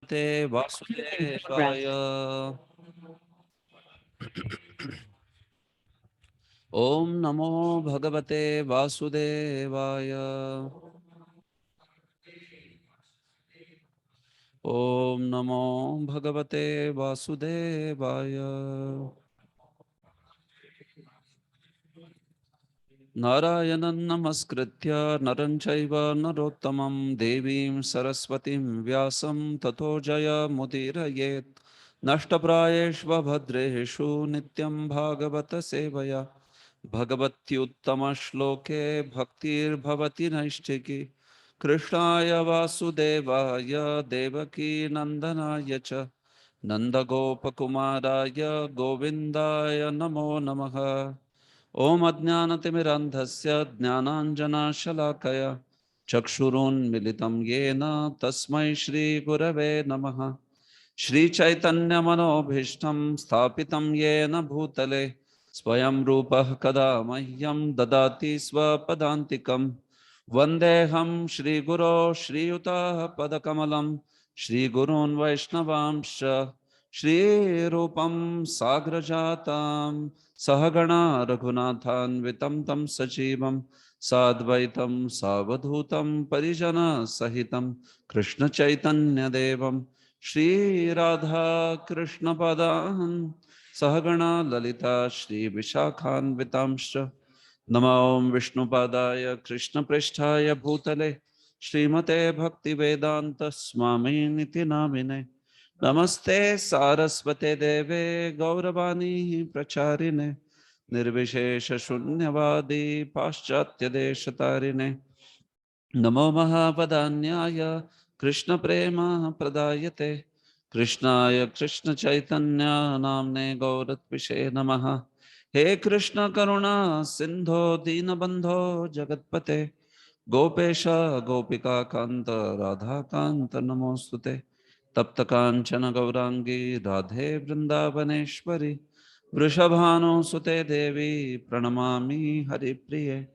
ते वासुदेवाय। ओम नमो भगवते वासुदेवाय। ओम नमो भगवते वासुदेवाय। नारायणं नमस्कृत्य नरं चैव नरोत्तमं देवीं सरस्वतीं व्यासं ततो जयमुदीरयेत्। नष्टप्रायेष्वभद्रेषु नित्यं भागवत सेवया भगवत्युत्तमश्लोके भक्तिर्भवति नैष्ठिकी। कृष्णाय वासुदेवाय देवकी नन्दनाय च नन्दगोपकुमाराय गोविन्दाय नमो नमः। ओम अज्ञानतिमिरन्धस्य ज्ञानाञ्जनशलाकया चक्षुरुन्मिलितं येन तस्मै श्रीगुरवे नमः। श्रीचैतन्यमनोभीष्टं स्थापितं येन भूतले स्वयं रूपः कदा मह्यं ददाति स्वपदान्तिकं। वन्देऽहं श्रीगुरो श्रीयुताः पदकमलं श्रीगुरून् वैष्णवांश्च श्रीरूपं साग्रजातां सहगणा रघुनाथान्वितं तं सजीवं साद्वैतं सावधूतं परिजनसहितं कृष्णचैतन्यदेवं श्रीराधा कृष्णपदान् सहगणा ललिता श्रीविशाखान्वितांश्च। नमो विष्णुपादाय कृष्णपृष्ठाय भूतले श्रीमते भक्तिवेदांत स्वामिनिति नामिने। नमस्ते सारस्वते देवे गौरवाणी प्रचारिणे निर्विशेष शून्यवादी पाश्चात्य देशतारिणे। नमो महावदान्याय कृष्ण प्रेम प्रदायते कृष्णाय कृष्ण चैतन्य नामने गौरत्विषे नमः। हे कृष्ण करुणा सिंधो दीनबंधो जगतपते गोपेश गोपिका कांत राधा कांत नमोस्तुते। तप्त कांचन गौरांगी राधे वृंदावनेश्वरी वृषभानुसुते देवी प्रणमामि हरिप्रिये।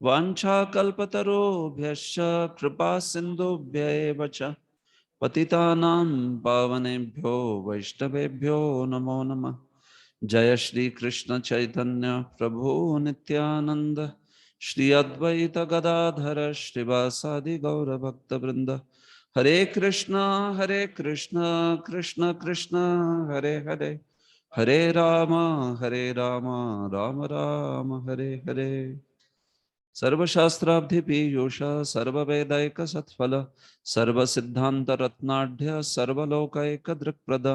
वाञ्छाकल्पतरुभ्यश्च कृपा सिन्धुभ्य एव च पतितानां पावनेभ्यो वैष्णवेभ्यो नमो नमः। जय श्री कृष्ण चैतन्य प्रभु नित्यानंद श्री अद्वैत गदाधर श्रीवासादि गौर भक्त वृंद। हरे कृष्णा कृष्ण कृष्ण हरे हरे हरे राम राम राम हरे हरे। सर्वशास्त्राब्धि पीयूष सर्ववेदैक सत्फल सर्वसिद्धांत रत्नाढ्य सर्वलोकैक दृक्प्रद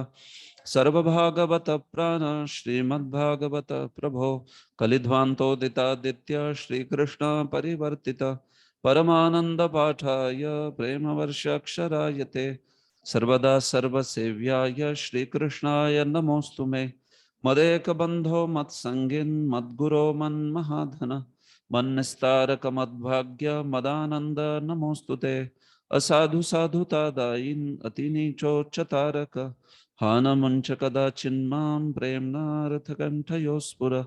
सर्वभागवत प्राण श्रीमद्भागवत प्रभो कलिध्वांतोदितादित्य श्रीकृष्ण परिवर्तित परमानंद पाठाय प्रेमवर्षाक्षरायते सर्वदा सर्वसेव्याय श्रीकृष्णाय नमोस्तु मे। मदेक बंधो मत्संगिन् मद्गुरो मन्महाधन मन्निस्तारक मद्भाग्य मदानंद नमोस्तुते। असाधु साधुता दायिन् अतिनीचोच्चतारक हान मुंच कदाचिन्मां प्रेम्णा रथकंठयोस्फुर।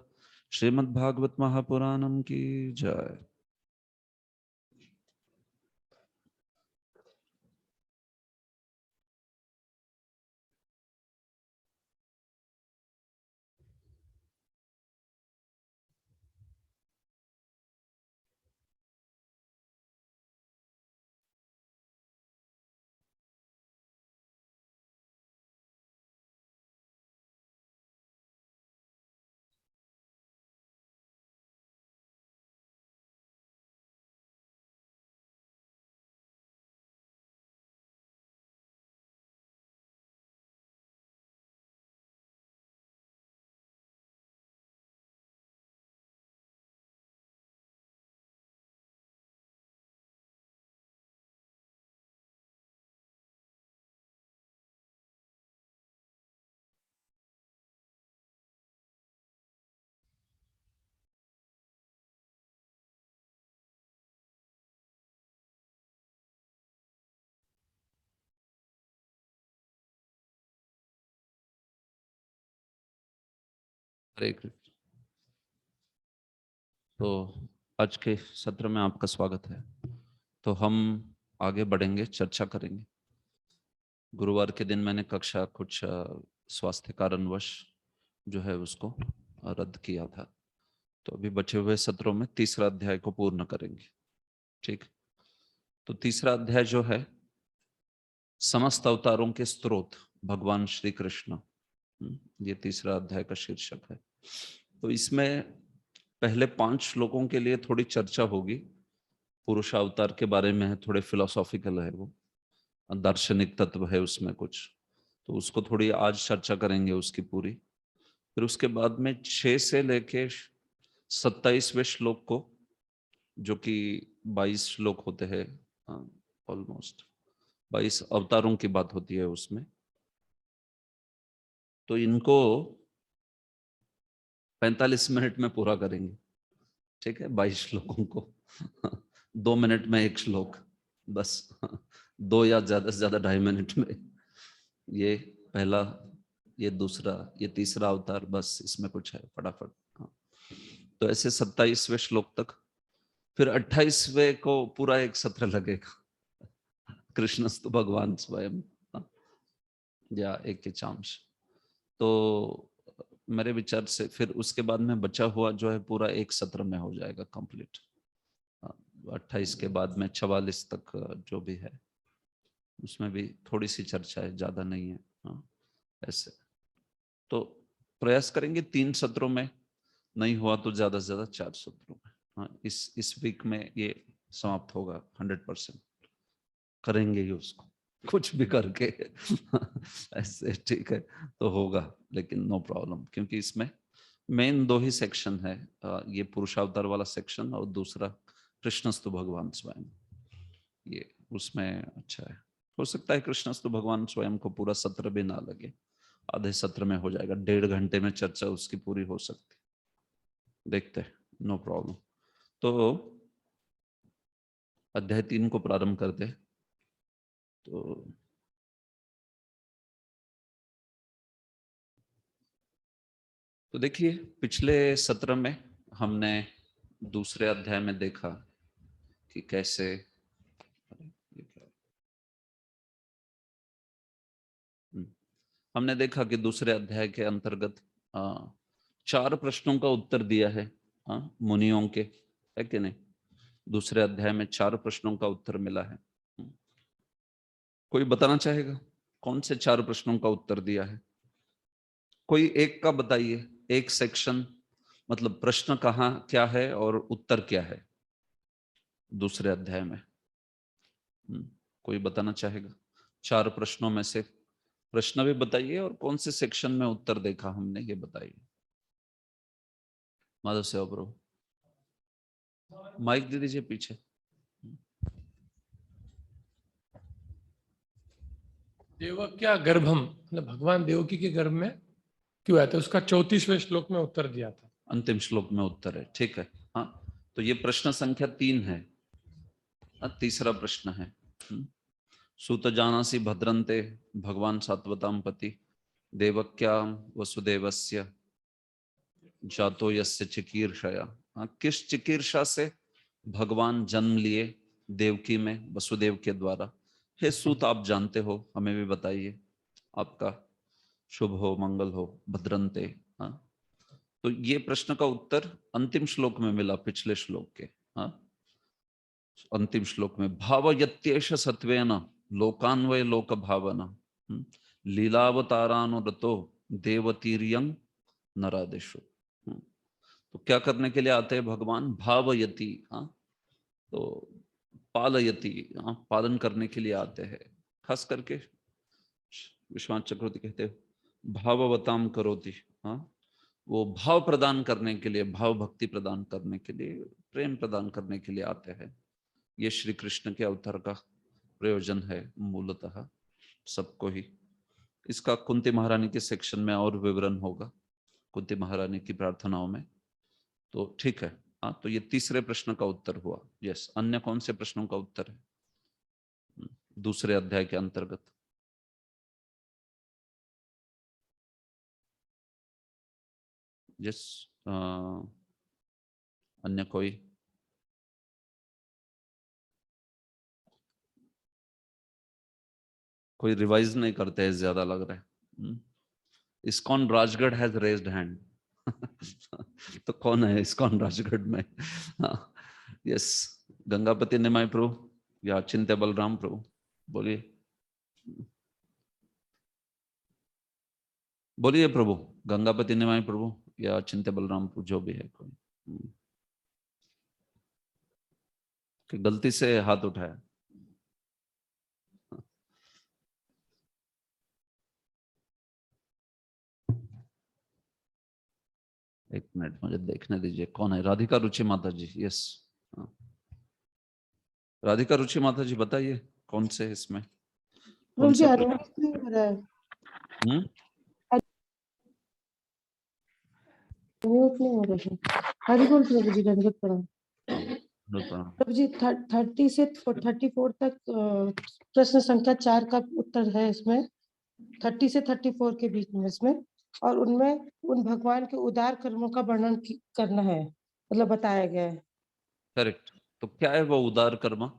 श्रीमद्भागवत महापुराणम की जय। हरे कृष्ण। तो आज के सत्र में आपका स्वागत है। तो हम आगे बढ़ेंगे, चर्चा करेंगे। गुरुवार के दिन मैंने कक्षा कुछ स्वास्थ्य कारणवश जो है उसको रद्द किया था, तो अभी बचे हुए सत्रों में तीसरा अध्याय को पूर्ण करेंगे। ठीक, तो तीसरा अध्याय जो है समस्त अवतारों के स्रोत भगवान श्री कृष्ण, ये तीसरा अध्याय का शीर्षक है। तो इसमें पहले 5 श्लोकों के लिए थोड़ी चर्चा होगी, पुरुषावतार के बारे में है, थोड़े फिलोसॉफिकल है, वो दार्शनिक तत्व है उसमें कुछ, तो उसको थोड़ी आज चर्चा करेंगे उसकी पूरी। फिर उसके बाद में 6 से लेके 27वें श्लोक को, जो कि 22 श्लोक होते हैं, ऑलमोस्ट 22 अवतारों की बात होती है उसमें, तो इनको 45 मिनट में पूरा करेंगे। ठीक है, 22 श्लोकों को 2 मिनट में एक श्लोक, बस 2 या ज्यादा से ज्यादा 2.5 मिनट में ये पहला, ये दूसरा, ये तीसरा अवतार, बस इसमें कुछ है फटाफट। हाँ, तो ऐसे 27वें श्लोक तक, फिर 28वें को पूरा एक सत्र लगेगा, कृष्णस्तु भगवान स्वयं, हाँ, या एक के चांश। तो मेरे विचार से फिर उसके बाद में बचा हुआ जो है पूरा एक सत्र में हो जाएगा कंप्लीट। 28 के बाद में 44 तक जो भी है उसमें भी थोड़ी सी चर्चा है, ज्यादा नहीं है। हाँ, ऐसे तो प्रयास करेंगे 3 सत्रों में, नहीं हुआ तो ज्यादा से ज्यादा 4 सत्रों में। हाँ, इस वीक में ये समाप्त होगा, 100% करेंगे ही उसको, कुछ भी करके ऐसे ठीक है तो होगा, लेकिन नो प्रॉब्लम, क्योंकि इसमें मेन 2 ही सेक्शन है, ये पुरुषावतार वाला सेक्शन और दूसरा कृष्णस्तु भगवान स्वयं, ये उसमें अच्छा है। हो सकता है कृष्णस्तु भगवान स्वयं को पूरा सत्र भी ना लगे, आधे सत्र में हो जाएगा, 1.5 घंटे में चर्चा उसकी पूरी हो सकती, देखते हैं, नो प्रॉब्लम। तो अध्याय 3 को प्रारंभ करते। तो देखिए, पिछले सत्र में हमने दूसरे अध्याय में देखा कि कैसे, हमने देखा कि दूसरे अध्याय के अंतर्गत 4 प्रश्नों का उत्तर दिया है, मुनियों के, है कि नहीं? दूसरे अध्याय में 4 प्रश्नों का उत्तर मिला है। कोई बताना चाहेगा कौन से 4 प्रश्नों का उत्तर दिया है? कोई एक का बताइए, एक सेक्शन, मतलब प्रश्न कहाँ क्या है और उत्तर क्या है दूसरे अध्याय में। कोई बताना चाहेगा? 4 प्रश्नों में से प्रश्न भी बताइए और कौन से सेक्शन में उत्तर देखा हमने, ये बताइए। माधव सेवा प्रभु, माइक दे दीजिए पीछे। देवक्या गर्भम, मतलब भगवान देवकी के गर्भ में क्यों आया था, उसका 34वें श्लोक में उत्तर दिया था। अंतिम श्लोक में उत्तर है, ठीक है। हाँ, तो ये प्रश्न संख्या 3 है। तीसरा प्रश्न है, सूत जानासि भद्रन्ते भगवान सात्वताम पति देवक्या वसुदेवस्य जातो यस्य चिकीर्षया। किस चिकीर्षा से भगवान जन्म लिए देवकी में वसुदेव के द्वारा? हे सूत, आप जानते हो, हमें भी बताइए, आपका शुभ हो, मंगल हो, भद्रन्ते। हाँ, तो ये प्रश्न का उत्तर अंतिम श्लोक में मिला, पिछले श्लोक के। हाँ, अंतिम श्लोक में भावयत्येष सत्वेन लोकान्वय लोक भावना लीलावतारानुरतो देवतीर्यं नरादिषु। तो क्या करने के लिए आते हैं भगवान? भावयति, हाँ, तो पालयति, हाँ, पालन करने के लिए आते हैं। खास करके विश्वनाथ चक्रवर्ती कहते हैं भाववताम करोति, हाँ, वो भाव प्रदान करने के लिए, भाव भक्ति प्रदान करने के लिए, प्रेम प्रदान करने के लिए आते हैं। ये श्री कृष्ण के अवतार का प्रयोजन है मूलतः, सबको ही। इसका कुंती महारानी के सेक्शन में और विवरण होगा, कुंती महारानी की प्रार्थनाओं में। तो ठीक है, हाँ, तो ये तीसरे प्रश्न का उत्तर हुआ। यस, अन्य कौन से प्रश्नों का उत्तर है दूसरे अध्याय के अंतर्गत? यस, अन्य कोई? कोई रिवाइज नहीं करते हैं, ज्यादा लग रहा है। ISKCON Rajgarh has raised hand. तो कौन है इस्कॉन राजगढ़ में? यस, गंगापति निमाय प्रभु या चिंत्य बलराम प्रभु, बोलिए बोलिए प्रभु, गंगापति निमाय प्रभु या चिंत्य बलराम प्रभु, जो भी है कोई। कि गलती से हाथ उठाया। एक मिनट मुझे देखने दीजिए कौन है। राधिका रुचि माता जी, यस। राधिका रुचि माता जी बताइए कौन से इसमें कौन मुझे सा अनम्यूट नहीं हो रहा है। अनम्यूट नहीं हो रहा है। हरि बोल प्रभु जी, दंडवत प्रणाम। प्रभु जी 30 से 34 तक प्रश्न संख्या 4 का उत्तर है इसमें, 30 से 34 के बीच में इसमें, और उनमें उन भगवान के उदार कर्मों का वर्णन करना है, मतलब बताया गया है। करेक्ट। तो क्या है वो उदार कर्म?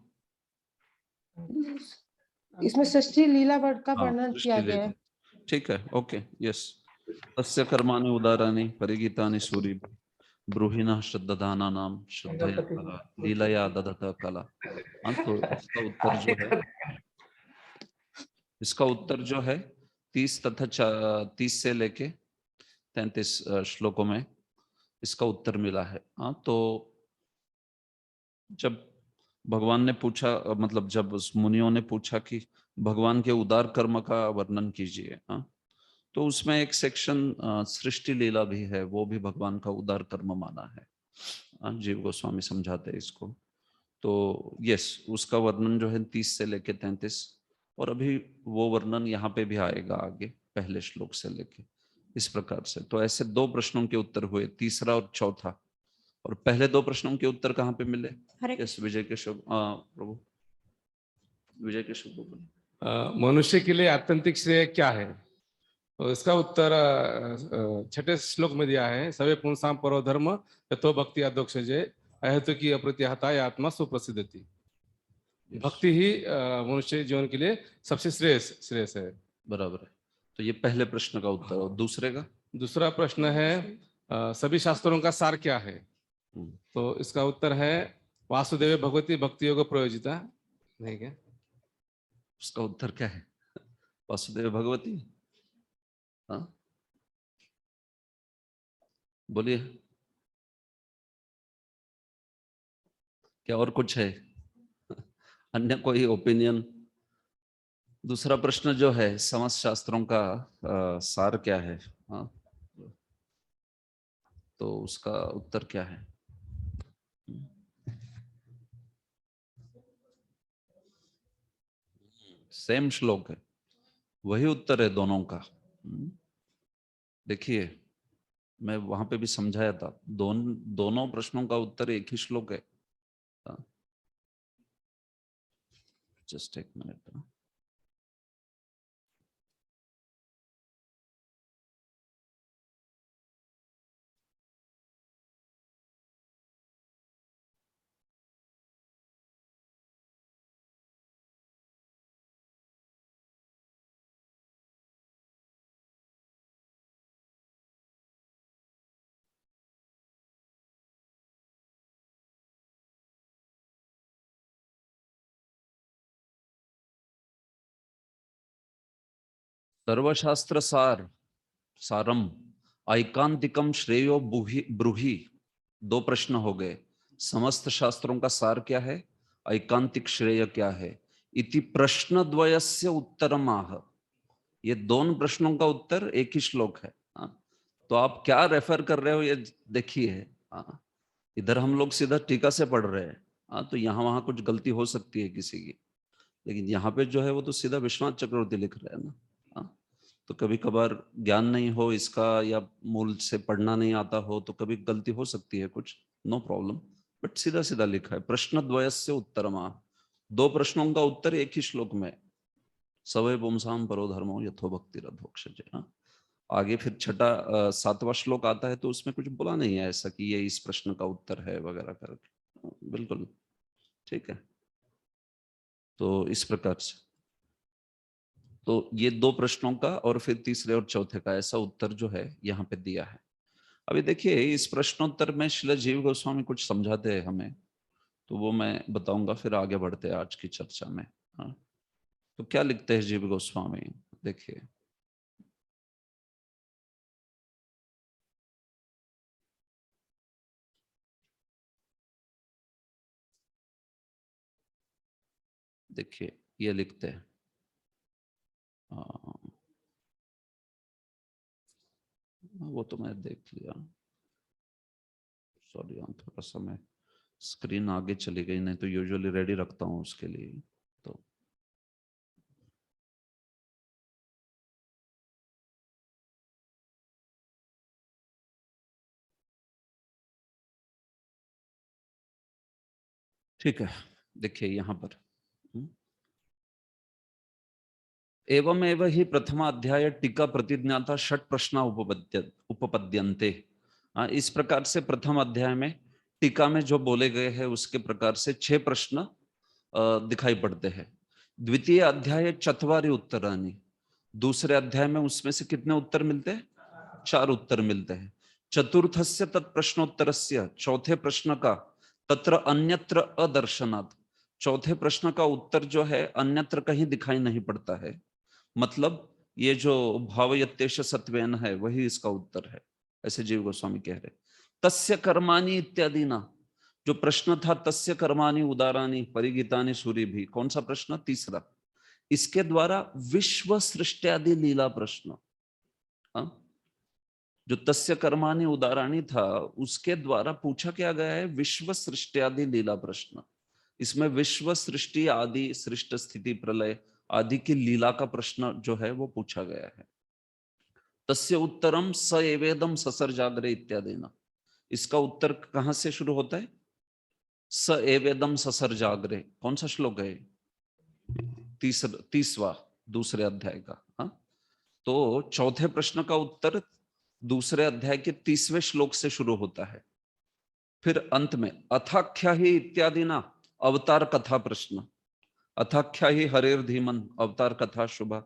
इसमें सृष्टि लीला वर्ड का हाँ, वर्णन सृष्टि किया गया लीला। है। ठीक है, ओके, यस। तस्य कर्माणि उदाराणि परिगीतानि सूरि ब्रूहिणः श्रद्धाना नाम श्रद्धया कला लीलया ददत कला। हाँ, तो इसका उत्तर जो है 30 तथा 30 से लेके 33 श्लोकों में इसका उत्तर मिला है। हाँ, तो जब भगवान ने पूछा, मतलब जब उस मुनियों ने पूछा कि भगवान के उदार कर्म का वर्णन कीजिए, हाँ, तो उसमें एक सेक्शन सृष्टि लीला भी है, वो भी भगवान का उदार कर्म माना है। जीव गोस्वामी समझाते हैं इसको। तो यस, उसका वर्णन जो है 30 से लेके 33, और अभी वो वर्णन यहाँ पे भी आएगा आगे पहले श्लोक से लेके, इस प्रकार से। तो ऐसे 2 प्रश्नों के उत्तर हुए, तीसरा और चौथा। और पहले 2 प्रश्नों के उत्तर कहाँ पे मिले? यस, विजय के शुभ प्रभु, विजय के शुभ। मनुष्य के लिए आत्यंतिक श्रेय क्या है? तो इसका उत्तर 6ठे श्लोक में दिया है। सवे पुंसाम परो धर्म यथो भक्ति अधोक्षजे अहेतु की अप्रत्याहता आत्मा सुप्रसिद्ध थी। भक्ति ही मनुष्य जीवन के लिए सबसे श्रेयस है। बराबर है। तो ये पहले प्रश्न का उत्तर। और दूसरे का? दूसरा प्रश्न है सभी शास्त्रों का सार क्या है? तो इसका उत्तर है वासुदेव भगवती भक्ति योग प्रयोजिता। नहीं क्या? उसका उत्तर क्या है? वासुदेव भगवती। हाँ, बोलिए, क्या और कुछ है? अन्य कोई ओपिनियन? दूसरा प्रश्न जो है समस्त शास्त्रों का सार क्या है? हाँ, तो उसका उत्तर क्या है? सेम श्लोक है, वही उत्तर है दोनों का। देखिए, मैं वहां पे भी समझाया था, दोनों प्रश्नों का उत्तर एक ही श्लोक है। जस्ट एक मिनट। सर्वशास्त्र सारम ऐकांतिकम श्रेयो ब्रूहि। 2 प्रश्न हो गए। समस्त शास्त्रों का सार क्या है, ऐकांतिक श्रेय क्या है? इति प्रश्न द्वयस्य उत्तरमाह। ये दोनों प्रश्नों का उत्तर एक ही श्लोक है। तो आप क्या रेफर कर रहे हो ये देखिए। इधर हम लोग सीधा टीका से पढ़ रहे हैं। तो यहाँ वहां कुछ गलती हो सकती है किसी की, लेकिन यहाँ पे जो है वो तो सीधा विश्वनाथ चक्रवर्ती लिख रहे हैं ना। तो कभी कभार ज्ञान नहीं हो इसका, या मूल से पढ़ना नहीं आता हो, तो कभी गलती हो सकती है कुछ, नो प्रॉब्लम। बट सीधा सीधा लिखा है प्रश्न द्वयस्य उत्तरमा। 2 प्रश्नों का उत्तर एक ही श्लोक में। सवै पुंसाम परो धर्मो यथो भक्ति रथोक्षजे। आगे फिर 7वां श्लोक आता है, तो उसमें कुछ बोला नहीं है ऐसा कि ये इस प्रश्न का उत्तर है वगैरह करके। बिल्कुल ठीक है। तो इस प्रकार से तो ये दो प्रश्नों का और फिर तीसरे और चौथे का ऐसा उत्तर जो है यहाँ पे दिया है। अभी देखिए इस प्रश्नोत्तर में श्रील जीव गोस्वामी कुछ समझाते हैं हमें, तो वो मैं बताऊंगा, फिर आगे बढ़ते हैं आज की चर्चा में। हाँ, तो क्या लिखते हैं जीव गोस्वामी, देखिए देखिए ये लिखते हैं, वो तो मैं देख लिया, सॉरी थोड़ा सा मैं स्क्रीन आगे चली गई, नहीं तो यूजुअली रेडी रखता हूँ उसके लिए। तो ठीक है, देखिए यहाँ पर एवं एवं ही प्रथम अध्याय टीका प्रतिज्ञाता षट प्रश्न उपपद्यन्ते। इस प्रकार से प्रथम अध्याय में टीका में जो बोले गए हैं उसके प्रकार से 6 प्रश्न दिखाई पड़ते हैं। द्वितीय अध्याय चत्वारि उत्तरानि, दूसरे अध्याय में उसमें से कितने उत्तर मिलते हैं? 4 उत्तर मिलते हैं। चतुर्थस्य तत्प्रश्नोत्तरस्य, चौथे प्रश्न का तत्र अन्यत्र अदर्शनात्, चौथे प्रश्न का उत्तर जो है अन्यत्र कहीं दिखाई नहीं पड़ता है, मतलब ये जो भावयत्येष सत्वेन है वही इसका उत्तर है, ऐसे जीव गोस्वामी कह रहे। तस्य कर्माणि इत्यादि ना, जो प्रश्न था तस्य कर्माणि उदारानि परिगीतानि सूरिभिः, कौन सा प्रश्न? तीसरा। इसके द्वारा विश्व सृष्ट्यादि लीला प्रश्न, जो तस्य कर्माणि उदाराणि था उसके द्वारा पूछा क्या गया है? विश्व सृष्ट्यादि लीला प्रश्न। इसमें विश्व सृष्टि आदि, सृष्ट स्थिति प्रलय आदि की लीला का प्रश्न जो है वो पूछा गया है। तस्य उत्तरम स एवेदम ससर जागरे इत्यादि ना, इसका उत्तर कहां से शुरू होता है? स एवेदम ससर जागरे, कौन सा श्लोक है? 30वां दूसरे अध्याय का। हाँ, तो चौथे प्रश्न का उत्तर दूसरे अध्याय के 30वें श्लोक से शुरू होता है। फिर अंत में अथाख्या ही इत्यादि ना, अवतार कथा प्रश्न। अथाख्या ही हरेर धीमन, अवतार कथा शुभा,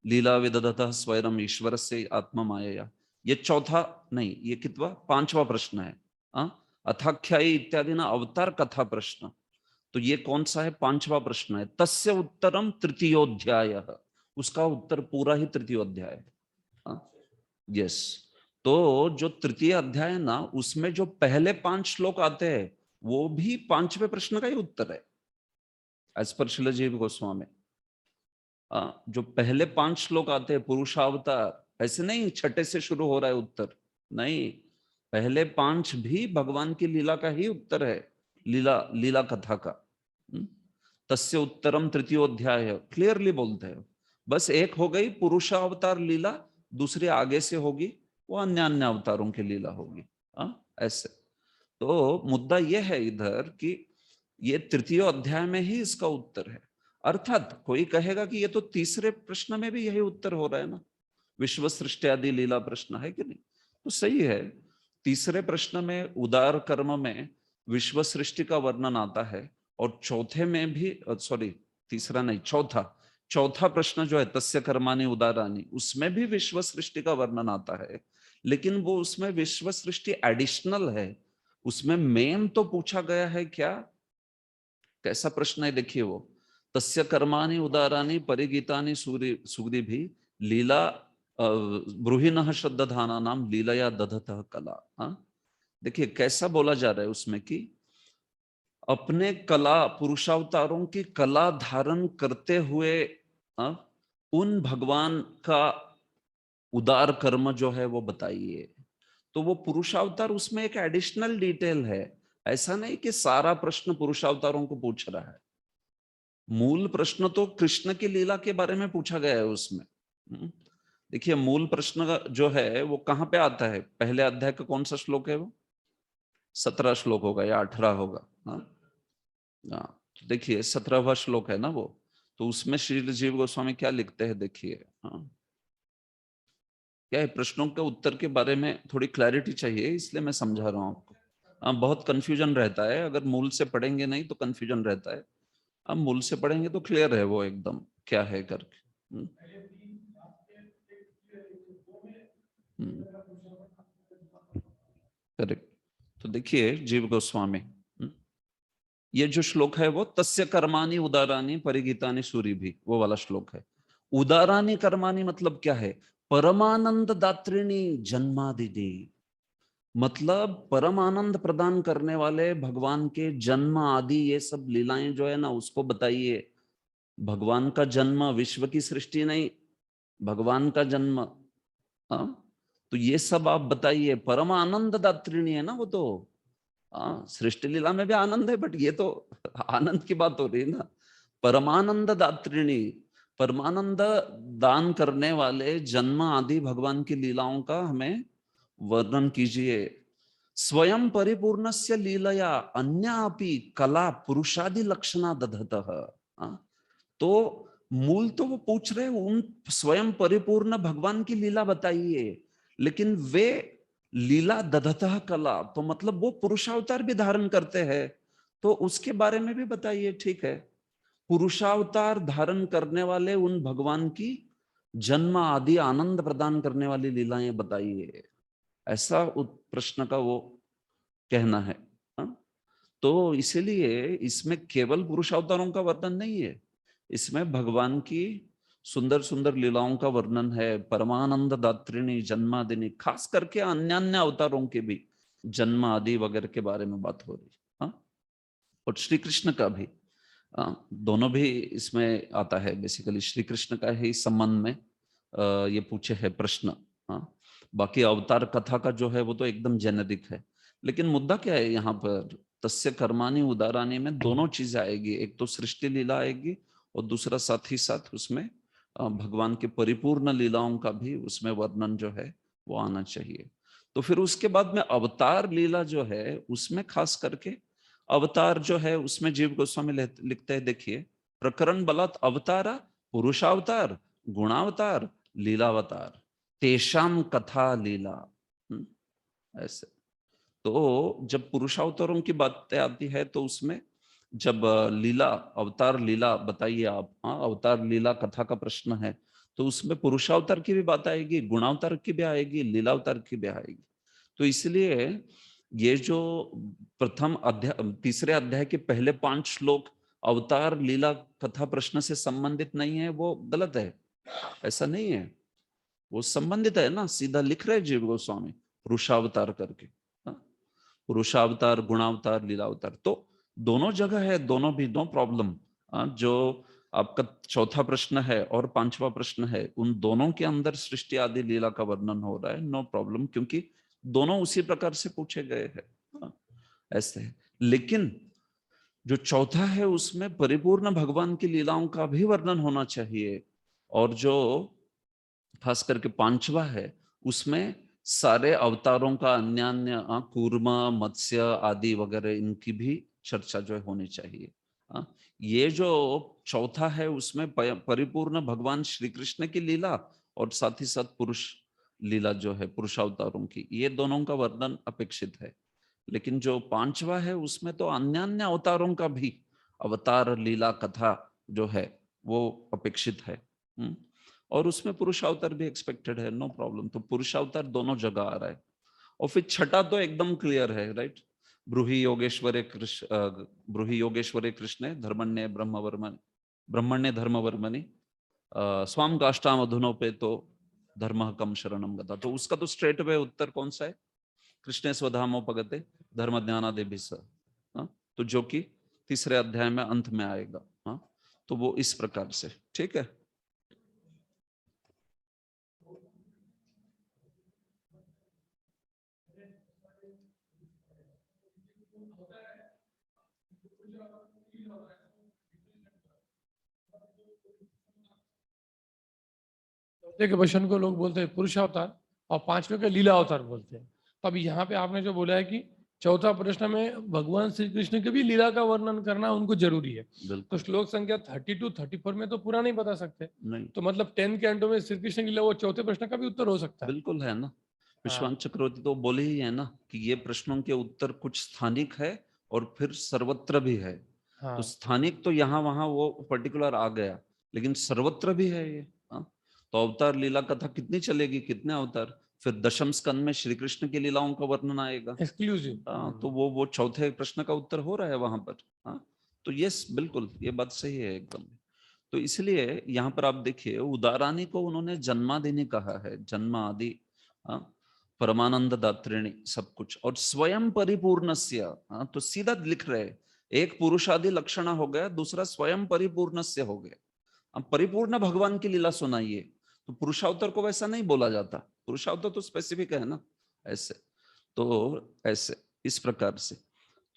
लीला विदधतः स्वयं ईश्वर से आत्मा माया। ये चौथा नहीं, ये कितवा? 5वां प्रश्न है। अथाख्या ही इत्यादि ना, अवतार कथा प्रश्न, तो ये कौन सा है? 5वां प्रश्न है। तस्य उत्तरम तृतीयोध्याय, उसका उत्तर पूरा ही तृतीयोध्याय है। यस, तो जो तृतीय अध्याय ना, उसमें जो पहले 5 श्लोक आते हैं वो भी 5वें प्रश्न का ही उत्तर है एज पर श्रील जीव गोस्वामी। जो पहले 5 श्लोक आते हैं पुरुषावतार, ऐसे नहीं छठे से शुरू हो रहा है उत्तर, नहीं, पहले 5 भी भगवान की लीला का ही उत्तर है, लीला कथा का। तस्य उत्तरम तृतीयोध्याय क्लियरली बोलते हैं। बस एक हो गई पुरुषावतार लीला, दूसरी आगे से होगी, वो अन्य अन्य अवतारों की लीला होगी। ऐसे तो मुद्दा यह है इधर कि ये तृतीय अध्याय में ही इसका उत्तर है। अर्थात कोई कहेगा कि ये तो तीसरे प्रश्न में भी यही उत्तर हो रहा है ना, विश्व सृष्टि आदि लीला प्रश्न है कि नहीं? तो सही है, तीसरे प्रश्न में उदार कर्म में विश्व सृष्टि का वर्णन आता है, और चौथे में भी, सॉरी तीसरा नहीं, चौथा प्रश्न जो है तस्य कर्माणि उदारानि, उसमें भी विश्व सृष्टि का वर्णन आता है, लेकिन वो उसमें विश्व सृष्टि एडिशनल है, उसमें मेन तो पूछा गया है क्या? कैसा प्रश्न है देखिए वो, तस्य कर्माणि उदारानि परिगीतानि सूरिभिः लीला ब्रूहिणः श्रद्धाना नाम लीलया दधतः कला। देखिए कैसा बोला जा रहा है उसमें कि अपने कला, पुरुषावतारों की कला धारण करते हुए उन भगवान का उदार कर्म जो है वो बताइए। तो वो पुरुषावतार उसमें एक एडिशनल डिटेल है, ऐसा नहीं कि सारा प्रश्न पुरुषावतारों को पूछ रहा है। मूल प्रश्न तो कृष्ण की लीला के बारे में पूछा गया है उसमें। देखिए मूल प्रश्न जो है वो कहाँ पे आता है? पहले अध्याय का कौन सा श्लोक है वो? 17 श्लोक होगा या 18 होगा। देखिए 17वां श्लोक है ना वो, तो उसमें श्री जीव गोस्वामी क्या लिखते हैं देखिए। क्या है, प्रश्नों के उत्तर के बारे में थोड़ी क्लैरिटी चाहिए, इसलिए मैं समझा रहा हूँ आपको। बहुत कंफ्यूजन रहता है, अगर मूल से पढ़ेंगे नहीं तो कंफ्यूजन रहता है, अब मूल से पढ़ेंगे तो क्लियर है वो एकदम क्या है करके। देखिए जीव गोस्वामी, ये जो श्लोक है वो तस्य कर्माणि उदारानि परिगीतानि सूरिभिः, वो वाला श्लोक है। उदारानि कर्माणि मतलब क्या है? परमानंद दात्रिणी जन्मादिनि, मतलब परम आनंद प्रदान करने वाले भगवान के जन्म आदि ये सब लीलाएं जो है ना, उसको बताइए। भगवान का जन्म विश्व की सृष्टि नहीं, भगवान का जन्म। हाँ, तो ये सब आप बताइए। परम आनंद दात्रिणी है ना वो तो। हाँ, सृष्टि लीला में भी आनंद है, बट ये तो आनंद की बात हो रही है ना। परमानंद दात्रिणी, परमानंद दान करने वाले जन्म आदि भगवान की लीलाओं का हमें वर्णन कीजिए। स्वयं परिपूर्णस्य लीलया अन्यापि कला पुरुषादि लक्षणा दधतः। तो मूल तो वो पूछ रहे उन स्वयं परिपूर्ण भगवान की लीला बताइए, लेकिन वे लीला दधतः कला, तो मतलब वो पुरुषावतार भी धारण करते हैं, तो उसके बारे में भी बताइए। ठीक है, पुरुषावतार धारण करने वाले उन भगवान की जन्म आदि आनंद प्रदान करने वाली लीलाएं बताइए, ऐसा प्रश्न का वो कहना है। हाँ? तो इसीलिए इसमें केवल पुरुषावतारों का वर्णन नहीं है, इसमें भगवान की सुंदर सुंदर लीलाओं का वर्णन है। परमानंद दात्रिणी जन्मादिनी, खास करके अन्य अन्य अवतारों के भी जन्म आदि वगैरह के बारे में बात हो रही है। हाँ? और श्री कृष्ण का भी दोनों भी इसमें आता है। बेसिकली श्री कृष्ण का ही संबंध में ये पूछे है प्रश्न। हाँ, बाकी अवतार कथा का जो है वो तो एकदम जेनेरिक है। लेकिन मुद्दा क्या है यहाँ पर? तस्य कर्माणि उदारानि में दोनों चीजें आएगी, एक तो सृष्टि लीला आएगी और दूसरा साथ ही साथ उसमें भगवान के परिपूर्ण लीलाओं का भी उसमें वर्णन जो है वो आना चाहिए। तो फिर उसके बाद में अवतार लीला जो है उसमें खास करके अवतार जो है उसमें जीव गोस्वामी लिखते हैं, देखिए, प्रकरण बलात् अवतारा पुरुषावतार गुणावतार लीलावतार तेषाम कथा लीला। ऐसे तो जब पुरुषावतारों की बातें आती है तो उसमें जब लीला अवतार लीला बताइए आप, हाँ, अवतार लीला कथा का प्रश्न है, तो उसमें पुरुषावतार की भी बात आएगी, गुणावतार की भी आएगी, लीलावतार की भी आएगी। तो इसलिए ये जो प्रथम अध्याय तीसरे अध्याय के पहले 5 श्लोक अवतार लीला कथा प्रश्न से संबंधित नहीं है, वो गलत है। ऐसा नहीं है, वो संबंधित है ना, सीधा लिख रहे जीव गोस्वामी पुरुषावतार करके। पुरुषावतार गुणावतार लीलावतार तो दोनों जगह है, दोनों भी, नो प्रॉब्लम। जो आपका चौथा प्रश्न है और 5वां प्रश्न है, उन दोनों के अंदर सृष्टि आदि लीला का वर्णन हो रहा है, नो प्रॉब्लम, क्योंकि दोनों उसी प्रकार से पूछे गए हैं। ऐसे है। लेकिन जो चौथा है उसमें परिपूर्ण भगवान की लीलाओं का भी वर्णन होना चाहिए, और जो खास करके 5वां है उसमें सारे अवतारों का अन्य अन्य कूर्म मत्स्य आदि वगैरह इनकी भी चर्चा जो है होनी चाहिए। ये जो चौथा है उसमें परिपूर्ण भगवान श्री कृष्ण की लीला और साथ ही साथ पुरुष लीला जो है पुरुषावतारों की, ये दोनों का वर्णन अपेक्षित है। लेकिन जो 5वां है उसमें तो अन्य अन्य अवतारों का भी अवतार लीला कथा जो है वो अपेक्षित है। और उसमें पुरुषावतार भी एक्सपेक्टेड है, नो प्रॉब्लम। तो पुरुषावतार दोनों जगह आ रहा है। और फिर छठा तो एकदम क्लियर है, राइट? ब्रूहि योगेश्वरे कृष्णे धर्मण्ये ब्रह्मण्ये धर्मवर्मणि स्वाम काष्ठाम अधुनोपे तो धर्म कम शरणम गता। तो उसका तो स्ट्रेट वे उत्तर कौन सा है? कृष्णे स्वधामोपगते धर्म ज्ञानादिभिः सह, तो जो कि तीसरे अध्याय में अंत में आएगा। तो वो इस प्रकार से, ठीक है। के वचन को लोग बोलते हैं पुरुषावतार और 5वें को लीला अवतार बोलते हैं। तो अभी यहाँ पे आपने जो बोला है कि चौथा प्रश्न में भगवान श्री कृष्ण के भी लीला का वर्णन करना उनको जरूरी है, तो श्लोक संख्या 32-34 में तो पूरा नहीं बता सकते नहीं। तो मतलब 10 के अंडों में श्री कृष्ण की लीला वो चौथे प्रश्न का भी उत्तर हो सकता है। बिल्कुल है ना, विश्वान चक्रवर्ती तो बोले ही है ना कि ये प्रश्नों के उत्तर कुछ स्थानिक है और फिर सर्वत्र भी है। तो स्थानिक तो यहाँ वहां वो पर्टिकुलर आ गया, लेकिन सर्वत्र भी है ये। तो अवतार लीला कथा कितनी चलेगी, कितने अवतार? फिर दशम स्कंद में श्री कृष्ण की लीलाओं का वर्णन आएगा। एक्सक्लूसिव। तो वो चौथे प्रश्न का उत्तर हो रहा है वहां पर। हाँ, तो यस, बिल्कुल ये बात सही है एकदम। तो इसलिए यहाँ पर आप देखिए, उदारानी को उन्होंने जन्मादिनी कहा है, जन्मादि, परमानंद दात्रिणी, सब कुछ, और स्वयं परिपूर्णस्य। तो सीधा लिख रहे, एक पुरुषादि लक्षण हो गया, दूसरा स्वयं परिपूर्णस्य हो गया। अब परिपूर्ण भगवान की लीला सुनाइए, तो पुरुषावतार को वैसा नहीं बोला जाता, पुरुषावतार तो स्पेसिफिक है ना, ऐसे। तो ऐसे इस प्रकार से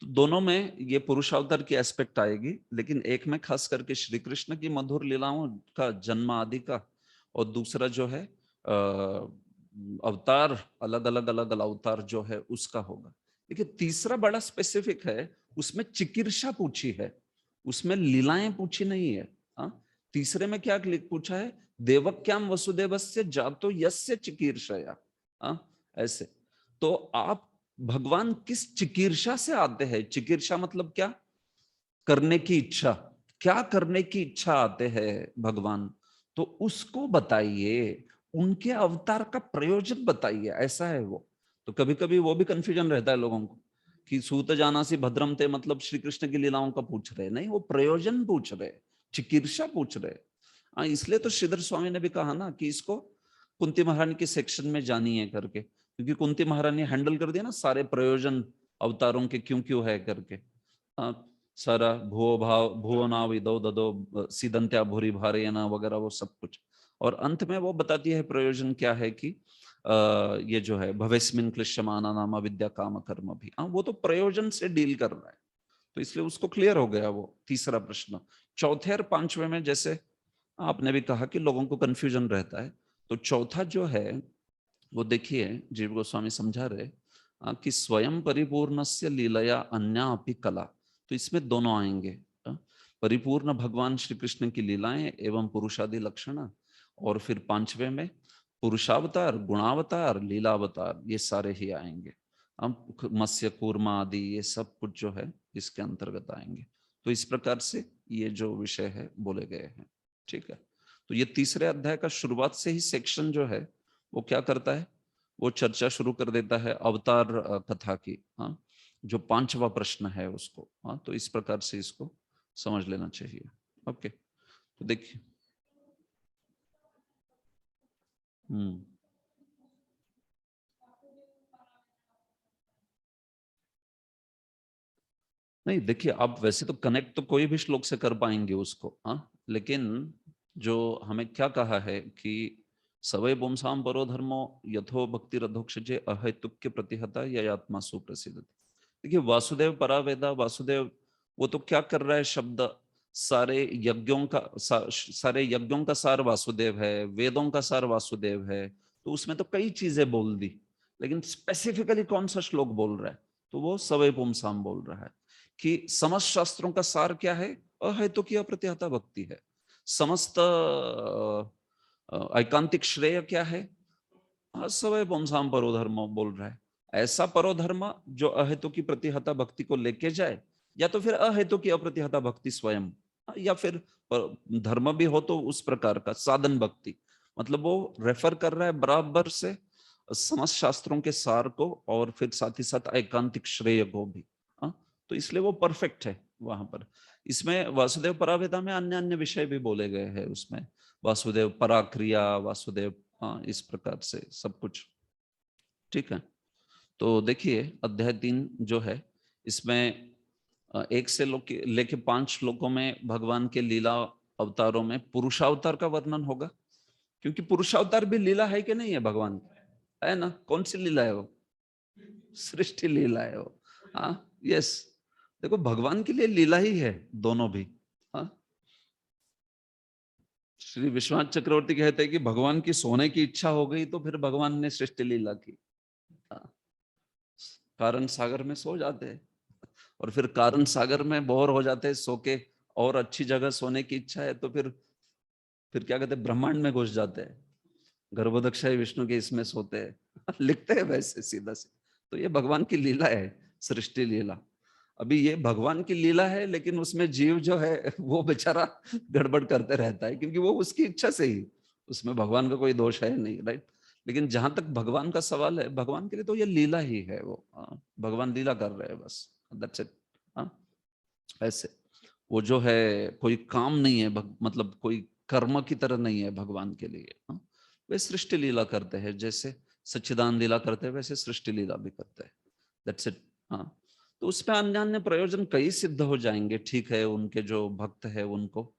तो दोनों में ये पुरुषावतार की एस्पेक्ट आएगी, लेकिन एक में खास करके श्री कृष्ण की मधुर लीलाओं का जन्म आदि का, और दूसरा जो है अवतार, अलग अलग अवतार जो है उसका होगा। देखिए तीसरा बड़ा स्पेसिफिक है, उसमें चिकीर्षा पूछी है, उसमें लीलाएं पूछी नहीं है। तीसरे में क्या पूछा है, देवक्याम वसुदेवस्य जातो यस्य चिकीर्षया। ऐसे तो आप भगवान किस चिकीर्षा से आते हैं, चिकीर्षा मतलब क्या, करने की इच्छा, क्या करने की इच्छा आते हैं भगवान, तो उसको बताइए, उनके अवतार का प्रयोजन बताइए, ऐसा है वो। तो कभी कभी वो भी कंफ्यूजन रहता है लोगों को कि सूत जानासी भद्रम ते मतलब श्री कृष्ण की लीलाओं का पूछ रहे, नहीं, वो प्रयोजन पूछ रहे, चिकीर्षा पूछ रहे। इसलिए तो श्रीधर स्वामी ने भी कहा ना कि इसको कुंती महारानी के सेक्शन में जानी है करके, क्योंकि कुंती महारानी हैंडल कर दिया ना सारे प्रयोजन अवतारों के क्यों क्यों है करके। सारा भुवना विदो ददो सीदंत्या भूरी भारेना वगैरह वो सब कुछ, और अंत में वो बताती है प्रयोजन क्या है कि ये जो है भवेस्मिन क्लिश्यमाना नामा विद्या काम कर्म भी, वो तो प्रयोजन से डील कर रहा है, तो इसलिए उसको क्लियर हो गया वो तीसरा प्रश्न। चौथे और पांचवे में जैसे आपने भी कहा कि लोगों को कंफ्यूजन रहता है, तो चौथा जो है वो देखिए जीव गोस्वामी समझा रहे कि स्वयं परिपूर्णस्य लीलया अन्या अपि कला, तो इसमें दोनों आएंगे, परिपूर्ण भगवान श्री कृष्ण की लीलाएं एवं पुरुषादि लक्षण, और फिर पांचवे में पुरुषावतार, गुणावतार, लीलावतार, ये सारे ही आएंगे। अब मत्स्य कूर्मा आदि ये सब कुछ जो है इसके अंतर्गत आएंगे। तो इस प्रकार से ये जो विषय है बोले गए हैं, ठीक है। तो ये तीसरे अध्याय का शुरुआत से ही सेक्शन जो है वो क्या करता है, वो चर्चा शुरू कर देता है अवतार कथा की। जो पांचवा प्रश्न है उसको, तो इस प्रकार से इसको समझ लेना चाहिए। ओके, तो देखिए नहीं, देखिए आप वैसे तो कनेक्ट तो कोई भी श्लोक से कर पाएंगे उसको, लेकिन जो हमें क्या कहा है कि सवै पुंसाम परो धर्मो यथो भक्ति रधोक्षजे अहेतुक्य प्रतिहता या आत्मा सुप्रसिद्ध। देखिए वासुदेव परावेदा, वासुदेव वो तो क्या कर रहा है, शब्द सारे यज्ञों का सारे यज्ञों का सार वासुदेव है, वेदों का सार वासुदेव है, तो उसमें तो कई चीजें बोल दी, लेकिन स्पेसिफिकली कौन सा श्लोक बोल रहा है, तो वो सवै पुंसाम बोल रहा है कि समस्त शास्त्रों का सार क्या है, अहेतु की अप्रतिहता भक्ति है। समस्त ऐकांतिक श्रेय क्या है, सवै पुंसाम परोधर्म बोल रहा है। ऐसा परोधर्म जो अहेतु की प्रतिहता भक्ति को लेके जाए, या तो फिर अहेतु की अप्रतिहता भक्ति स्वयं, या फिर धर्म भी हो तो उस प्रकार का साधन भक्ति, मतलब वो रेफर कर रहा है बराबर से समस्त शास्त्रों के सार को, और फिर साथ ही साथ ऐकांतिक श्रेय को भी। तो इसलिए वो परफेक्ट है वहां पर। इसमें वासुदेव परावेदा में अन्य अन्य विषय भी बोले गए हैं, उसमें वासुदेव पराक्रिया, वासुदेव, इस प्रकार से सब कुछ, ठीक है। तो देखिए अध्याय 3 जो है इसमें 1 से लेके 5 श्लोकों में भगवान के लीला अवतारों में पुरुषावतार का वर्णन होगा, क्योंकि पुरुषावतार भी लीला है कि नहीं है भगवान, है ना। कौन सी लीला है वो, सृष्टि लीला है वो। यस, देखो भगवान के लिए लीला ही है दोनों भी। श्री विश्वनाथ चक्रवर्ती कहते हैं कि भगवान की सोने की इच्छा हो गई तो फिर भगवान ने सृष्टि लीला की। कारण सागर में सो जाते हैं, और फिर कारण सागर में बोर हो जाते हैं सो के, और अच्छी जगह सोने की इच्छा है तो फिर क्या कहते हैं, ब्रह्मांड में घुस जाते हैं, गर्भोदक्षाई विष्णु के इसमें सोते हैं लिखते हैं वैसे सीधा से। तो ये भगवान की लीला है, सृष्टि लीला। अभी ये भगवान की लीला है, लेकिन उसमें जीव जो है वो बेचारा गड़बड़ करते रहता है, क्योंकि वो उसकी इच्छा से ही, उसमें भगवान का कोई दोष है नहीं, राइट। लेकिन जहां तक भगवान का सवाल है, भगवान के लिए तो ये लीला ही है, वो भगवान लीला कर रहे हैं बस, दैट्स इट। ऐसे वो जो है कोई काम नहीं है, मतलब कोई कर्म की तरह नहीं है भगवान के लिए। वे सृष्टि लीला करते हैं, जैसे सच्चिदानंद लीला करते हैं वैसे सृष्टि लीला भी करते हैं, दैट्स इट। तो उस पर अन्य अन्य प्रयोजन कई सिद्ध हो जाएंगे, ठीक है, उनके जो भक्त है उनको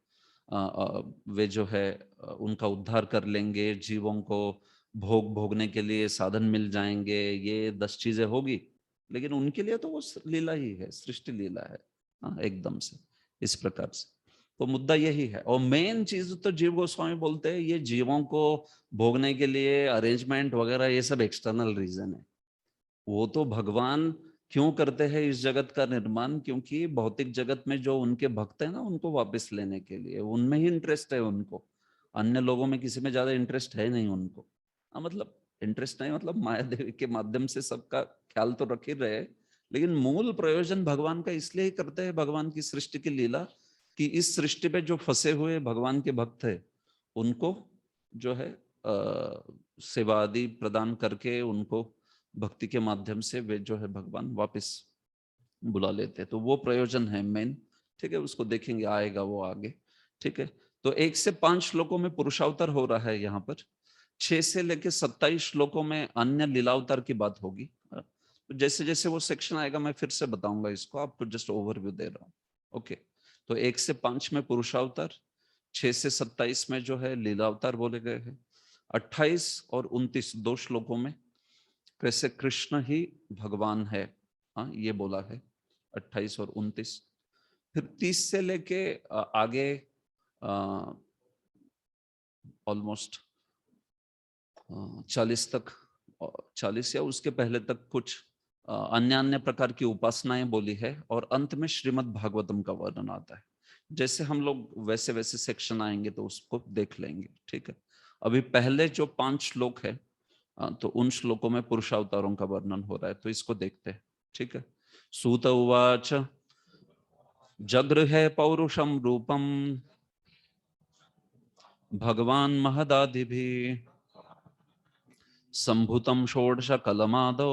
वे जो है उनका उद्धार कर लेंगे, जीवों को भोगने के लिए साधन मिल जाएंगे, ये 10 चीजें होगी, लेकिन उनके लिए तो वो लीला ही है, सृष्टि लीला है, एकदम से इस प्रकार से। तो मुद्दा यही है, और मेन चीज तो जीव गोस्वामी बोलते हैं ये जीवों को भोगने के लिए अरेंजमेंट वगैरह ये सब एक्सटर्नल रीजन है। वो तो भगवान क्यों करते हैं इस जगत का निर्माण, क्योंकि भौतिक जगत में जो उनके भक्त है ना उनको वापस लेने के लिए, उनमें ही इंटरेस्ट है उनको, अन्य लोगों में किसी में ज्यादा इंटरेस्ट है नहीं उनको। मतलब इंटरेस्ट नहीं, मतलब माया देवी के माध्यम से सबका ख्याल तो रख ही रहे, लेकिन मूल प्रयोजन भगवान का इसलिए ही करते हैं, भगवान की सृष्टि की लीला, कि इस सृष्टि पे जो फंसे हुए भगवान के भक्त है उनको जो है सेवा आदि प्रदान करके उनको भक्ति के माध्यम से वे जो है भगवान वापस बुला लेते हैं। तो वो प्रयोजन है मेन, ठीक है, उसको देखेंगे, आएगा वो आगे, ठीक है। तो 1 से 5 श्लोकों में पुरुषावतार हो रहा है यहाँ पर, 6 से लेके 27 श्लोकों में अन्य लीलावतार की बात होगी। तो जैसे जैसे वो सेक्शन आएगा मैं फिर से बताऊंगा इसको, आपको जस्ट ओवरव्यू दे रहा हूँ। ओके, तो 1 से 5 में पुरुषावतार, 6 से 27 में जो है लीलावतार बोले गए हैं, 28 और 29 2 श्लोकों में कैसे कृष्ण ही भगवान है, ये बोला है 28 और 29। फिर 30 से लेके आगे ऑलमोस्ट 40 तक, 40 या उसके पहले तक कुछ अन्य अन्य प्रकार की उपासनाएं बोली है, और अंत में श्रीमद् भागवतम का वर्णन आता है। जैसे हम लोग वैसे वैसे सेक्शन आएंगे तो उसको देख लेंगे, ठीक है। अभी पहले जो 5 श्लोक है तो उन श्लोकों में पुरुषावतारों का वर्णन हो रहा है, तो इसको देखते हैं, ठीक है। सूत उवाच जगृहे पौरुषम रूपम भगवान महदादिभिः संभूतम षोडश कलमादौ,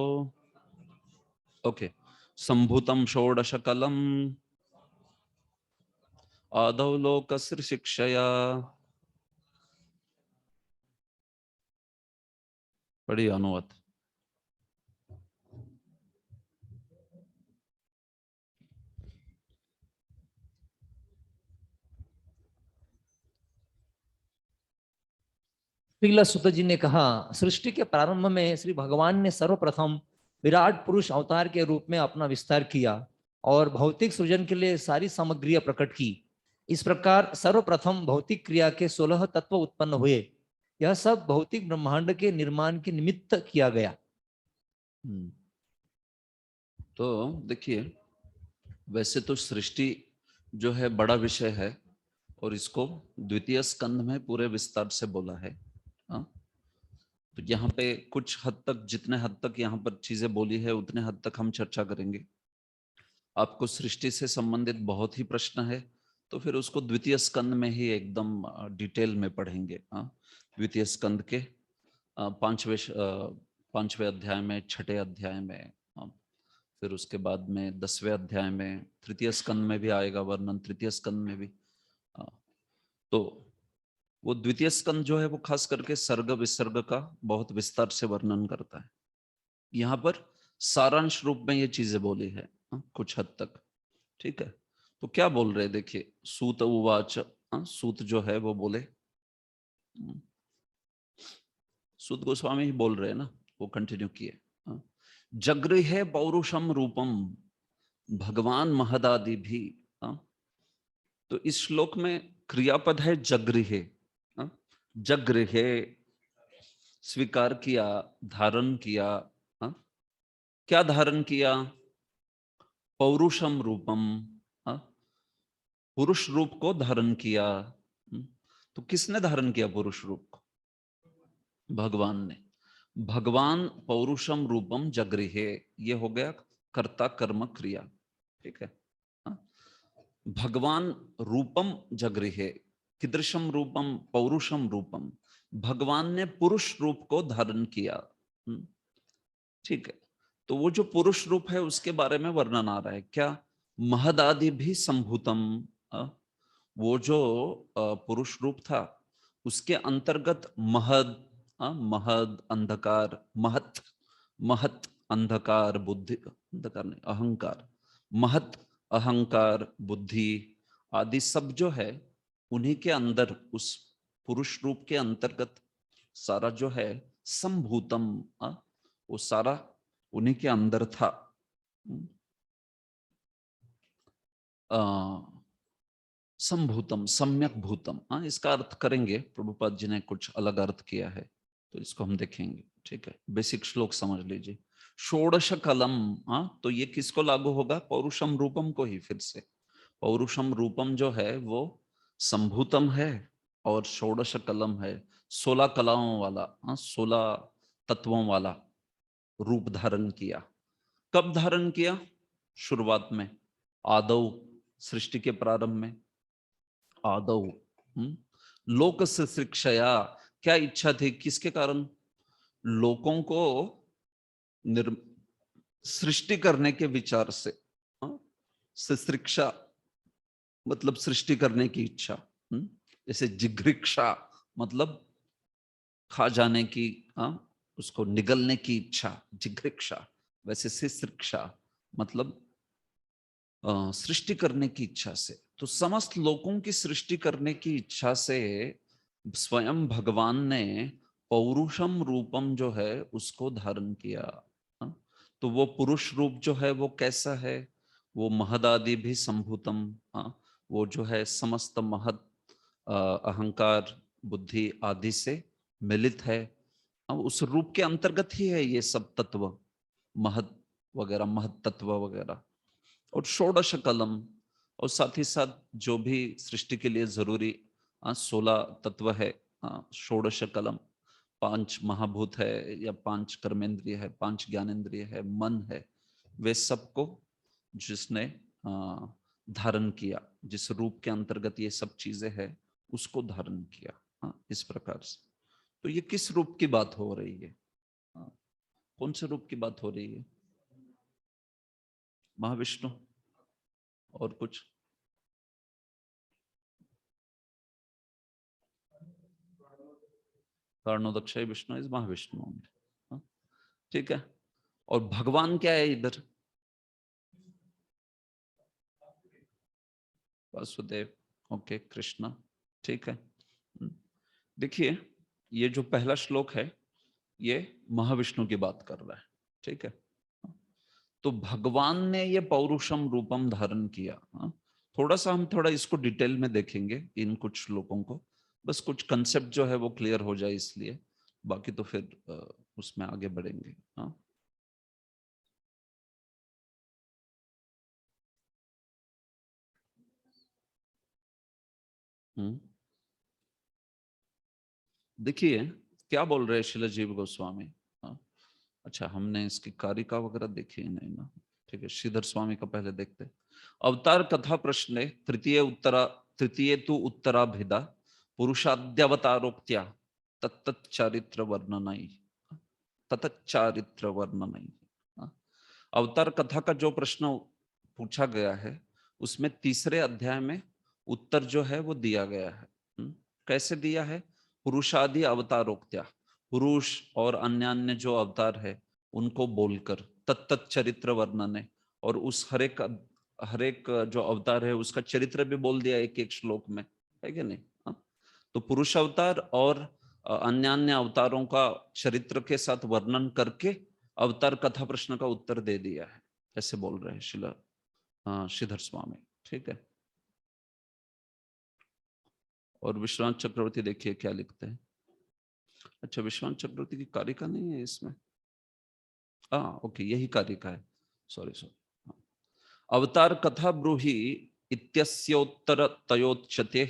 ओके, संभूतम षोडश कलम आदौ लोकस्य शिक्षया। पढ़िए अनुवाद। पिगला सुत जी ने कहा, सृष्टि के प्रारंभ में श्री भगवान ने सर्वप्रथम विराट पुरुष अवतार के रूप में अपना विस्तार किया और भौतिक सृजन के लिए सारी सामग्रियां प्रकट की। इस प्रकार सर्वप्रथम भौतिक क्रिया के 16 तत्व उत्पन्न हुए। यह सब भौतिक ब्रह्मांड के निर्माण के निमित्त किया गया। तो देखिए, वैसे तो सृष्टि जो है बड़ा विषय है और इसको द्वितीय स्कंद में पूरे विस्तार से बोला है। तो यहाँ पे कुछ हद तक, जितने हद तक यहाँ पर चीजें बोली है उतने हद तक हम चर्चा करेंगे। आपको सृष्टि से संबंधित बहुत ही प्रश्न है तो फिर उसको द्वितीय स्कंद में ही एकदम डिटेल में पढ़ेंगे। द्वितीय स्कंद के 5वें अध्याय में, 6ठे अध्याय में, फिर उसके बाद में 10वें अध्याय में, तृतीय स्कंद में भी आएगा वर्णन, तृतीय स्कंद में भी। तो वो द्वितीय स्कंद जो है वो खास करके सर्ग विसर्ग का बहुत विस्तार से वर्णन करता है। यहाँ पर सारांश रूप में ये चीजें बोली है कुछ हद तक, ठीक है। तो क्या बोल रहे, देखिए, सूत उवाच, सूत जो है वो बोले, सूत गोस्वामी ही बोल रहे हैं ना, वो कंटिन्यू किए। जगृहे पौरुषम रूपम भगवान महदादि भी। तो इस श्लोक में क्रियापद है जगृहे। जगृहे स्वीकार किया, धारण किया। क्या धारण किया? पौरुषम रूपम, पुरुष रूप को धारण किया। तो किसने धारण किया पुरुष रूप को? भगवान ने। भगवान पौरुषम रूपम जगृहे, ये हो गया कर्ता कर्म क्रिया, ठीक है। भगवान रूपम जगृहे, कीदृशम रूपम? पौरुषम रूपम। भगवान ने पुरुष रूप को धारण किया। ठीक है, तो वो जो पुरुष रूप है उसके बारे में वर्णन आ रहा है। क्या? महदादि भी संभूतम, वो जो पुरुष रूप था उसके अंतर्गत महद, महद अंधकार, महत, महत अंधकार बुद्धि, अंधकार नहीं अहंकार, महत अहंकार बुद्धि आदि सब जो है उन्हीं के अंदर, उस पुरुष रूप के अंतर्गत सारा जो है संभूतम, वो सारा उन्हीं के अंदर था। संभूतम सम्यक भूतम, इसका अर्थ करेंगे, प्रभुपाद जी ने कुछ अलग अर्थ किया है तो इसको हम देखेंगे। ठीक है, बेसिक श्लोक समझ लीजिए। षोडश कलम, तो ये किसको लागू होगा? पौरुषम रूपम को ही। फिर से पौरुषम रूपम जो है वो संभूतम है और षोडश कलम है 16 कलाओं वाला, 16 तत्वों वाला रूप धारण किया। कब धारण किया? शुरुआत में, आदौ, सृष्टि के प्रारंभ में। आदौ लोक से शिक्षया, क्या इच्छा थी? किसके कारण? लोगों को सृष्टि करने के विचार से। शिक्षा मतलब सृष्टि करने की इच्छा। जैसे जिघृक्षा मतलब खा जाने की, उसको निगलने की इच्छा, जिघृक्षा। वैसे शिक्षा मतलब सृष्टि करने की इच्छा से। तो समस्त लोगों की सृष्टि करने की इच्छा से स्वयं भगवान ने पौरुषम रूपम जो है उसको धारण किया। तो वो पुरुष रूप जो है वो कैसा है? वो महदादि भी संभूतम, वो जो है समस्त महद अहंकार बुद्धि आदि से मिलित है। अब उस रूप के अंतर्गत ही है ये सब तत्व, महद वगैरह, महद तत्व वगैरह। और षोडश कलम, और साथ ही साथ जो भी सृष्टि के लिए जरूरी 16 तत्व है, षोडश कलम, 5 महाभूत है या 5 कर्मेंद्रिय है, 5 ज्ञानेंद्रिय है, मन है, वे सबको जिसने धारण किया, जिस रूप के अंतर्गत ये सब चीजें है उसको धारण किया। इस प्रकार से। तो ये किस रूप की बात हो रही है? कौन से रूप की बात हो रही है? महाविष्णु और कुछ? कारणोदक्षय विष्णु इज महाविष्णु। ठीक है, और भगवान क्या है इधर? वासुदेव, ओके, कृष्ण। ठीक है, देखिए ये जो पहला श्लोक है ये महाविष्णु की बात कर रहा है। ठीक है, तो भगवान ने ये पौरुषम रूपम धारण किया। थोड़ा सा हम थोड़ा इसको डिटेल में देखेंगे इन कुछ श्लोकों को, बस कुछ कंसेप्ट जो है वो क्लियर हो जाए इसलिए, बाकी तो फिर उसमें आगे बढ़ेंगे। देखिए क्या बोल रहे हैं श्रील जीव गोस्वामी। अच्छा, हमने इसकी कारिका वगैरह देखी नहीं ना। ठीक है, श्रीधर स्वामी का पहले देखते। अवतार कथा प्रश्ने तृतीय तु उत्तराभिदा पुरुषाद्यवतारोक्त्या तत्तच्चारित्र वर्णनई, तत्चारित्र वर्णनई। अवतार कथा का जो प्रश्न पूछा गया है उसमें तीसरे अध्याय में उत्तर जो है वो दिया गया है। कैसे दिया है? पुरुषादि अवतारोक्त्या, पुरुष और अन्य अन्य जो अवतार है उनको बोलकर, तत्त चरित्र वर्णने, और उस हरेक जो अवतार है उसका चरित्र भी बोल दिया एक एक श्लोक में, है कि नहीं? तो पुरुष अवतार और अन्य अन्य अवतारों का चरित्र के साथ वर्णन करके अवतार कथा प्रश्न का उत्तर दे दिया है, ऐसे बोल रहे हैं श्रीधर स्वामी। ठीक है, और विश्वनाथ चक्रवर्ती देखिए क्या लिखते हैं। अच्छा, विश्वनाथ चक्रवर्ती की कारिका नहीं है इसमें? ओके, यही कारिका है, सॉरी। अवतार कथा ब्रूहि इत्यस्योत्तर तयोच्यते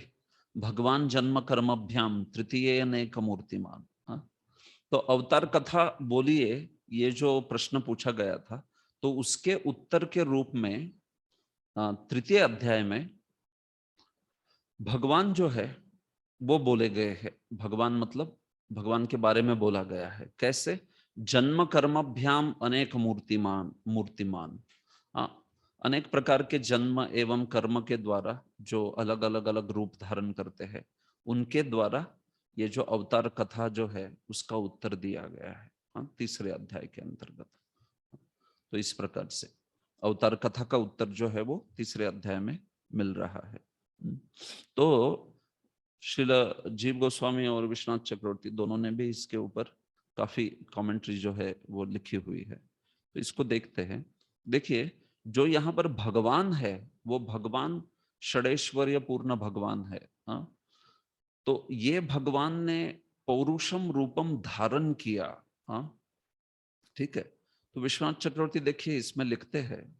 भगवान जन्म कर्मभ्याम तृतीय नेक मूर्तिमान। तो अवतार कथा बोलिए, ये जो प्रश्न पूछा गया था तो उसके उत्तर के रूप में तृतीय अध्याय में भगवान जो है वो बोले गए हैं। भगवान मतलब भगवान के बारे में बोला गया है। कैसे? जन्म कर्मभ्याम अनेक मूर्तिमान। अनेक प्रकार के जन्म एवं कर्म के द्वारा जो अलग अलग अलग रूप धारण करते हैं, उनके द्वारा ये जो अवतार कथा जो है उसका उत्तर दिया गया है तीसरे अध्याय के अंतर्गत। तो इस प्रकार से अवतार कथा का उत्तर जो है वो तीसरे अध्याय में मिल रहा है। तो श्रील जीव गोस्वामी और विश्वनाथ चक्रवर्ती दोनों ने भी इसके ऊपर काफी कमेंट्री जो है वो लिखी हुई है। तो इसको देखते हैं। देखिए, जो यहाँ पर भगवान है वो भगवान षडेश्वर्य पूर्ण भगवान है। तो ये भगवान ने पौरुषम रूपम धारण किया। ठीक है। तो विश्वनाथ चक्रवर्ती देखिए इसमें लिखते हैं,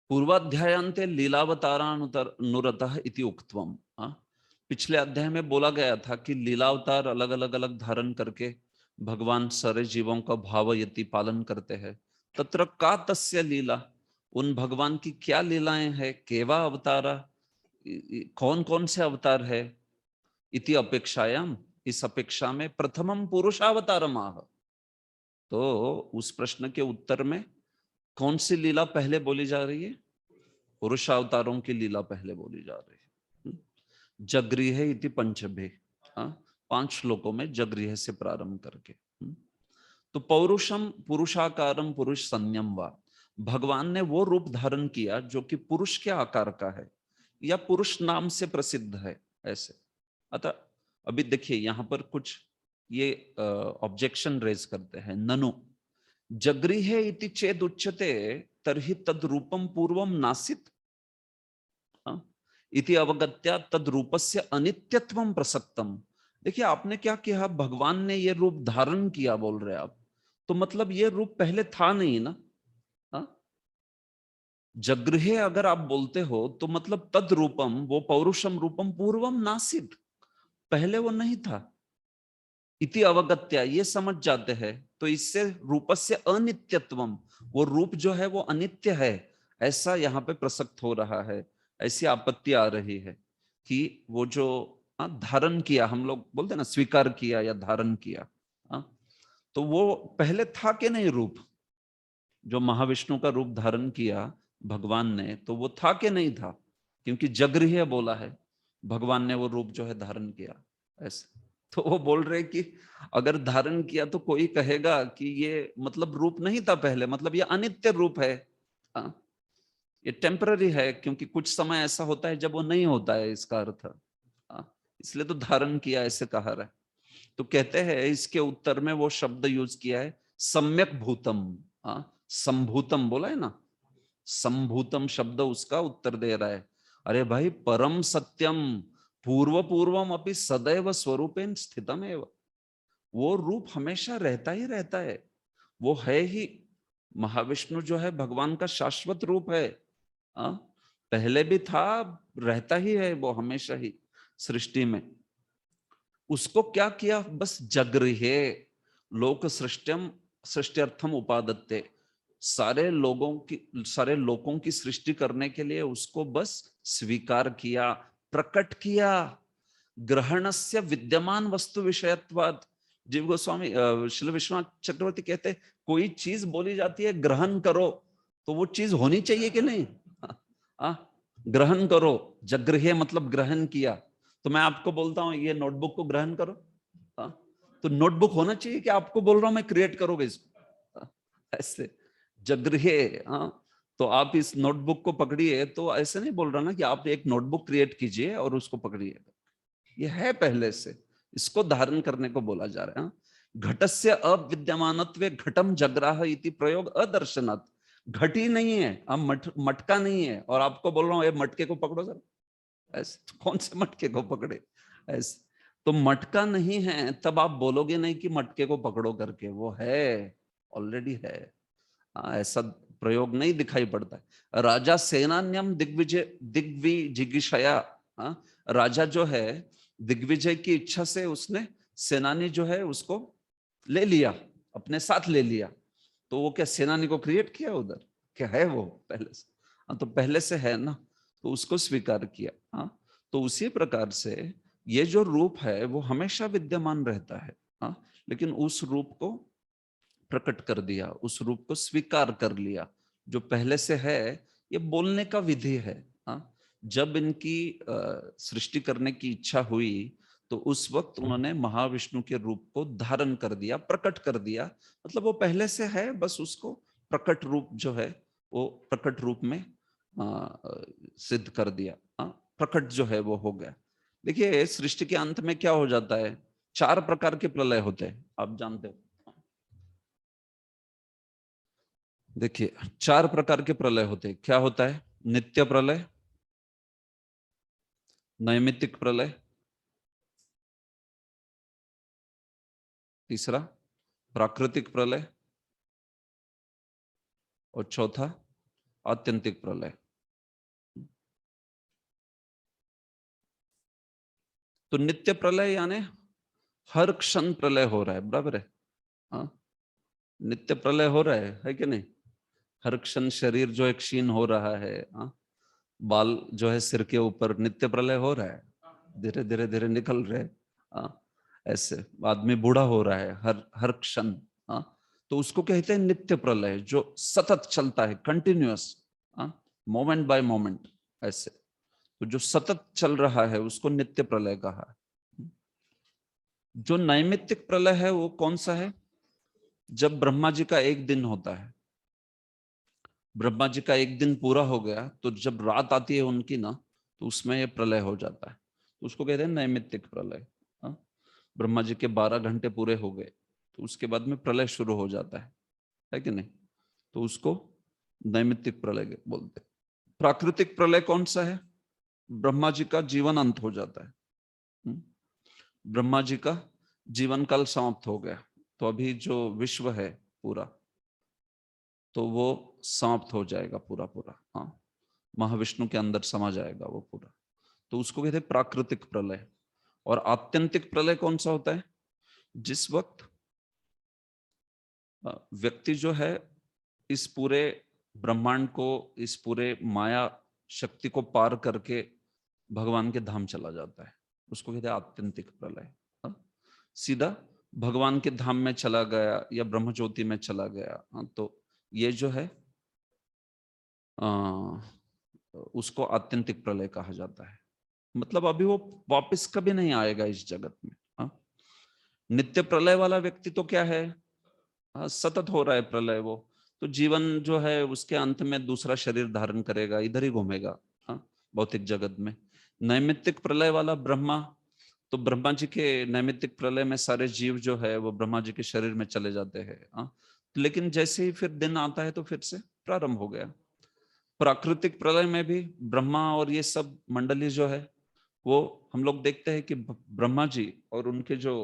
पूर्वाध्यायांते लीलावतारानुरतः इति उक्तवम। पिछले अध्याय में बोला गया था कि लीलावतार अलग अलग अलग धारण करके भगवान सारे जीवों का भावयति पालन करते हैं। तत्र का तस्य लीला, उन भगवान की क्या लीलाएं हैं, केवा अवतारा, कौन कौन से अवतार है। इति अपेक्षायाम, इस अपेक्षा में प्रथमम पुरुषावतारम आह। तो उस प्रश्न के उत्तर में कौन सी लीला पहले बोली जा रही है? पुरुषावतारों की लीला पहले बोली जा रही है। जगृह इति पंचभे, 5 श्लोकों में जगृह से प्रारंभ करके। तो पौरुषम पुरुषाकारम पुरुष संयम वा, भगवान ने वो रूप धारण किया जो कि पुरुष के आकार का है या पुरुष नाम से प्रसिद्ध है, ऐसे। अतः अभी देखिए यहाँ पर कुछ ये ऑब्जेक्शन रेज करते हैं। ननु जगृहे इति चेद उच्यते तर्हि तद रूपम पूर्वम नासित इति अवगत्या तद रूपस्य अनित्यत्वम प्रसक्तम। देखिए आपने क्या किया, भगवान ने ये रूप धारण किया बोल रहे आप, तो मतलब ये रूप पहले था नहीं ना। जगृहे अगर आप बोलते हो तो मतलब तद रूपम, वो पौरुषम रूपम पूर्वम नासित, पहले वो नहीं था। इति अवगत्या, ये समझ जाते हैं तो इससे रूपस्य अनित्यत्वम, वो रूप जो है वो अनित्य है, ऐसा यहाँ पे प्रसक्त हो रहा है। ऐसी आपत्ति आ रही है कि वो जो धारण किया, हम लोग बोलते हैं ना स्वीकार किया या धारण किया, तो वो पहले था कि नहीं रूप, जो महाविष्णु का रूप धारण किया भगवान ने, तो वो था कि नहीं था, क्योंकि जगृह बोला है, भगवान ने वो रूप जो है धारण किया, ऐसे। तो वो बोल रहे कि अगर धारण किया तो कोई कहेगा कि ये मतलब रूप नहीं था पहले, मतलब ये अनित्य रूप है, ये टेम्पररी है, क्योंकि कुछ समय ऐसा होता है जब वो नहीं होता है, इसका अर्थ, इसलिए तो धारण किया ऐसे कहा रहा है। तो कहते हैं इसके उत्तर में वो शब्द यूज किया है सम्यक भूतम, संभूतम बोला है ना, संभूतम शब्द उसका उत्तर दे रहा है। अरे भाई परम सत्यम पूर्व पूर्वम अपि सदैव स्वरूपेन स्थितम एव, वो रूप हमेशा रहता ही रहता है, वो है ही। महाविष्णु जो है भगवान का शाश्वत रूप है, पहले भी था, रहता ही है वो हमेशा ही सृष्टि में। उसको क्या किया, बस जगृहे लोक सृष्टम सृष्टि उपादत्ते, सारे लोगों की सृष्टि करने के लिए उसको बस स्वीकार किया, प्रकट किया। ग्रहणस्य विद्यमान वस्तु विषयत्वाद, जीव गोस्वामी श्री विश्वनाथ चक्रवर्ती कहते हैं कोई चीज बोली जाती है ग्रहण करो, तो वो चीज होनी चाहिए कि नहीं। ग्रहण करो, जगृहे मतलब ग्रहण किया। तो मैं आपको बोलता हूं ये नोटबुक को ग्रहण करो, तो नोटबुक होना चाहिए कि आपको बोल रहा हूं मैं क्रिएट करोगे इसको, ऐसे जगृहे। तो आप इस नोटबुक को पकड़िए, तो ऐसे नहीं बोल रहा ना कि आप एक नोटबुक क्रिएट कीजिए और उसको पकड़िए, ये है पहले से, इसको धारण करने को बोला जा रहा है। घटस्य अविद्यमानत्वे घटम जग्राह इति प्रयोग अदर्शनात्, घट ही नहीं है, अब मटका नहीं है, और आपको बोल रहा हूं ये मटके को पकड़ो सर, ऐसे तो कौन से मटके को पकड़े, ऐसे तो मटका नहीं है, तब आप बोलोगे नहीं कि मटके को पकड़ो करके, वो है, ऑलरेडी है। ऐसा प्रयोग नहीं दिखाई पड़ता है। राजा सेनान्यम दिग्विजिगिषया, राजा जो है दिग्विजय की इच्छा से उसने सेनानी जो है उसको ले लिया, अपने साथ ले लिया। तो वो क्या सेनानी को क्रिएट किया उधर, क्या है वो पहले से, तो पहले से है ना, तो उसको स्वीकार किया। तो उसी प्रकार से ये जो रूप है वो हमेशा विद्यमान रहता है, हाँ, लेकिन उस रूप को प्रकट कर दिया, उस रूप को स्वीकार कर लिया। जो पहले से है, ये बोलने का विधि है, हाँ। जब इनकी सृष्टि करने की इच्छा हुई तो उस वक्त उन्होंने महाविष्णु के रूप को धारण कर दिया, प्रकट कर दिया। मतलब वो पहले से है, बस उसको प्रकट रूप जो है वो प्रकट रूप में सिद्ध कर दिया, हाँ। प्रकट जो है वो हो गया। देखिए सृष्टि के अंत में क्या हो जाता है, 4 प्रकार के प्रलय होते हैं, आप जानते हो। देखिए 4 प्रकार के प्रलय होते हैं। क्या होता है? नित्य प्रलय, नैमित्तिक प्रलय, तीसरा प्राकृतिक प्रलय, और चौथा आत्यंतिक प्रलय। तो नित्य प्रलय यानी हर क्षण प्रलय हो रहा है, बराबर है, हाँ। नित्य प्रलय हो रहा है कि नहीं? हर क्षण शरीर जो एक क्षीण हो रहा है, हाँ। बाल जो है सिर के ऊपर, नित्य प्रलय हो रहा है, धीरे धीरे धीरे निकल रहे, हाँ। ऐसे आदमी बूढ़ा हो रहा है हर हर क्षण, हाँ। तो उसको कहते हैं नित्य प्रलय, जो सतत चलता है, कंटिन्यूअस, हाँ, मोमेंट बाय मोमेंट, ऐसे। तो जो सतत चल रहा है उसको नित्य प्रलय कहा है। जो नैमित्तिक प्रलय है वो कौन सा है? जब ब्रह्मा जी का एक दिन होता है, ब्रह्मा जी का एक दिन पूरा हो गया तो जब रात आती है उनकी ना, तो उसमें ये प्रलय हो जाता है, तो उसको कहते हैं नैमित्तिक प्रलय, हाँ। ब्रह्मा जी के 12 घंटे पूरे हो गए तो उसके बाद में प्रलय शुरू हो जाता है कि नहीं? तो उसको नैमित्तिक प्रलय बोलते हैं। प्राकृतिक प्रलय कौन सा है? ब्रह्मा जी का जीवन अंत हो जाता है, ब्रह्मा जी का जीवन काल समाप्त हो गया, तो अभी जो विश्व है पूरा, तो वो समाप्त हो जाएगा पूरा पूरा, हाँ। महाविष्णु के अंदर समा जाएगा वो पूरा, तो उसको कहते हैं प्राकृतिक प्रलय। और आत्यंतिक प्रलय कौन सा होता है? जिस वक्त व्यक्ति जो है इस पूरे ब्रह्मांड को, इस पूरे माया शक्ति को पार करके भगवान के धाम चला जाता है, उसको कहते हैं आत्यंतिक प्रलय, हाँ? सीधा भगवान के धाम में चला गया या ब्रह्म ज्योति में चला गया, हाँ? तो ये जो है उसको आत्यंतिक प्रलय कहा जाता है। मतलब अभी वो वापस कभी नहीं आएगा इस जगत में, हाँ? नित्य प्रलय वाला व्यक्ति तो क्या है, हाँ, सतत हो रहा है प्रलय, वो तो जीवन जो है उसके अंत में दूसरा शरीर धारण करेगा, इधर ही घूमेगा, हाँ, भौतिक जगत में। नैमित्तिक प्रलय वाला ब्रह्मा, तो ब्रह्मा जी के नैमित्तिक प्रलय में सारे जीव जो है वो ब्रह्मा जी के शरीर में चले जाते हैं, हाँ। लेकिन जैसे ही फिर दिन आता है तो फिर से प्रारंभ हो गया। प्राकृतिक प्रलय में भी ब्रह्मा और ये सब मंडली जो है वो हम लोग देखते हैं कि ब्रह्मा जी और उनके जो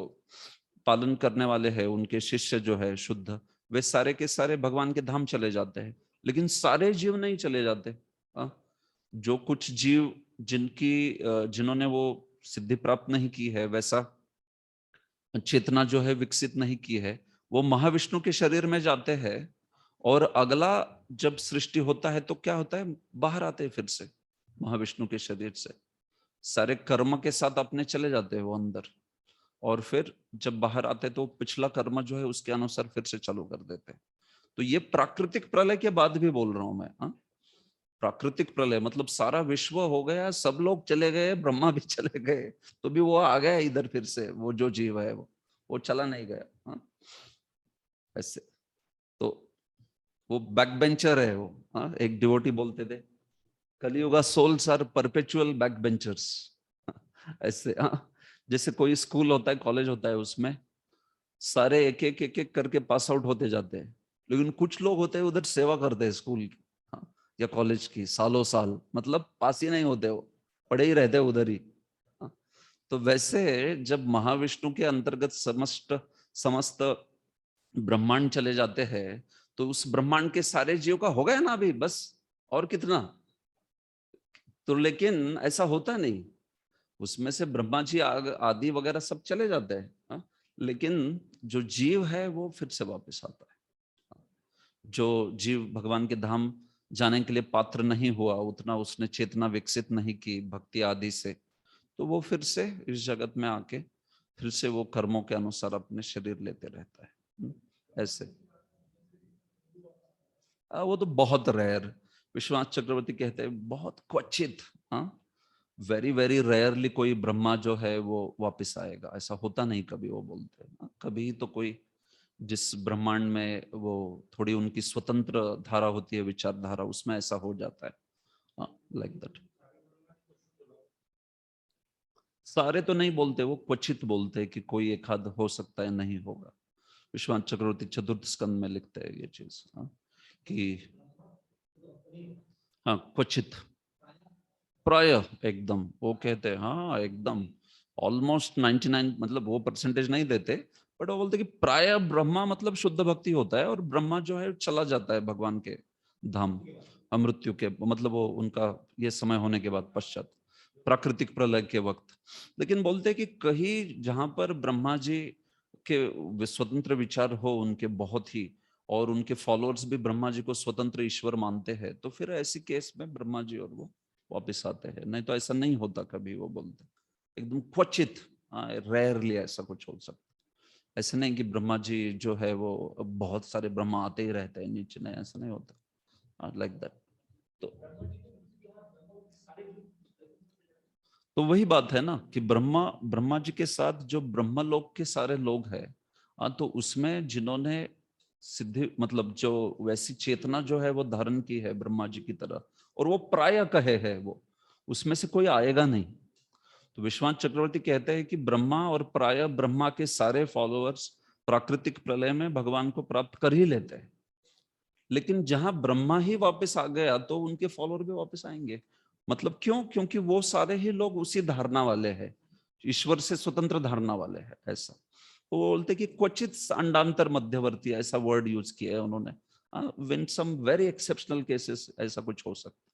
पालन करने वाले हैं, उनके शिष्य जो है शुद्ध, वे सारे के सारे भगवान के धाम चले जाते हैं, लेकिन सारे जीव नहीं चले जाते, हाँ। जो कुछ जीव जिन्होंने वो सिद्धि प्राप्त नहीं की है, वैसा चेतना जो है विकसित नहीं की है, वो महाविष्णु के शरीर में जाते हैं, और अगला जब सृष्टि होता है तो क्या होता है, बाहर आते हैं फिर से महाविष्णु के शरीर से, सारे कर्म के साथ अपने चले जाते हैं वो अंदर, और फिर जब बाहर आते तो पिछला कर्म जो है उसके अनुसार फिर से चालू कर देते हैं। तो ये प्राकृतिक प्रलय के बाद भी बोल रहा हूं मैं, हाँ। प्राकृतिक प्रलय मतलब सारा विश्व हो गया, सब लोग चले गए, ब्रह्मा भी चले गए, तो भी वो आ गया इधर फिर से, वो जो जीव है वो चला नहीं गया, हाँ। ऐसे तो वो बैक बेंचर है वो, हाँ। एक डिवोटी बोलते थे, Kaliyuga souls are perpetual back benchers, ऐसे, हाँ। जैसे कोई स्कूल होता है, कॉलेज होता है, उसमें सारे एक एक करके पास आउट होते जाते हैं, लेकिन कुछ लोग होते हैं उधर सेवा करते हैं स्कूल की, हाँ, या कॉलेज की, सालों साल, मतलब पास ही नहीं होते, वो पढ़े ही रहते उधर ही, हाँ। तो वैसे जब महाविष्णु के अंतर्गत समस्त समस्त ब्रह्मांड चले जाते हैं, तो उस ब्रह्मांड के सारे जीव का हो गया ना अभी, बस और कितना। तो लेकिन ऐसा होता नहीं, उसमें से ब्रह्मा जी आदि वगैरह सब चले जाते हैं, हाँ? लेकिन जो जीव है वो फिर से वापस आता है। जो जीव भगवान के धाम जाने के लिए पात्र नहीं हुआ, उतना उसने चेतना विकसित नहीं की भक्ति आदि से, तो वो फिर से इस जगत में आके फिर से वो कर्मों के अनुसार अपने शरीर लेते रहता है। ऐसे वो तो बहुत रेयर, विश्वनाथ चक्रवर्ती कहते हैं बहुत क्वचित, वेरी वेरी रेयरली कोई ब्रह्मा जो है वो वापस आएगा, ऐसा होता नहीं कभी, वो बोलते हैं कभी तो कोई जिस ब्रह्मांड में वो थोड़ी उनकी स्वतंत्र धारा होती है, विचारधारा, उसमें ऐसा हो जाता है, लाइक दैट। सारे तो नहीं बोलते, वो क्वचित बोलते हैं कि कोई एक आध हो सकता है, नहीं होगा। विश्वनाथ चक्रवर्ती चतुर्थ स्कंद में लिखते हैं ये चीज, कि हाँ क्वचित, प्राय एकदम, वो कहते हैं हाँ एकदम ऑलमोस्ट 99, मतलब वो परसेंटेज नहीं देते, बट वो बोलते कि प्राय ब्रह्मा मतलब शुद्ध भक्ति होता है, और ब्रह्मा जो है चला जाता है भगवान के धाम अमृत्यु के, मतलब वो उनका ये समय होने के बाद पश्चात प्राकृतिक प्रलय के वक्त। लेकिन बोलते कि कहीं जहां पर ब्रह्मा जी के स्वतंत्र विचार हो उनके बहुत ही, और उनके फॉलोअर्स भी ब्रह्मा जी को स्वतंत्र ईश्वर मानते हैं, तो फिर ऐसी केस में ब्रह्मा जी और वो वापिस आते हैं, नहीं तो ऐसा नहीं होता कभी, वो बोलते एकदम क्वचित, रेयरली ऐसा कुछ हो सकता। ऐसे नहीं कि ब्रह्मा जी जो है वो बहुत सारे ब्रह्मा आते ही रहते हैं नीचे, नहीं ऐसा नहीं होता, लाइक दैट। तो वही बात है ना कि ब्रह्मा जी के साथ जो ब्रह्मलोक के सारे लोग हैं, तो उसमें जिन्होंने सिद्धि, मतलब जो वैसी चेतना जो है वो धारण की है ब्रह्मा जी की तरह, और वो प्राय कहे है, वो उसमें से कोई आएगा नहीं। तो विश्वनाथ चक्रवर्ती कहते हैं कि ब्रह्मा और प्राय ब्रह्मा के सारे फॉलोअर्स प्राकृतिक प्रलय में भगवान को प्राप्त कर ही लेते हैं, लेकिन जहां ब्रह्मा ही वापस आ गया तो उनके फॉलोअर भी वापस आएंगे। मतलब क्यों? क्योंकि वो सारे ही लोग उसी धारणा वाले हैं, ईश्वर से स्वतंत्र धारणा वाले हैं, ऐसा। तो वो बोलते कि क्वचित अंडांतर मध्यवर्ती, ऐसा वर्ड यूज किया है उन्होंने, when some very exceptional cases ऐसा कुछ हो सकता,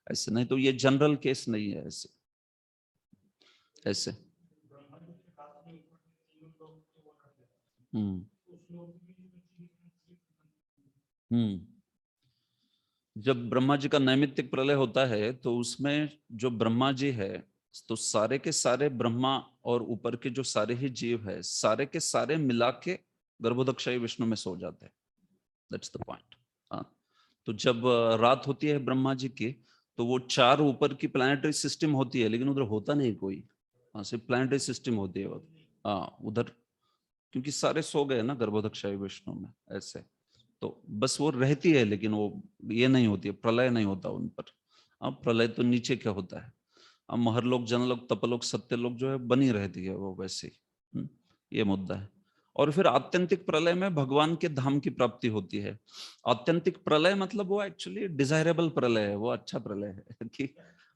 ऐसे नहीं तो ये जनरल केस नहीं है ऐसे। ऐसे हम्म जब ब्रह्मा जी का नैमित्तिक प्रलय होता है तो उसमें जो ब्रह्मा जी है, तो सारे के सारे ब्रह्मा और ऊपर के जो सारे ही जीव है, सारे के सारे मिला के गर्भोदक्षाई विष्णु में सो जाते हैं। That's the point. हाँ, तो जब रात होती है ब्रह्मा जी की, तो वो चार ऊपर की प्लानिटरी सिस्टम होती है, लेकिन उधर होता नहीं कोई, सिर्फ प्लानिटरी सिस्टम होती है उधर, क्योंकि सारे सो गए ना गर्भोदक्षाई विष्णु में, ऐसे। तो बस वो रहती है, लेकिन वो ये नहीं होती है, प्रलय नहीं होता उन पर। अब प्रलय तो नीचे क्या होता है, अब महरलोक, जनलोक, तपलोक, सत्यलोक जो है बनी रहती है वो वैसे ही। ये मुद्दा है। और फिर आत्यंतिक प्रलय में भगवान के धाम की प्राप्ति होती है। आत्यंतिक प्रलय मतलब वो एक्चुअली डिजायरेबल प्रलय है, वो अच्छा प्रलय है कि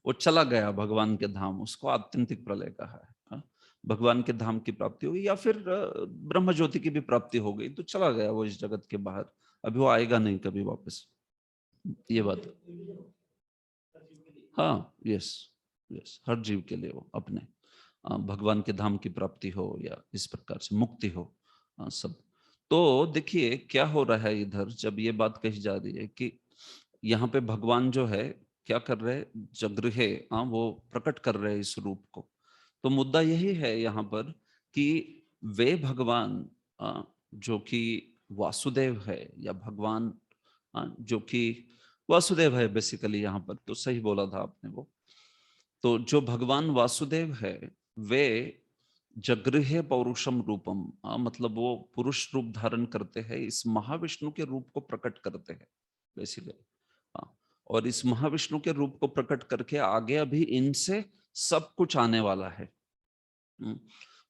वो चला गया भगवान के धाम, उसको आत्यंतिक प्रलय कहा है। भगवान के धाम की प्राप्ति हुई, या फिर ब्रह्म ज्योति की भी प्राप्ति हो गई, तो चला गया वो इस जगत के बाहर, अभी वो आएगा नहीं कभी वापस, ये बात। हाँ, यस यस, हर जीव के लिए वो अपने भगवान के धाम की प्राप्ति हो या इस प्रकार से मुक्ति हो, सब। तो देखिए क्या हो रहा है इधर, जब ये बात कही जा रही है कि यहाँ पे भगवान जो है क्या कर रहे हैं, जगृहे, वो प्रकट कर रहे हैं इस रूप को। तो मुद्दा यही है यहाँ पर कि वे भगवान जो कि वासुदेव है, या भगवान जो कि वासुदेव है बेसिकली, यहाँ पर तो सही बोला था आपने वो। तो जो भगवान वासुदेव है वे जगृहे पौरुषम रूपम, मतलब वो पुरुष रूप धारण करते हैं, इस महाविष्णु के रूप को प्रकट करते हैं बेसिकली। और इस महाविष्णु के रूप को प्रकट करके आगे अभी इनसे सब कुछ आने वाला है।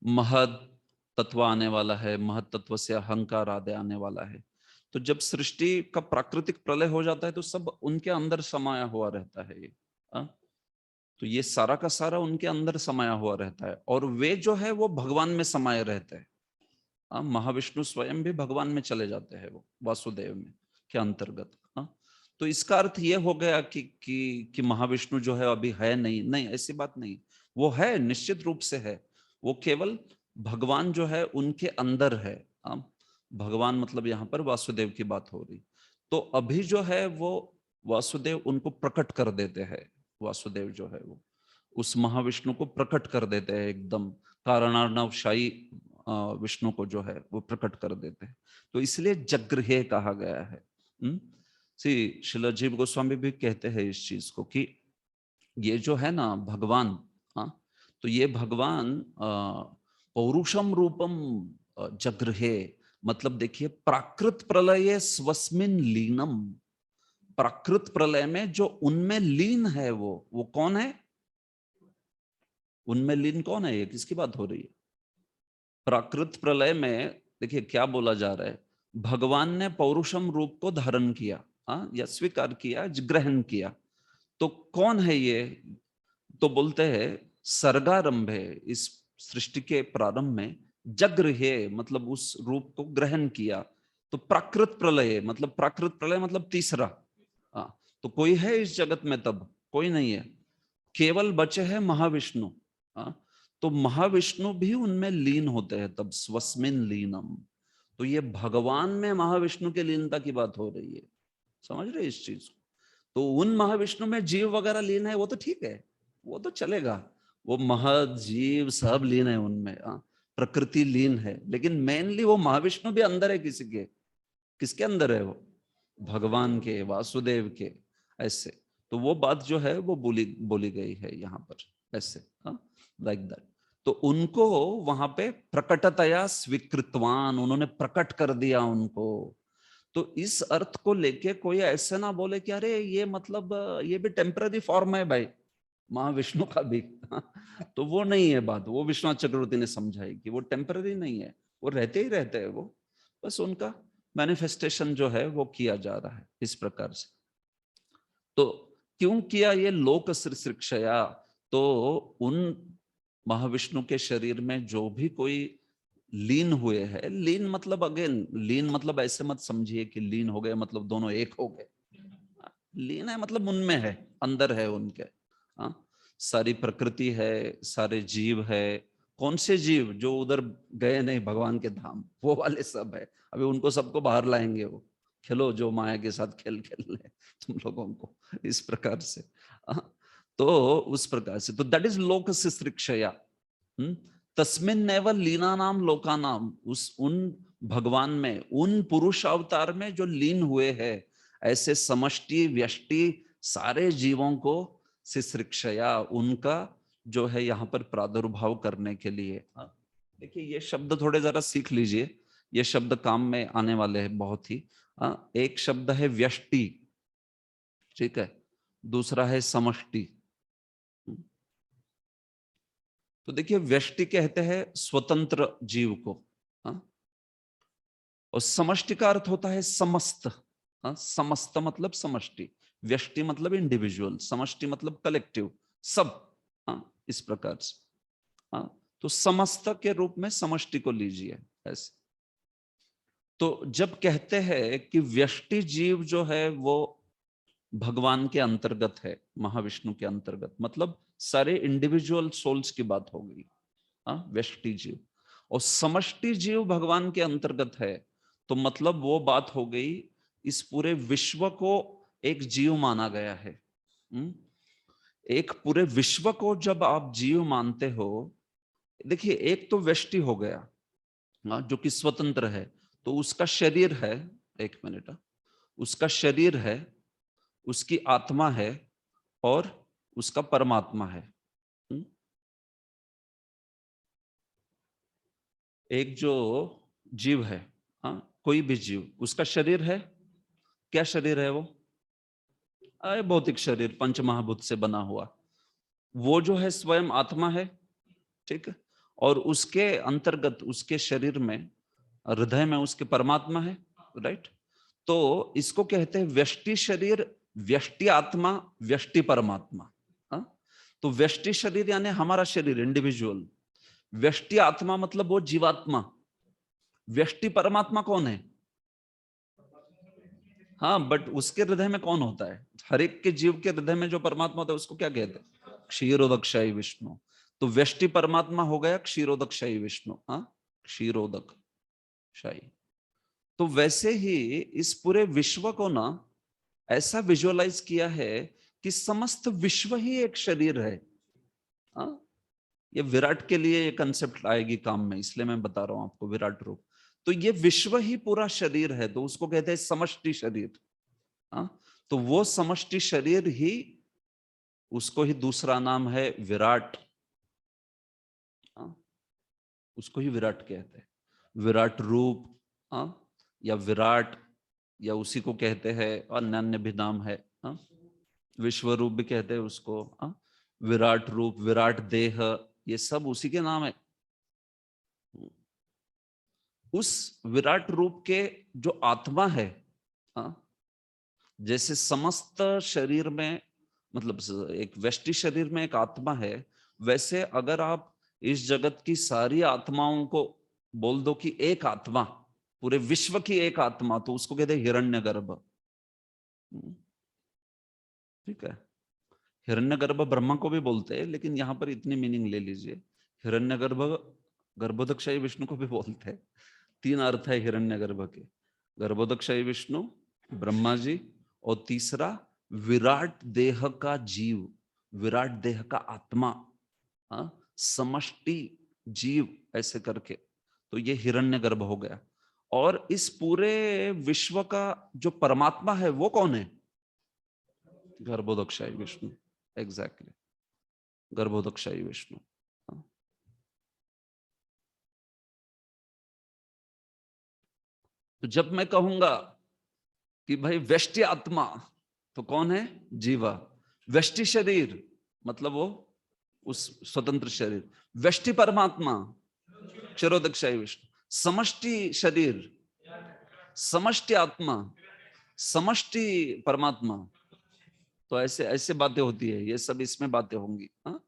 महद तत्व आने वाला है, महद तत्व से अहंकार आदि आने वाला है। तो जब सृष्टि का प्राकृतिक प्रलय हो जाता है तो सब उनके अंदर समाया हुआ रहता है ये। तो ये सारा का सारा उनके अंदर समाया हुआ रहता है, और वे जो है वो भगवान में समाये रहते हैं। महाविष्णु स्वयं भी भगवान में चले जाते हैं, वो वासुदेव में के अंतर्गत। तो इसका अर्थ ये हो गया कि महाविष्णु जो है अभी है नहीं, नहीं ऐसी बात नहीं, वो है, निश्चित रूप से है। वो केवल भगवान जो है उनके अंदर है। भगवान मतलब यहाँ पर वासुदेव की बात हो रही। तो अभी जो है वो वासुदेव उनको प्रकट कर देते हैं, वासुदेव जो है वो उस महाविष्णु को प्रकट कर देते हैं, एकदम कारणार्णवशाही विष्णु को जो है वो प्रकट कर देते हैं। तो इसलिए जगृहे कहा गया है। श्रील जीव गोस्वामी भी कहते हैं इस चीज को कि ये जो है ना भगवान, तो ये भगवान पौरुषम रूपम जगृहे, मतलब देखिए प्राकृत प्रलय स्वस्मिन लीनम, प्राकृत प्रलय में जो उनमें लीन है वो कौन है? उनमें लीन कौन है? ये किसकी बात हो रही है? प्राकृत प्रलय में देखिए क्या बोला जा रहा है, भगवान ने पौरुषम रूप को धारण किया, या स्वीकार किया, ग्रहण किया। तो कौन है ये? तो बोलते हैं सर्गारंभ है, इस सृष्टि के प्रारंभ में जगृहे मतलब उस रूप को ग्रहण किया। तो प्राकृत प्रलय मतलब, प्राकृत प्रलय मतलब तीसरा। तो कोई है इस जगत में? तब कोई नहीं है, केवल बचे हैं महाविष्णु। तो महाविष्णु भी उनमें लीन होते हैं तब, स्वस्मिन लीनम। तो ये भगवान में महाविष्णु के लीनता की बात हो रही है, समझ रहे इस चीज को? तो उन महाविष्णु में जीव वगैरह लीन है वो तो ठीक है, वो तो चलेगा, वो महद जीव सब लीन है उनमें, प्रकृति लीन है, लेकिन मेनली वो महाविष्णु भी अंदर है किसी के। किसके अंदर है वो? भगवान के, वासुदेव के, ऐसे। तो वो बात जो है वो बोली गई है यहाँ पर ऐसे, लाइक दैट। तो उनको वहां पे प्रकटतया स्वीकृतवान, उन्होंने प्रकट कर दिया उनको। तो इस अर्थ को लेके कोई ऐसे ना बोले कि अरे ये मतलब ये भी टेम्पररी फॉर्म है भाई महाविष्णु का भी। तो वो नहीं है बात, वो विश्वनाथ चक्रवर्ती ने समझाई कि वो टेम्पररी नहीं है, वो रहते ही रहते हैं, वो बस उनका मैनिफेस्टेशन जो है वो किया जा रहा है इस प्रकार से। तो क्यों किया ये लोक शिक्षया? तो उन महाविष्णु के शरीर में जो भी कोई लीन हुए हैं, लीन मतलब अगेन, लीन मतलब ऐसे मत समझिए कि लीन हो गए मतलब दोनों एक हो गए। लीन है मतलब उनमें है, अंदर है उनके। सारी प्रकृति है, सारे जीव है। कौन से जीव? जो उधर गए नहीं भगवान के धाम, वो वाले सब है। अभी उनको सबको बाहर लाएंगे, वो खेलो जो माया के साथ खेल खेल ले तुम लोगों को, इस प्रकार से। तो उस प्रकार से, तो दैट इज लोक शिक्षया। तस्मिन नैव लीना नाम लोका नाम, उन भगवान में, उन पुरुष अवतार में जो लीन हुए हैं, ऐसे समष्टि व्यष्टि सारे जीवों को शिक्षया, उनका जो है यहाँ पर प्रादुर्भाव करने के लिए। देखिए ये शब्द थोड़े जरा सीख लीजिए, ये शब्द काम में आने वाले हैं बहुत ही। एक शब्द है व्यष्टि, ठीक है, दूसरा है समष्टि। तो देखिए व्यष्टि कहते हैं स्वतंत्र जीव को, और समष्टि का अर्थ होता है समस्त। समस्त मतलब समष्टि, व्यष्टि मतलब इंडिविजुअल, समष्टि मतलब कलेक्टिव, सब। इस प्रकार से। तो समस्त के रूप में समष्टि को लीजिए ऐसे। तो जब कहते हैं कि व्यष्टि जीव जो है वो भगवान के अंतर्गत है, महाविष्णु के अंतर्गत, मतलब सारे इंडिविजुअल सोल्स की बात हो गई, व्यष्टि जीव। और समष्टि जीव भगवान के अंतर्गत है, तो मतलब वो बात हो गई, इस पूरे विश्व को एक जीव माना गया है। एक पूरे विश्व को जब आप जीव मानते हो, देखिए एक तो व्यष्टि हो गया जो कि स्वतंत्र है, तो उसका शरीर है, एक मिनट, उसका शरीर है, उसकी आत्मा है और उसका परमात्मा है। एक जो जीव है, कोई भी जीव, उसका शरीर है, क्या शरीर है वो? भौतिक शरीर, पंच महाभूत से बना हुआ, वो जो है स्वयं आत्मा है, ठीक है। और उसके अंतर्गत, उसके शरीर में, हृदय में उसके परमात्मा है, राइट। तो इसको कहते हैं व्यष्टि शरीर, व्यष्टि आत्मा, व्यष्टि परमात्मा। तो व्यष्टि शरीर यानी हमारा शरीर, इंडिविजुअल। व्यष्टि आत्मा मतलब वो जीवात्मा। व्यष्टि परमात्मा कौन है? बट उसके हृदय में कौन होता है? हर एक के जीव के हृदय में जो परमात्मा होता है उसको क्या कहते हैं? क्षीरोदकशायी विष्णु। तो व्यष्टि परमात्मा हो गया क्षीरोदकशायी विष्णु, क्षीरोदक शाही। तो वैसे ही इस पूरे विश्व को ना ऐसा विजुअलाइज किया है कि समस्त विश्व ही एक शरीर है। हाँ, ये विराट के लिए ये कंसेप्ट आएगी काम में, इसलिए मैं बता रहा हूं आपको विराट रूप। तो ये विश्व ही पूरा शरीर है, तो उसको कहते हैं समष्टि शरीर। हाँ, तो वो समष्टि शरीर ही, उसको ही दूसरा नाम है विराट। हाँ, उसको ही विराट कहते हैं, विराट रूप। हाँ, या विराट, या उसी को कहते हैं अन्य अन्य भी नाम है। हाँ, विश्व रूप भी कहते हैं उसको। हाँ, विराट रूप, विराट देह, ये सब उसी के नाम है। उस विराट रूप के जो आत्मा है, हाँ, जैसे समस्त शरीर में, मतलब एक व्यष्टि शरीर में एक आत्मा है, वैसे अगर आप इस जगत की सारी आत्माओं को बोल दो कि एक आत्मा, पूरे विश्व की एक आत्मा, तो उसको कहते हैं हिरण्यगर्भ। ठीक है, हिरण्यगर्भ ब्रह्मा को भी बोलते हैं, लेकिन यहां पर इतनी मीनिंग ले लीजिए। हिरण्यगर्भ गर्भोदकशाही विष्णु को भी बोलते हैं। 3 अर्थ है हिरण्यगर्भ के, गर्भोदकशाही विष्णु, ब्रह्मा जी, और तीसरा विराट देह का जीव, विराट देह का आत्मा, समष्टि जीव, ऐसे करके, तो ये हिरण्यगर्भ हो गया। और इस पूरे विश्व का जो परमात्मा है वो कौन है? गर्भोदकशाही विष्णु। एग्जैक्टली, गर्भोदकशाही विष्णु। तो जब मैं कहूंगा कि भाई व्यष्टि आत्मा, तो कौन है? जीवा। व्यष्टि शरीर मतलब वो उस स्वतंत्र शरीर। व्यष्टि परमात्मा क्षीरोदकशाही विष्णु। समष्टि शरीर, समष्टि आत्मा, समष्टि परमात्मा। तो ऐसे ऐसे बातें होती है, ये सब इसमें बातें होंगी। हाँ,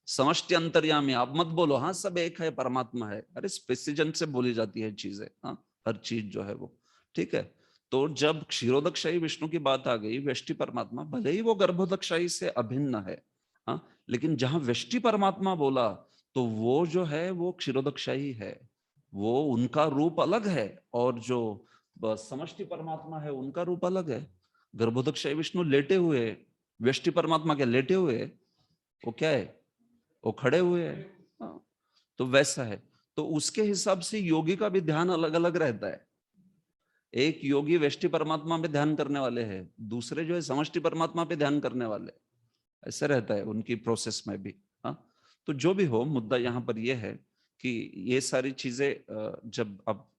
समष्टि अंतर्यामी, आप मत बोलो हाँ सब एक है, परमात्मा है। अरे प्रेसिजन से बोली जाती है चीजें। हाँ, हर चीज जो है वो, ठीक है। तो जब क्षीरोदकशाही विष्णु की बात आ गई, व्यष्टि परमात्मा, भले ही वो गर्भोदकशाही से अभिन्न है, हाँ, लेकिन जहां व्यष्टि परमात्मा बोला, तो वो जो है वो क्षीरोदकशाही है, वो उनका रूप अलग है, और जो समष्टि परमात्मा है उनका रूप अलग है। गर्भोदकशाही विष्णु लेटे हुए, व्यष्टि परमात्मा क्या लेटे हुए? वो क्या है? वो खड़े हुए हैं। हाँ, तो वैसा है। तो उसके हिसाब से योगी का भी ध्यान अलग अलग रहता है। एक योगी व्यष्टि परमात्मा पे ध्यान करने वाले हैं, दूसरे जो है समष्टि परमात्मा पे ध्यान करने वाले, ऐसा रहता है उनकी प्रोसेस में भी। हाँ, तो जो भी हो, मुद्दा यहाँ पर यह है कि ये सारी चीजें जब आप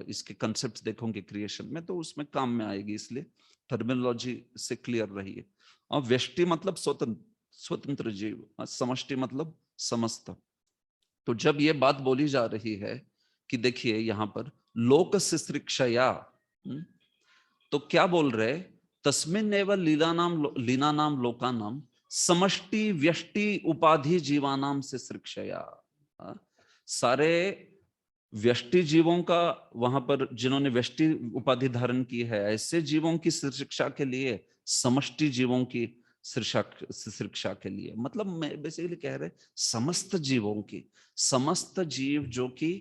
इसके कंसेप्ट देखोगे क्रिएशन में, तो उसमें काम में आएगी, इसलिए टर्मिनोलॉजी से क्लियर रहिए। और व्यष्टि मतलब स्वतंत्र, स्वतंत्र जीव, समष्टि मतलब समस्त। तो जब ये बात बोली जा रही है कि देखिए यहाँ पर लोक शिश्रिक्षया, तो क्या बोल रहे? तस्मिन एवं लीला नाम लोका नाम समष्टि व्यष्टि उपाधि जीवानाम से शिक्षया। सारे व्यष्टि जीवों का, वहां पर जिन्होंने व्यष्टि उपाधि धारण की है, ऐसे जीवों की शिक्षा के लिए, समष्टि जीवों की शिक्षा के लिए, मतलब मैं बेसिकली कह रहे समस्त जीवों की, समस्त जीव जो कि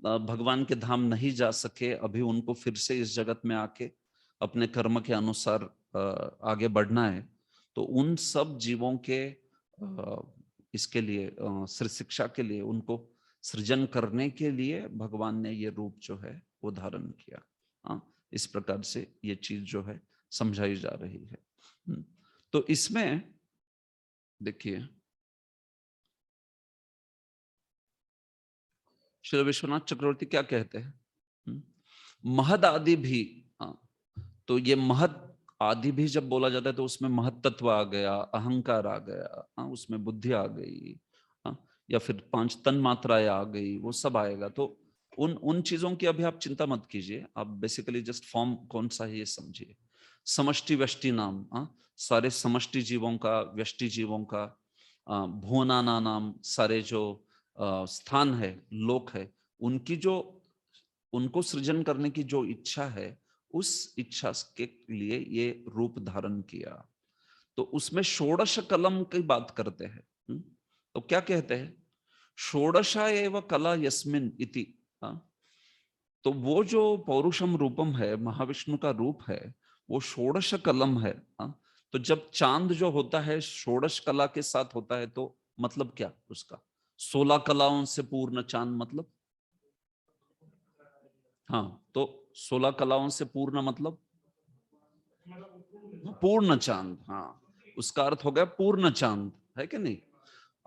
भगवान के धाम नहीं जा सके अभी, उनको फिर से इस जगत में आके अपने कर्म के अनुसार आगे बढ़ना है, तो उन सब जीवों के इसके लिए शिक्षा के लिए, उनको सृजन करने के लिए भगवान ने ये रूप जो है वो धारण किया। हाँ, इस प्रकार से ये चीज जो है समझाई जा रही है। तो इसमें देखिए श्री विश्वनाथ चक्रवर्ती क्या कहते हैं? महद आदि भी, तो ये महद आदि भी जब बोला जाता है तो उसमें महत्त्व आ गया, अहंकार आ गया, उसमें बुद्धि आ गई, या फिर 5 तन मात्राएं आ गई, वो सब आएगा। तो उन चीजों की अभी आप चिंता मत कीजिए, आप बेसिकली जस्ट फॉर्म कौन सा है ये समझिए। समष्टि व्यष्टि नाम, सारे समष्टि जीवों का, व्यष्टि जीवों का, भुवनाना नाम, सारे जो स्थान है, लोक है, उनकी जो, उनको सृजन करने की जो इच्छा है, उस इच्छा के लिए ये रूप धारण किया। तो उसमें षोडश कलम की बात करते हैं। तो क्या कहते हैं? षोडशा एव कला यस्मिन इति। तो वो जो पौरुषम रूपम है, महाविष्णु का रूप है, वो षोडश कलम है। तो जब चांद जो होता है षोडश कला के साथ होता है, तो मतलब क्या उसका? 16 कलाओं से पूर्ण चांद मतलब, हाँ, तो 16 कलाओं से पूर्ण मतलब पूर्ण चांद। हाँ, उसका अर्थ हो गया पूर्ण चांद, है कि नहीं?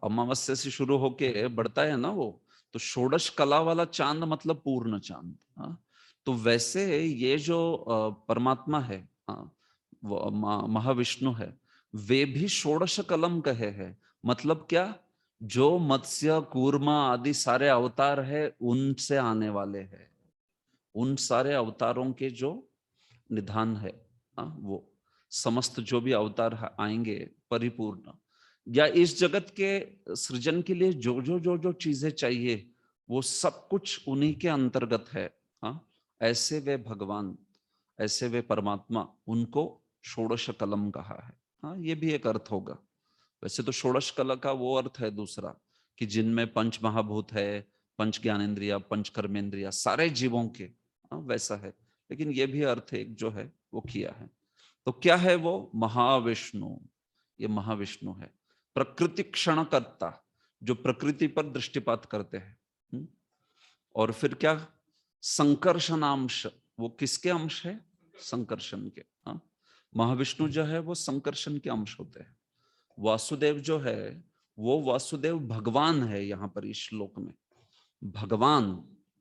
अमावस्या से शुरू होके बढ़ता है ना वो, तो षोडश कला वाला चांद मतलब पूर्ण चांद। हाँ, तो वैसे ये जो परमात्मा है, हाँ, वो महाविष्णु है, वे भी षोडश कलम कहे हैं। मतलब क्या? जो मत्स्य कूर्मा आदि सारे अवतार है उनसे आने वाले हैं, उन सारे अवतारों के जो निधान है, वो समस्त जो भी अवतार आएंगे परिपूर्ण, या इस जगत के सृजन के लिए जो जो जो जो चीजें चाहिए वो सब कुछ उन्हीं के अंतर्गत है। हाँ, ऐसे वे भगवान, ऐसे वे परमात्मा, उनको षोडश कलम कहा है। हाँ, ये भी एक अर्थ होगा। वैसे तो षोडश कला का वो अर्थ है दूसरा, कि जिनमें पंच महाभूत है, पंच ज्ञानेन्द्रिया, पंच कर्मेंद्रिया, सारे जीवों के, वैसा है। लेकिन ये भी अर्थ एक जो है वो किया है। तो क्या है वो? महाविष्णु। ये महाविष्णु है, प्रकृति क्षणकर्ता, जो प्रकृति पर दृष्टिपात करते हैं। और फिर क्या? संकर्षणांश, वो किसके अंश है? संकर्षण के। हाँ, महाविष्णु जो है वो संकर्षण के अंश होते हैं। वासुदेव जो है वो वासुदेव भगवान है यहाँ पर इस श्लोक में, भगवान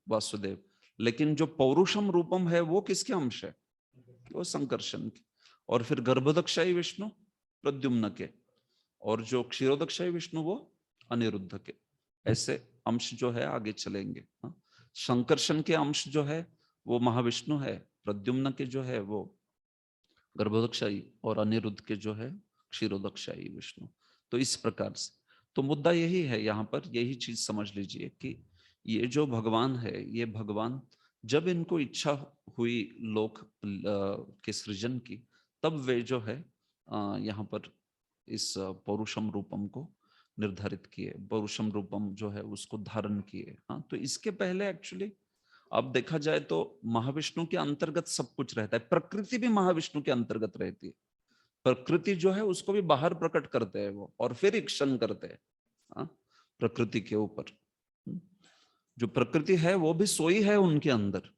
वासुदेव। लेकिन जो पौरुषम रूपम है वो किसके अंश है? वो संकर्षण के। और फिर गर्भोदक्षाई विष्णु प्रद्युम्न के, और जो क्षीरोदक्षाई विष्णु वो अनिरुद्ध के। ऐसे अंश जो है आगे चलेंगे। संकर्षण के अंश जो है वो महाविष्णु है, प्रद्युम्न के जो है वो गर्भोदक्षाई, और अनिरुद्ध के जो है क्षीरोदक्षाई विष्णु। तो इस प्रकार से तो मुद्दा यही है यहाँ पर, यही चीज समझ लीजिए कि ये जो भगवान है, ये भगवान जब इनको इच्छा हुई लोक के सृजन की, तब वे जो है यहाँ पर इस पौरुषम रूपम को निर्धारित किए, पौरुषम रूपम जो है उसको धारण किए। हाँ, तो इसके पहले एक्चुअली अब देखा जाए तो महाविष्णु के अंतर्गत सब कुछ रहता है, प्रकृति भी महाविष्णु के अंतर्गत रहती है। प्रकृति जो है उसको भी बाहर प्रकट करते हैं वो, और फिर इक्शन करते हैं। हाँ, प्रकृति के ऊपर जो प्रकृति है वो भी सोई है उनके अंदर,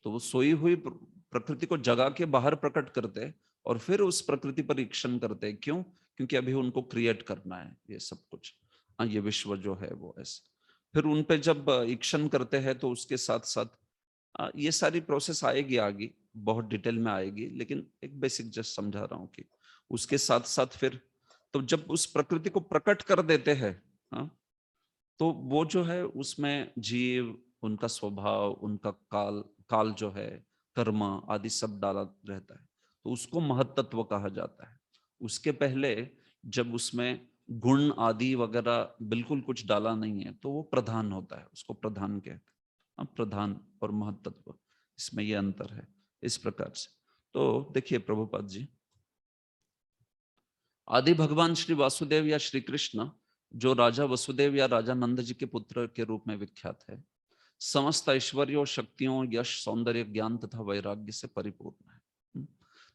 तो वो सोई हुई प्रकृति को जगा के बाहर प्रकट करते हैं, और फिर उस प्रकृति पर इक्शन करते हैं। क्यों? क्योंकि अभी उनको क्रिएट करना है ये सब कुछ। हाँ, ये विश्व जो है वो ऐसे, फिर उन पे जब इक्शन करते हैं तो उसके साथ साथ ये सारी प्रोसेस आएगी आगे, बहुत डिटेल में आएगी, लेकिन एक बेसिक जस्ट समझा रहा हूं कि उसके साथ साथ फिर तो जब उस प्रकृति को प्रकट कर देते हैं, तो वो जो है उसमें जीव, उनका स्वभाव, उनका काल, काल जो है, कर्म आदि सब डाला रहता है, तो उसको महत्त्व कहा जाता है। उसके पहले जब उसमें गुण आदि वगैरह बिल्कुल कुछ डाला नहीं है तो वो प्रधान होता है, उसको प्रधान कहते हैं। प्रधान और महत्त्व, इसमें ये अंतर है। इस प्रकार से तो देखिए प्रभुपाद जी, आदि भगवान श्री वासुदेव या श्री कृष्ण जो राजा वसुदेव या राजा नंद जी के पुत्र के रूप में विख्यात है, समस्त ऐश्वर्यों, शक्तियों, यश, सौंदर्य, ज्ञान तथा वैराग्य से परिपूर्ण है।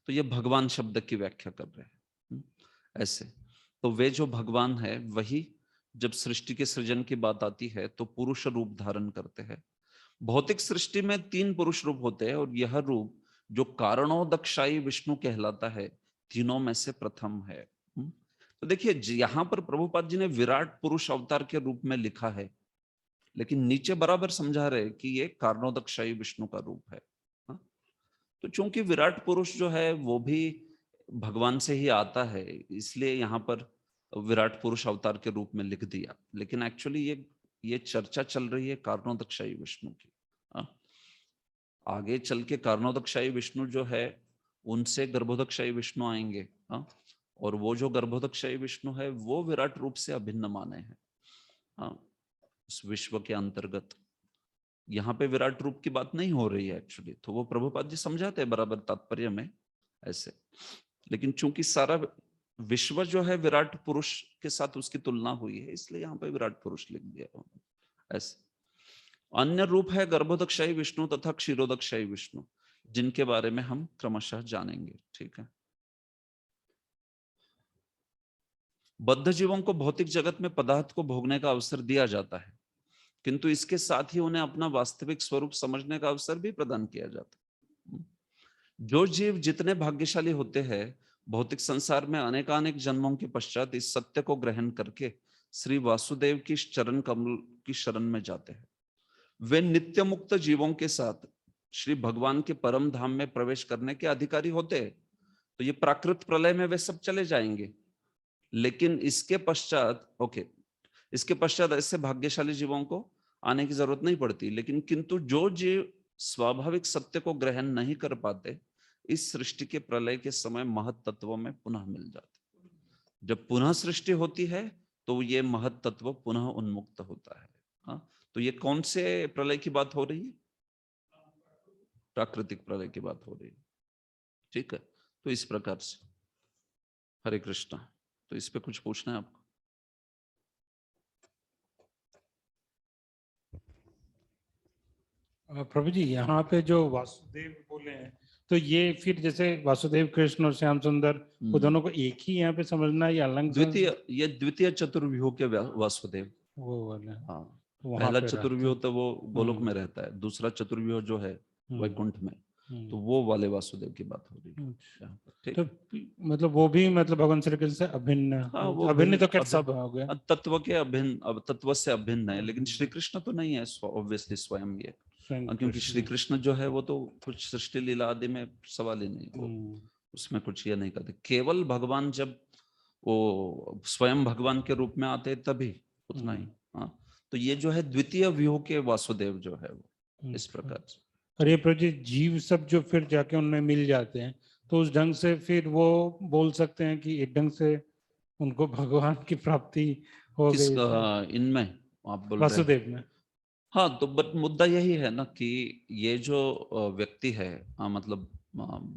तो ये भगवान शब्द की व्याख्या कर रहे हैं। ऐसे तो वे जो भगवान है वही जब सृष्टि के सृजन की बात आती है तो पुरुष रूप धारण करते हैं। भौतिक सृष्टि में 3 पुरुष रूप होते हैं, और यह रूप जो कारणोदक्षाई विष्णु कहलाता है, तीनों में से प्रथम है। तो देखिए यहां पर प्रभुपाद जी ने विराट पुरुष अवतार के रूप में लिखा है, लेकिन नीचे बराबर समझा रहे कि ये कारणोदक्षाई विष्णु का रूप है। तो चूंकि विराट पुरुष जो है वो भी भगवान से ही आता है, इसलिए यहाँ पर विराट पुरुष अवतार के रूप में लिख दिया। लेकिन एक्चुअली ये चर्चा चल रही है कारणोदक्षाई विष्णु की। आगे चल के कारणोदक्षाई विष्णु जो है उनसे गर्भोदक्षाई विष्णु आएंगे। और वो जो गर्भोदक्षाई विष्णु है वो विराट रूप से अभिन्न माने हैं उस विश्व के अंतर्गत। यहाँ पे विराट रूप की बात नहीं हो रही है एक्चुअली, तो वो प्रभुपाद जी समझाते हैं बराबर तात्पर्य में ऐसे। लेकिन चूंकि सारा विश्व जो है विराट पुरुष के साथ उसकी तुलना हुई है, इसलिए यहाँ पे विराट पुरुष लिख दिया ऐसे। अन्य रूप है गर्भोदक्षाई विष्णु तथा क्षीरोदक्षाई विष्णु, जिनके बारे में हम क्रमशः जानेंगे। ठीक है। बद्ध जीवों को भौतिक जगत में पदार्थ को भोगने का अवसर दिया जाता है, किंतु इसके साथ ही उन्हें अपना वास्तविक स्वरूप समझने का अवसर भी प्रदान किया जाता है। जो जीव जितने भाग्यशाली होते हैं, भौतिक संसार में अनेकानेक जन्मों के पश्चात इस सत्य को ग्रहण करके श्री वासुदेव की चरण कमल की शरण में जाते हैं। वे नित्य मुक्त जीवों के साथ श्री भगवान के परम धाम में प्रवेश करने के अधिकारी होते हैं। तो ये प्राकृत प्रलय में वे सब चले जाएंगे, लेकिन इसके पश्चात ऐसे भाग्यशाली जीवों को आने की जरूरत नहीं पड़ती। लेकिन किंतु जो जीव स्वाभाविक सत्य को ग्रहण नहीं कर पाते, इस सृष्टि के प्रलय के समय महत तत्वों में पुनः मिल जाते। जब पुनः सृष्टि होती है तो ये महत तत्व पुनः उन्मुक्त होता है। हाँ, तो ये कौन से प्रलय की बात हो रही है? प्राकृतिक प्रलय की बात हो रही है। ठीक है, तो इस प्रकार से हरे कृष्णा। तो इस पे कुछ पूछना है आपको? प्रभु जी, यहाँ पे जो वासुदेव बोले हैं, तो ये फिर जैसे वासुदेव कृष्ण और श्याम सुंदर, वो दोनों को एक ही यहाँ पे समझना है या अलग? ये द्वितीय चतुर्व्यूह के वासुदेव वो वाला। हाँ, वहाँ पहला पे चतुर्व्यूह तो वो गोलोक में रहता है, दूसरा चतुर्व्यूह जो है वैकुंठ में, तो वो वाले वासुदेव की बात हो रही है यहाँ पर। ठीक, तो मतलब वो भी मतलब भगवान श्री कृष्ण से अभिन्न? हाँ, वो अभिन्न तो क्या सब हो गया? तत्व के अभिन्न, अब तत्व से अभिन्न है, लेकिन श्री कृष्ण तो नहीं है ऑब्वियसली स्वयं ये, क्योंकि श्री कृष्ण जो है वो तो कुछ सृष्टि लीला आदि में सवाल ही नहीं, वो उसमें कुछ ये नहीं करते। केवल भगवान जब वो स्वयं भगवान के रूप में आते तभी उतना ही। हाँ, तो ये जो है द्वितीय व्यूह के वासुदेव जो है वो इस प्रकार से। और ये प्रभु जी, जीव सब जो फिर जाके उनमें मिल जाते हैं, तो उस ढंग से फिर वो बोल सकते हैं कि एक ढंग से उनको भगवान की प्राप्ति हो गई इनमें आप बोल रहे हैं? वासुदेव में। हाँ, तो बट मुद्दा यही है ना कि ये जो व्यक्ति है, मतलब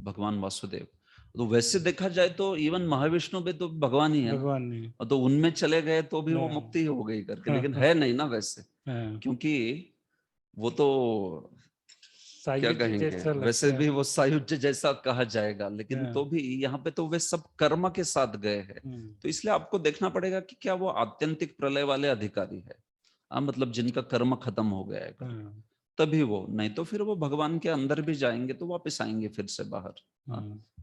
भगवान वासुदेव, तो वैसे देखा जाए तो इवन महाविष्णु भी तो भगवान ही है, भगवान नहीं। तो उनमें चले गए तो भी वो मुक्ति हो गई करके, लेकिन है नहीं ना वैसे, क्योंकि वो तो क्या कहेंगे, वैसे भी वो सायुज्य जैसा कहा जाएगा, लेकिन तो भी यहाँ पे तो वे सब कर्म के साथ गए हैं। तो इसलिए आपको देखना पड़ेगा कि क्या वो आत्यंतिक प्रलय वाले अधिकारी है, मतलब जिनका कर्म खत्म हो गया है, तभी वो, नहीं तो फिर वो भगवान के अंदर भी जाएंगे तो वापस आएंगे फिर से बाहर।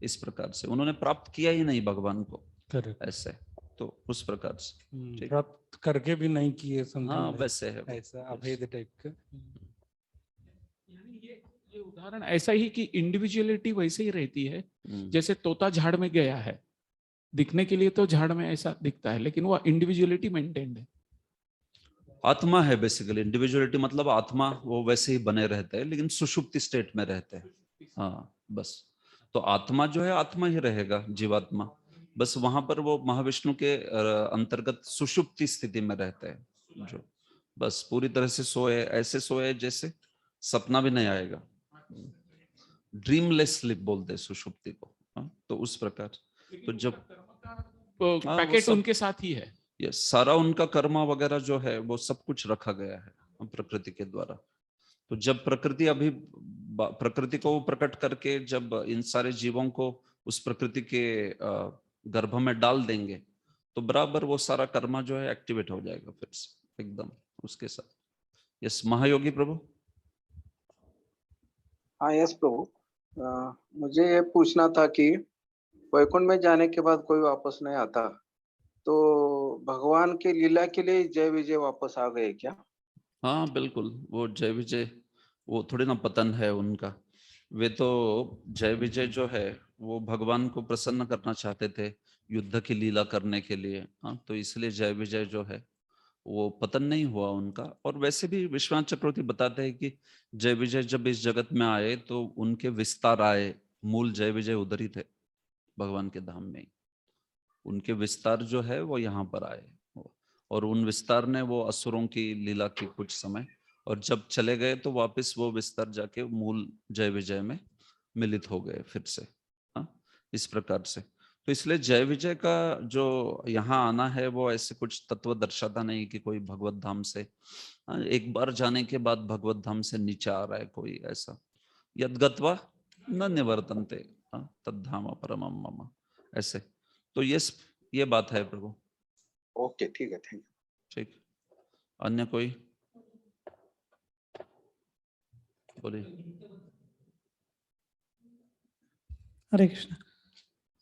इस प्रकार से उन्होंने प्राप्त किया ही नहीं भगवान को ऐसे, तो उस प्रकार से प्राप्त करके भी नहीं किए, हाँ वैसे है ऐसा अभेद टाइप का। ये उदाहरण ऐसा ही कि इंडिविजुअलिटी वैसे ही रहती है, जैसे तोता झाड़ में गया है, दिखने के लिए तो झाड़ में ऐसा दिखता है, लेकिन वो इंडिविजुअलिटी मेंटेन्ड है। आत्मा है बेसिकली, इंडिविजुअलिटी मतलब आत्मा वो वैसे ही बने रहते हैं, लेकिन सुषुप्ति स्टेट में रहते हैं। हाँ बस, तो आत्मा जो है आत्मा ही रहेगा, जीवात्मा, बस वहां पर वो महाविष्णु के अंतर्गत सुषुप्ति स्थिति में रहते हैं, जो बस पूरी तरह से सोए, ऐसे सोए जैसे सपना भी नहीं आएगा, ड्रीमलेस स्लीप बोलते हैं सुषुप्ति को। तो उस प्रकार, तो जब पैकेट उनके साथ ही है, ये सारा उनका कर्म वगैरह जो है वो सब कुछ रखा गया है प्रकृति के द्वारा। तो जब प्रकृति को प्रकट करके जब इन सारे जीवों को उस प्रकृति के गर्भ में डाल देंगे, तो बराबर वो सारा कर्म जो है एक्टिवेट हो जाएगा फिर से एकदम उसके साथ। यस महायोगी प्रभु। हाँ यस प्रभु, मुझे ये पूछना था कि वैकुंठ में जाने के बाद कोई वापस नहीं आता, तो भगवान के लीला के लिए जय विजय वापस आ गए क्या? हाँ बिल्कुल, वो जय विजय वो थोड़ी ना पतन है उनका, वे तो जय विजय जो है वो भगवान को प्रसन्न करना चाहते थे युद्ध की लीला करने के लिए। हाँ, तो इसलिए जय विजय जो है वो पतन नहीं हुआ उनका। और वैसे भी विश्वनाथ चक्रवर्ती बताते हैं कि जय विजय जब इस जगत में आए तो उनके विस्तार आए, मूल जय विजय उधर ही थे भगवान के धाम में, उनके विस्तार जो है वो यहाँ पर आए, और उन विस्तार ने वो असुरों की लीला की कुछ समय, और जब चले गए तो वापस वो विस्तार जाके मूल जय विजय में मिलित हो गए फिर से। हाँ, इस प्रकार से, तो इसलिए जय विजय का जो यहाँ आना है वो ऐसे कुछ तत्व दर्शाता नहीं कि कोई भगवत धाम से एक बार जाने के बाद भगवत धाम से नीचे आ रहा है कोई ऐसा। यद्गत्वा न निवर्तन्ते तद्धाम परमम मम, ऐसे। तो ये बात है प्रभु। ओके, ठीक है, थैंक यू। ठीक, अन्य कोई बोलिए। हरे कृष्ण।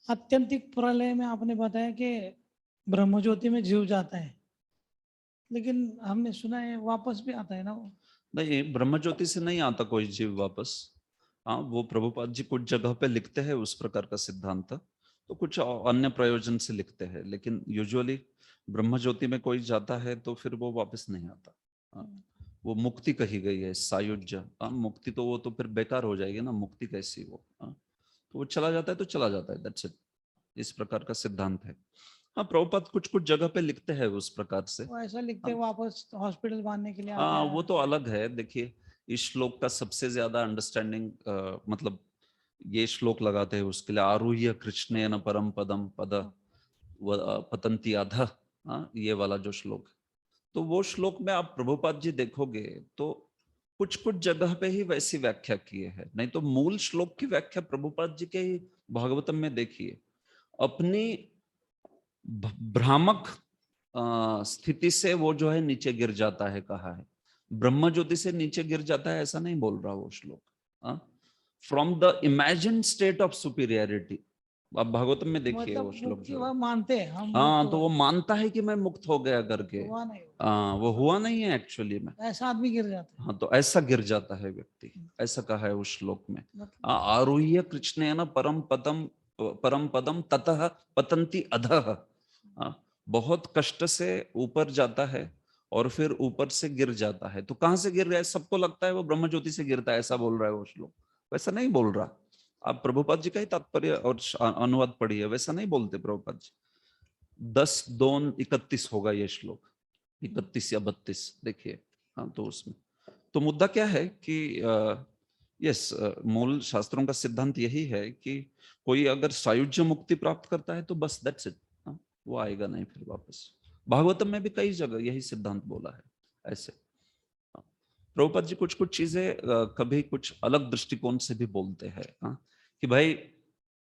आत्यंतिक प्रलय में आपने बताया कि ब्रह्मज्योति में जीव जाता है, लेकिन हमने सुना है वापस भी आता है ना वो? नहीं, ब्रह्मज्योति से नहीं आता कोई जीव वापस। हाँ, वो प्रभुपाद जी कुछ जगह पे लिखते हैं उस प्रकार का सिद्धांत, तो कुछ अन्य प्रयोजन से लिखते हैं, लेकिन यूजुअली ब्रह्मज्योति में कोई जाता है तो फिर वो वापस नहीं आता। हाँ, वो मुक्ति कही गई है, सायुज्य। हाँ, मुक्ति तो वो तो फिर बेकार हो जाएगी ना, मुक्ति कैसी वो। हाँ, तो वो चला जाता है तो चला जाता है, दैट्स इट। इस प्रकार का सिद्धांत है। हाँ, प्रभुपाद कुछ कुछ जगह पे लिखते हैं उस प्रकार से। वो ऐसा लिखते हैं वापस हॉस्पिटल बांधने के लिए आ हाँ, गया। वो तो अलग है। देखिए, इस श्लोक का सबसे ज्यादा अंडरस्टैंडिंग मतलब ये श्लोक लगाते हैं उसके लिए, आरुह्य कृष्णेन परम पदम पद पतंती अधः। हाँ, ये वाला जो श्लोक है, तो वो श्लोक में आप प्रभुपाद जी देखोगे तो कुछ कुछ जगह पे ही वैसी व्याख्या किए हैं, नहीं तो मूल श्लोक की व्याख्या प्रभुपाद जी के ही भागवतम में देखिए। अपनी भ्रामक स्थिति से वो जो है नीचे गिर जाता है, कहा है ब्रह्म ज्योति से नीचे गिर जाता है, ऐसा नहीं बोल रहा वो श्लोक। From the imagine state of superiority, आप भागवतम में देखिए मतलब वो श्लोक मुक्ति जो वह है। मानते हैं हम, हाँ, तो वो मानता है कि मैं मुक्त हो गया करके। हुआ नहीं, वो हुआ नहीं है एक्चुअली में। ऐसा आदमी गिर जाता है। हाँ, तो ऐसा गिर जाता है व्यक्ति, ऐसा कहा है उस श्लोक में। मतलब आरुह्य कृष्णेन परम पदम ततः पतंती अधः। बहुत कष्ट से ऊपर जाता है और फिर ऊपर से गिर जाता है। तो कहां से गिर रहा है? सबको लगता है वो ब्रह्म ज्योति से गिरता है, ऐसा बोल रहा है वो श्लोक। वैसा नहीं बोल रहा। आप प्रभुपाद जी का ही तात्पर्य और अनुवाद पढ़िए, वैसा नहीं बोलते प्रभुपाद जी। 10-2-31 होगा ये श्लोक, 31 या 32 देखिए। हाँ, तो उसमें तो मुद्दा क्या है कि यस, मूल शास्त्रों का सिद्धांत यही है कि कोई अगर सायुज्य मुक्ति प्राप्त करता है तो बस दैट्स इट, वो आएगा नहीं फिर वापस। भागवतम में भी कई जगह यही सिद्धांत बोला है ऐसे। प्रभुपाद जी कुछ कुछ चीजें कभी कुछ अलग दृष्टिकोण से भी बोलते हैं। कि भाई,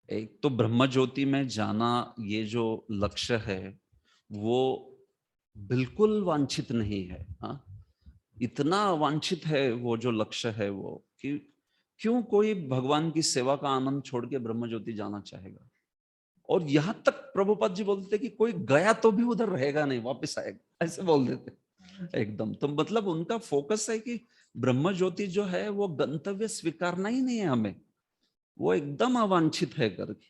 एक तो ब्रह्म ज्योति में जाना ये जो लक्ष्य है वो बिल्कुल वांछित नहीं है। इतना वांछित है वो जो लक्ष्य है वो, कि क्यों कोई भगवान की सेवा का आनंद छोड़ के ब्रह्म ज्योति जाना चाहेगा। और यहां तक प्रभुपाद जी बोलते कि कोई गया तो भी उधर रहेगा नहीं, वापस आएगा, ऐसे बोल देते एकदम। तो मतलब उनका फोकस है कि ब्रह्म ज्योति जो है वो गंतव्य स्वीकारना ही नहीं है हमें, वो एकदम अवांछित है करके।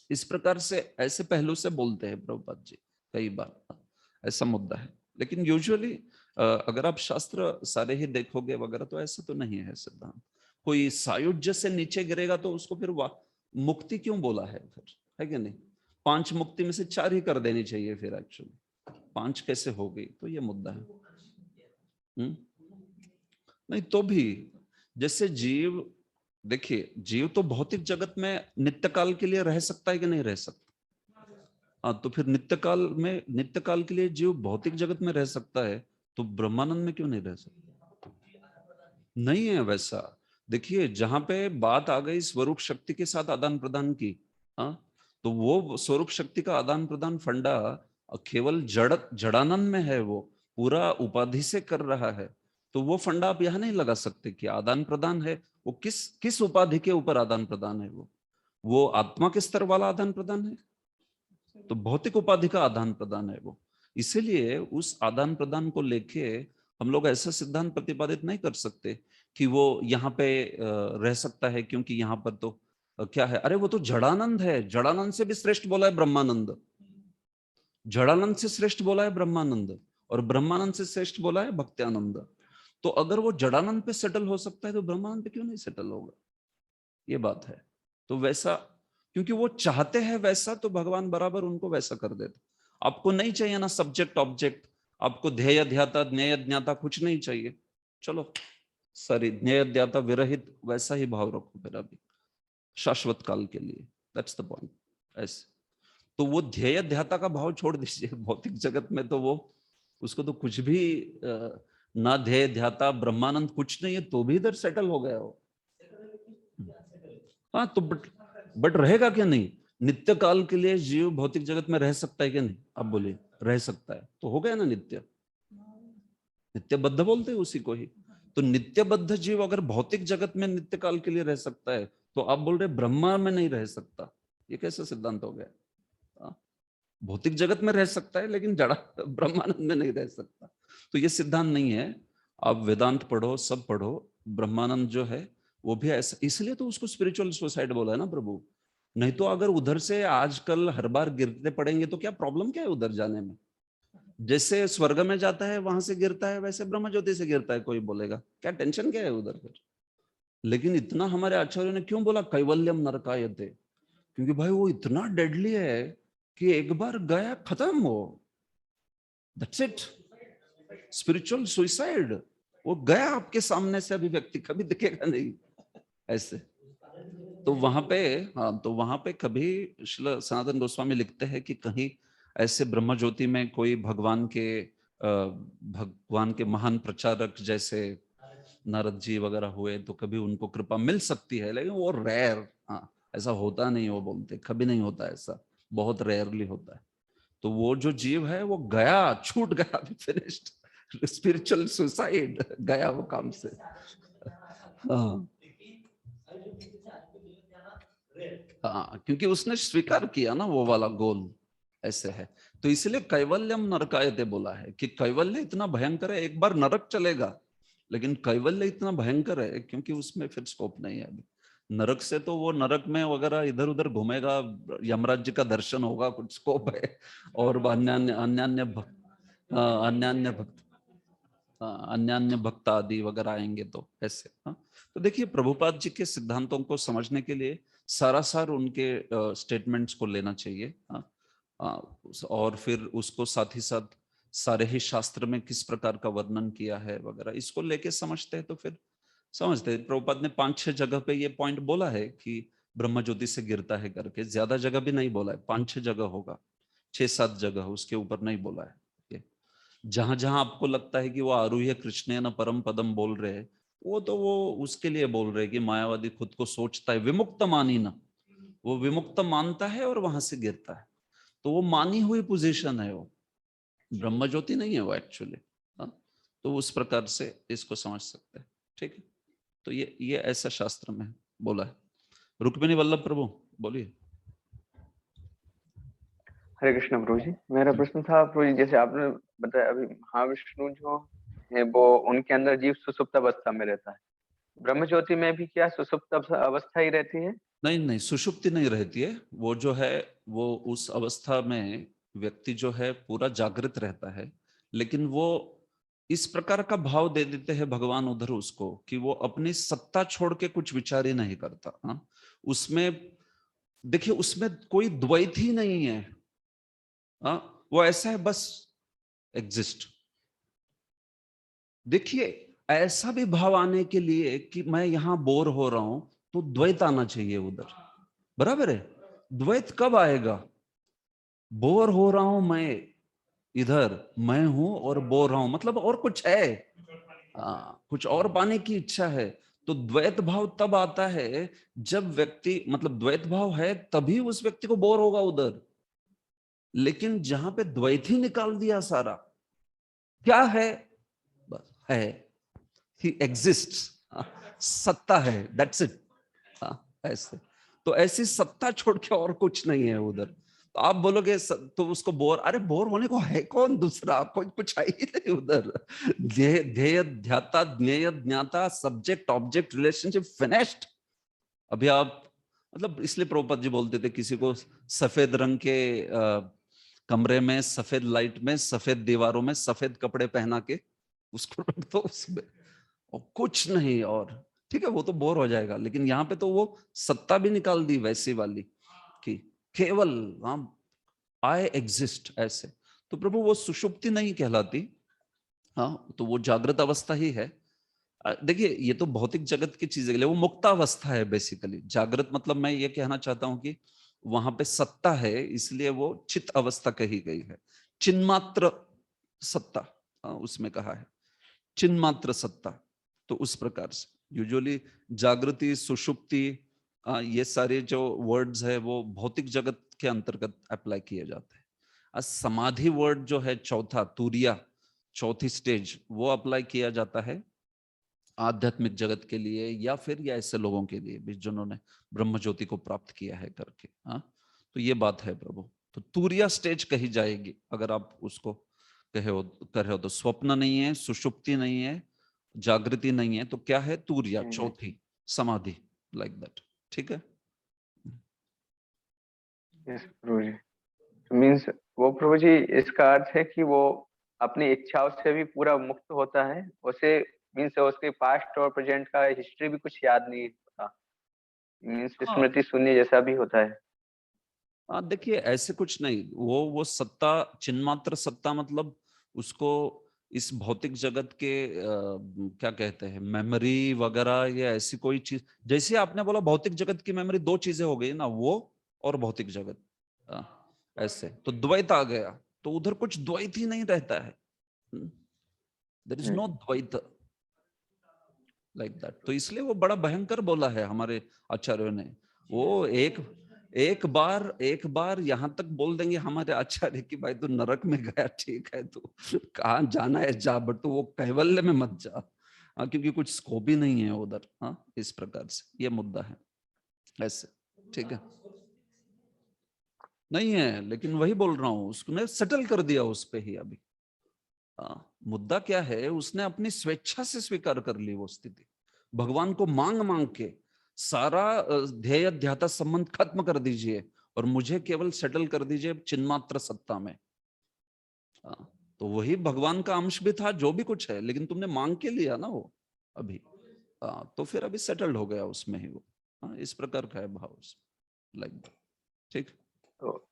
इस प्रकार से ऐसे पहलू से बोलते हैं प्रभुपाद जी कई बार, ऐसा मुद्दा है। लेकिन यूजुअली अगर आप शास्त्र सारे ही देखोगे वगैरह तो ऐसा तो नहीं है सिद्धांत। कोई सायुज्य से नीचे गिरेगा तो उसको फिर मुक्ति क्यों बोला है फिर, है कि नहीं? 5 मुक्ति में से 4 ही कर देनी चाहिए फिर, एक्चुअली 5 कैसे हो गई, तो ये मुद्दा है। नहीं तो भी जैसे जीव, देखिए जीव तो भौतिक जगत में नित्य काल के लिए रह सकता है कि नहीं रह सकता? तो फिर नित्य काल के लिए जीव भौतिक जगत में रह सकता है, तो ब्रह्मानंद में क्यों नहीं रह सकता? नहीं है वैसा। देखिए, जहां पे बात आ गई स्वरूप शक्ति के साथ आदान प्रदान की, तो वो स्वरूप शक्ति का आदान प्रदान फंडा केवल जड़ानंद में है, वो पूरा उपाधि से कर रहा है। तो वो फंडा आप यहां नहीं लगा सकते कि आदान प्रदान है। वो किस उपाधि के ऊपर आदान प्रदान है? वो आत्मा के स्तर वाला आदान प्रदान है, तो भौतिक उपाधि का आदान प्रदान है वो। इसीलिए उस आदान प्रदान को लेके हम लोग ऐसा सिद्धांत प्रतिपादित नहीं कर सकते कि वो यहाँ पे रह सकता है, क्योंकि यहाँ पर तो क्या है, अरे वो तो जड़ानंद है, जड़ानंद से भी श्रेष्ठ बोला है ब्रह्मानंद, जड़ानंद से श्रेष्ठ बोला है ब्रह्मानंद, और ब्रह्मानंद से श्रेष्ठ बोला है भक्त्यानंद। तो अगर वो जड़ानंद पे सेटल हो सकता है तो ब्रह्मानंद पे क्यों नहीं सेटल होगा? ये बात है। तो वैसा क्योंकि वो चाहते हैं वैसा, तो भगवान बराबर उनको वैसा कर देते। आपको नहीं चाहिए ना सब्जेक्ट ऑब्जेक्ट, आपको ध्येय ध्याता ज्ञेय ज्ञाता कुछ नहीं चाहिए, चलो सॉरी ज्ञेय ध्याता विरहित वैसा ही भाव रखो फिर अभी शाश्वत काल के लिए, दैट्स द पॉइंट। ऐसे तो वो ध्येय ध्याता का भाव छोड़ दीजिए। भौतिक जगत में तो वो उसको तो कुछ भी ना ध्येय ध्याता ब्रह्मानंद कुछ नहीं है, तो भी इधर सेटल हो गया हो। हाँ, तो बट रहेगा क्या नहीं? नित्य काल के लिए जीव भौतिक जगत में रह सकता है क्या नहीं? आप बोलिए, रह सकता है तो हो गया ना नित्य। नित्यबद्ध बोलते हैं उसी को ही। तो नित्यबद्ध जीव अगर भौतिक जगत में नित्य काल के लिए रह सकता है, तो आप बोल रहे ब्रह्मा में नहीं रह सकता, ये कैसा सिद्धांत हो गया? भौतिक जगत में रह सकता है लेकिन जड़ा ब्रह्मानंद में नहीं रह सकता, तो ये सिद्धांत नहीं है। आप वेदांत पढ़ो, सब पढ़ो, ब्रह्मानंद जो है वो भी ऐसा, इसलिए तो उसको स्पिरिचुअल सुसाइड बोला है ना प्रभु। नहीं तो अगर उधर से आजकल हर बार गिरते पड़ेंगे तो क्या प्रॉब्लम क्या है उधर जाने में? जैसे स्वर्ग में जाता है वहां से गिरता है, वैसे ब्रह्म ज्योति से गिरता है, कोई बोलेगा क्या टेंशन क्या है उधर फिर? लेकिन इतना हमारे आचार्यों ने क्यों बोला कैवल्यम नरकायते? क्योंकि भाई वो इतना डेडली है कि एक बार गया खत्म हो, दैट्स इट, स्पिरिचुअल सुसाइड। वो गया आपके सामने से, अभी व्यक्ति कभी दिखेगा नहीं ऐसे। तो वहां पे, हाँ, तो वहां पे कभी श्रील सनातन गोस्वामी लिखते हैं कि कहीं ऐसे ब्रह्म ज्योति में कोई भगवान के महान प्रचारक जैसे नारद जी वगैरह हुए तो कभी उनको कृपा मिल सकती है, लेकिन वो रेयर, हाँ, ऐसा होता नहीं, वो बोलते कभी नहीं होता ऐसा, बहुत रेयरली होता है। तो वो जो जीव है वो गया, छूट गया, फिनिश्ड, स्पिरिचुअल सुसाइड, गया वो काम से। हाँ हाँ, क्योंकि उसने स्वीकार किया ना वो वाला गोल, ऐसे है। तो इसलिए कैवल्यम नरकायते बोला है कि कैवल्य इतना भयंकर है, एक बार नरक चलेगा, लेकिन कैवल्य इतना भयंकर है क्योंकि उसमें फिर स्कोप नहीं है अभी। नरक से तो वो नरक में वगैरह इधर उधर घूमेगा, यमराज जी का दर्शन होगा, कुछ स्कोप है, और अन्य भक्त, अन्य भक्त आदि वगैरह आएंगे तो ऐसे। हाँ, तो देखिए प्रभुपाद जी के सिद्धांतों को समझने के लिए सारा सार उनके स्टेटमेंट्स को लेना चाहिए। और फिर उसको साथ ही साथ सारे ही शास्त्र में किस प्रकार का वर्णन किया है वगैरह, इसको लेके समझते हैं तो फिर समझते हैं। प्रभुपाद ने 5-6 जगह पे ये पॉइंट बोला है कि ब्रह्म ज्योति से गिरता है करके, ज्यादा जगह भी नहीं बोला है, 5-6 जगह होगा, 6-7 जगह, उसके ऊपर नहीं बोला है। जहां जहां आपको लगता है कि वो आरूह्य कृष्ण न परम पदम बोल रहे हैं, वो तो वो उसके लिए बोल रहे हैं कि मायावादी खुद को सोचता है विमुक्त मानी ना, वो विमुक्त मानता है और वहां से गिरता है, तो वो मानी हुई पोजीशन है, वो ब्रह्म ज्योति नहीं है वो एक्चुअली। तो उस प्रकार से इसको समझ सकते हैं, ठीक है। तो ये ऐसा शास्त्र में बोला है। रुक्मिणी वल्लभ प्रभु बोलिए। हरे कृष्ण प्रभु जी, मेरा प्रश्न था प्रभु जी, जैसे आपने बताया अभी महाविष्णु जो है वो उनके अंदर जीव सुसुप्त अवस्था में रहता है, ब्रह्म ज्योति में भी क्या सुसुप्त अवस्था ही रहती है? नहीं नहीं, सुषुप्ति नहीं रहती है, वो जो है वो उस अवस्था में व्यक्ति जो है पूरा जागृत रहता है, लेकिन वो इस प्रकार का भाव दे देते हैं भगवान उधर उसको कि वो अपनी सत्ता छोड़ के कुछ विचार ही नहीं करता। हाँ, उसमें देखिए उसमें कोई द्वैत ही नहीं है। हाँ, वो ऐसा है बस एग्जिस्ट। देखिए ऐसा भी भाव आने के लिए कि मैं यहां बोर हो रहा हूं तो द्वैत आना चाहिए उधर, बराबर है। द्वैत कब आएगा? बोर हो रहा हूं मैं इधर, मैं हूं और बोर रहा हूं, मतलब और कुछ है, कुछ और पाने की इच्छा है। तो द्वैत भाव तब आता है जब व्यक्ति, मतलब द्वैत भाव है तभी उस व्यक्ति को बोर होगा उधर। लेकिन जहां पे द्वैत ही निकाल दिया सारा, क्या है? बस है, ही एग्जिस्ट्स, सत्ता है, दैट्स इट। ऐसे, तो ऐसी सत्ता छोड़ के और कुछ नहीं है उधर। तो आप बोलोगे तो उसको बोर, अरे बोर होने को है कौन दूसरा, कोई कुछ है ही नहीं उधर। ध्येय ध्याता ज्ञेय ज्ञाता सब्जेक्ट ऑब्जेक्ट रिलेशनशिप फिनिश्ड। अभी आप, मतलब इसलिए प्रभुपाद जी बोलते थे किसी को सफेद रंग के कमरे में, सफेद लाइट में, सफेद दीवारों में, सफेद कपड़े पहना के उसको रख दो उसमें, और कुछ नहीं, और ठीक है वो तो बोर हो जाएगा। लेकिन यहाँ पे तो वो सत्ता भी निकाल दी वैसी वाली कि केवल आई एग्जिस्ट ऐसे। तो प्रभु वो सुषुप्ति नहीं कहलाती, हाँ, तो वो जागृत अवस्था ही है। देखिए ये तो भौतिक जगत की चीजें के लिए वो मुक्तावस्था है बेसिकली। जागृत मतलब मैं ये कहना चाहता हूं कि वहां पे सत्ता है, इसलिए वो चित अवस्था कही गई है। चिन्मात्र सत्ता, उसमें कहा है चिन्मात्र सत्ता। तो उस प्रकार से यूजुअली जागृति, सुषुप्ति ये सारे जो वर्ड्स है वो भौतिक जगत के अंतर्गत अप्लाई किए जाते हैं। समाधि वर्ड जो है चौथा, तुरिया, चौथी स्टेज, वो अप्लाई किया जाता है आध्यात्मिक जगत के लिए या फिर या ऐसे लोगों के लिए भी जिन्होंने ब्रह्म ज्योति को प्राप्त किया है करके। हाँ, तो ये बात है प्रभु। तो तुरिया स्टेज कही जाएगी अगर आप उसको कर रहे हो तो। स्वप्न नहीं है, सुषुप्ति नहीं है, जागृति नहीं है, तो क्या है? तुरिया, चौथी समाधि, लाइक दैट। ठीक है। यस प्रभु जी। मीन्स वो प्रभु जी इसका अर्थ है कि वो अपनी इच्छाओं से भी पूरा मुक्त होता है, उसे मीन्स उसके पास्ट और प्रेजेंट का हिस्ट्री भी कुछ याद नहीं होता, मीन्स स्मृति शून्य जैसा भी होता है। हाँ, देखिए ऐसे कुछ नहीं, वो सत्ता, चिन्मात्र सत्ता, मतलब उसको इस भौतिक जगत के क्या कहते हैं, मेमोरी वगैरह या ऐसी कोई चीज, जैसे आपने बोला भौतिक जगत की मेमोरी, दो चीजें हो गई ना, वो और भौतिक जगत। ऐसे तो द्वैत आ गया, तो उधर कुछ द्वैत ही नहीं रहता है। देयर इज नो द्वैत लाइक दैट। तो इसलिए वो बड़ा भयंकर बोला है हमारे आचार्यों ने। वो एक बार यहाँ तक बोल देंगे हमारे आचार्य की, भाई तू नरक में गया, ठीक है, तू कहाँ जाना है जा, बट तू वो कैवल्य में मत जा। क्योंकि कुछ स्कोप ही नहीं है उधर। हाँ, इस प्रकार से ये मुद्दा है ऐसे। ठीक है, नहीं है, लेकिन वही बोल रहा हूँ, उसने सेटल कर दिया उस पे ही अभी। मुद्दा क्या है, उसने अपनी स्वेच्छा से स्वीकार कर ली वो स्थिति। भगवान को मांग मांग के सारा ध्येय ध्याता संबंध खत्म कर दीजिए और मुझे केवल सेटल कर दीजिए चिन्मात्र सत्ता में। तो वही भगवान का अंश भी था, जो भी कुछ है, लेकिन तुमने मांग के लिया ना वो अभी। तो फिर अभी सेटल्ड हो गया उसमें ही वो। इस प्रकार का है भाव, लाइक दैट। ठीक। तो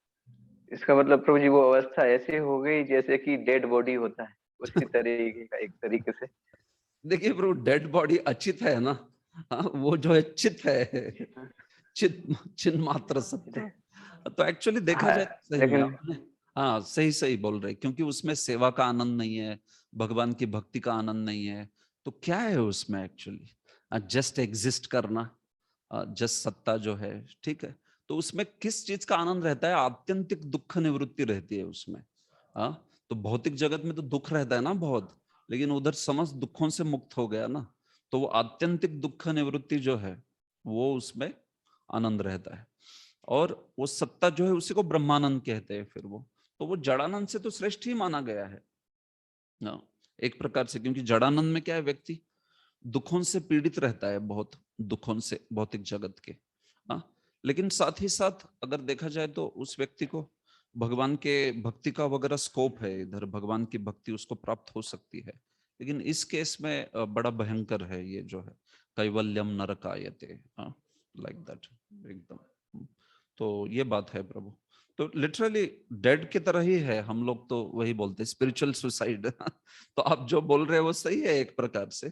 इसका मतलब प्रभु जी वो अवस्था ऐसी हो गई जैसे कि डेड बॉडी होता है, उसी तरीके का, एक तरीके से। देखिए प्रभु, डेड बॉडी अचित है ना। वो जो है चित है, चिन्ह मात्र सत्य। तो एक्चुअली देखा जाए सही में आपने, हाँ सही सही बोल रहे, क्योंकि उसमें सेवा का आनंद नहीं है, भगवान की भक्ति का आनंद नहीं है। तो क्या है उसमें एक्चुअली? जस्ट एग्जिस्ट करना, जस्ट सत्ता जो है। ठीक है, तो उसमें किस चीज का आनंद रहता है? आत्यंतिक दुख निवृत्ति रहती है उसमें। तो भौतिक जगत में तो दुख रहता है ना बहुत, लेकिन उधर समस्त दुखों से मुक्त हो गया ना, तो वो आत्यंतिक दुख निवृत्ति जो है वो उसमें आनंद रहता है। और वो सत्ता जो है उसी को ब्रह्मानंद कहते हैं फिर वो। तो वो जड़ानंद से तो श्रेष्ठ ही माना गया है एक प्रकार से, क्योंकि जड़ानंद में क्या है, व्यक्ति दुखों से पीड़ित रहता है, बहुत दुखों से भौतिक जगत के। लेकिन साथ ही साथ अगर देखा जाए तो उस व्यक्ति को भगवान के भक्ति का वगैरह स्कोप है, इधर भगवान की भक्ति उसको प्राप्त हो सकती है। लेकिन इस केस में बड़ा भयंकर है ये जो है, कैवल्यम नरकायते, लाइक दैट एकदम। तो ये बात है प्रभु। तो लिटरली डेड की तरह ही है, हम लोग तो वही बोलते हैं स्पिरिचुअल सुसाइड। तो आप जो बोल रहे हैं वो सही है एक प्रकार से।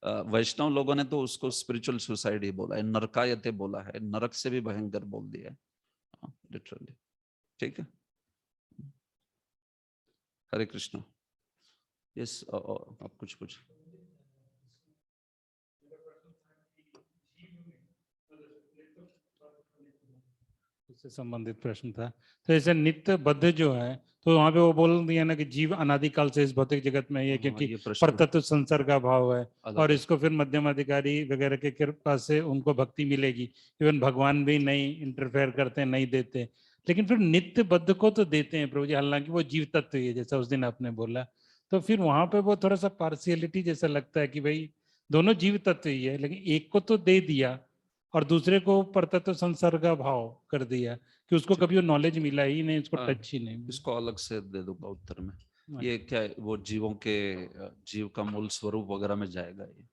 वैष्णव लोगों ने तो उसको स्पिरिचुअल सुसाइड ही बोला है, नरकायते बोला है, नरक से भी भयंकर बोल दिया है लिटरली। ठीक है, हरे कृष्ण। यस, आप कुछ पूछ। उससे संबंधित प्रश्न था। तो ऐसे नित्य बद्ध जो है, तो वहां पे वो बोल दिया ना कि जीव अनादिकाल से इस भौतिक जगत में है, क्योंकि परतत्व संसार का भाव है, और इसको फिर मध्यम अधिकारी वगैरह के कृपा से उनको भक्ति मिलेगी। इवन भगवान भी नहीं इंटरफेयर करते, नहीं देते, लेकिन फिर नित्य बद्ध को तो देते हैं प्रभु जी, हालांकि वो जीव तत्व ही है, जैसा उस दिन आपने बोला। तो फिर वहां पे वो थोड़ा सा पार्शियलिटी जैसा लगता है कि भाई दोनों जीव तत्व ही है, लेकिन एक को तो दे दिया और दूसरे को परतत्व संसार का भाव कर दिया कि उसको कभी वो नॉलेज मिला ही नहीं, उसको टच ही नहीं। इसको अलग से दे दूंगा उत्तर में। ये क्या है, वो जीवों के, जीव का मूल स्वरूप वगैरह में जाएगा ये।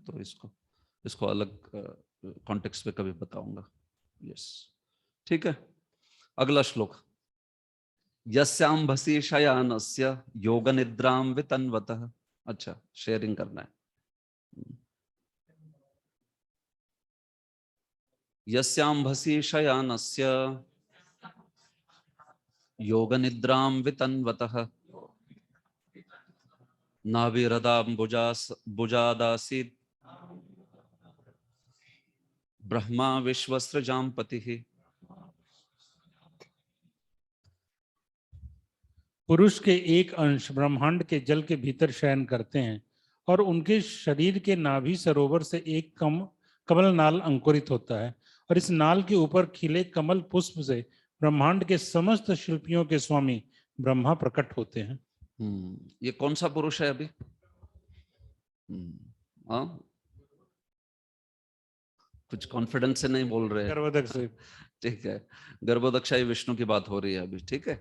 तो इसको अलग कॉन्टेक्स्ट पे कभी बताऊंगा। यस, ठीक है। अगला श्लोक। यस्याम भसी शयानस्य योग निद्राम वितन्वतः। अच्छा, शेयरिंग करना है। यस्याम भसी शयानस्य योग निद्राम वितन्वतः नाभिरदाम भुजादासीत् ब्रह्मा विश्वस्रजाम पति। पुरुष के एक अंश ब्रह्मांड के जल के भीतर शयन करते हैं और उनके शरीर के नाभि सरोवर से एक कमल नाल अंकुरित होता है और इस नाल के ऊपर खिले कमल पुष्प से ब्रह्मांड के समस्त शिल्पियों के स्वामी ब्रह्मा प्रकट होते हैं। ये कौन सा पुरुष है अभी? हाँ, कुछ कॉन्फिडेंस से नहीं बोल रहे। गर्भोदक्ष। ठीक है, गर्भोदक्षाई विष्णु की बात हो रही है अभी। ठीक है,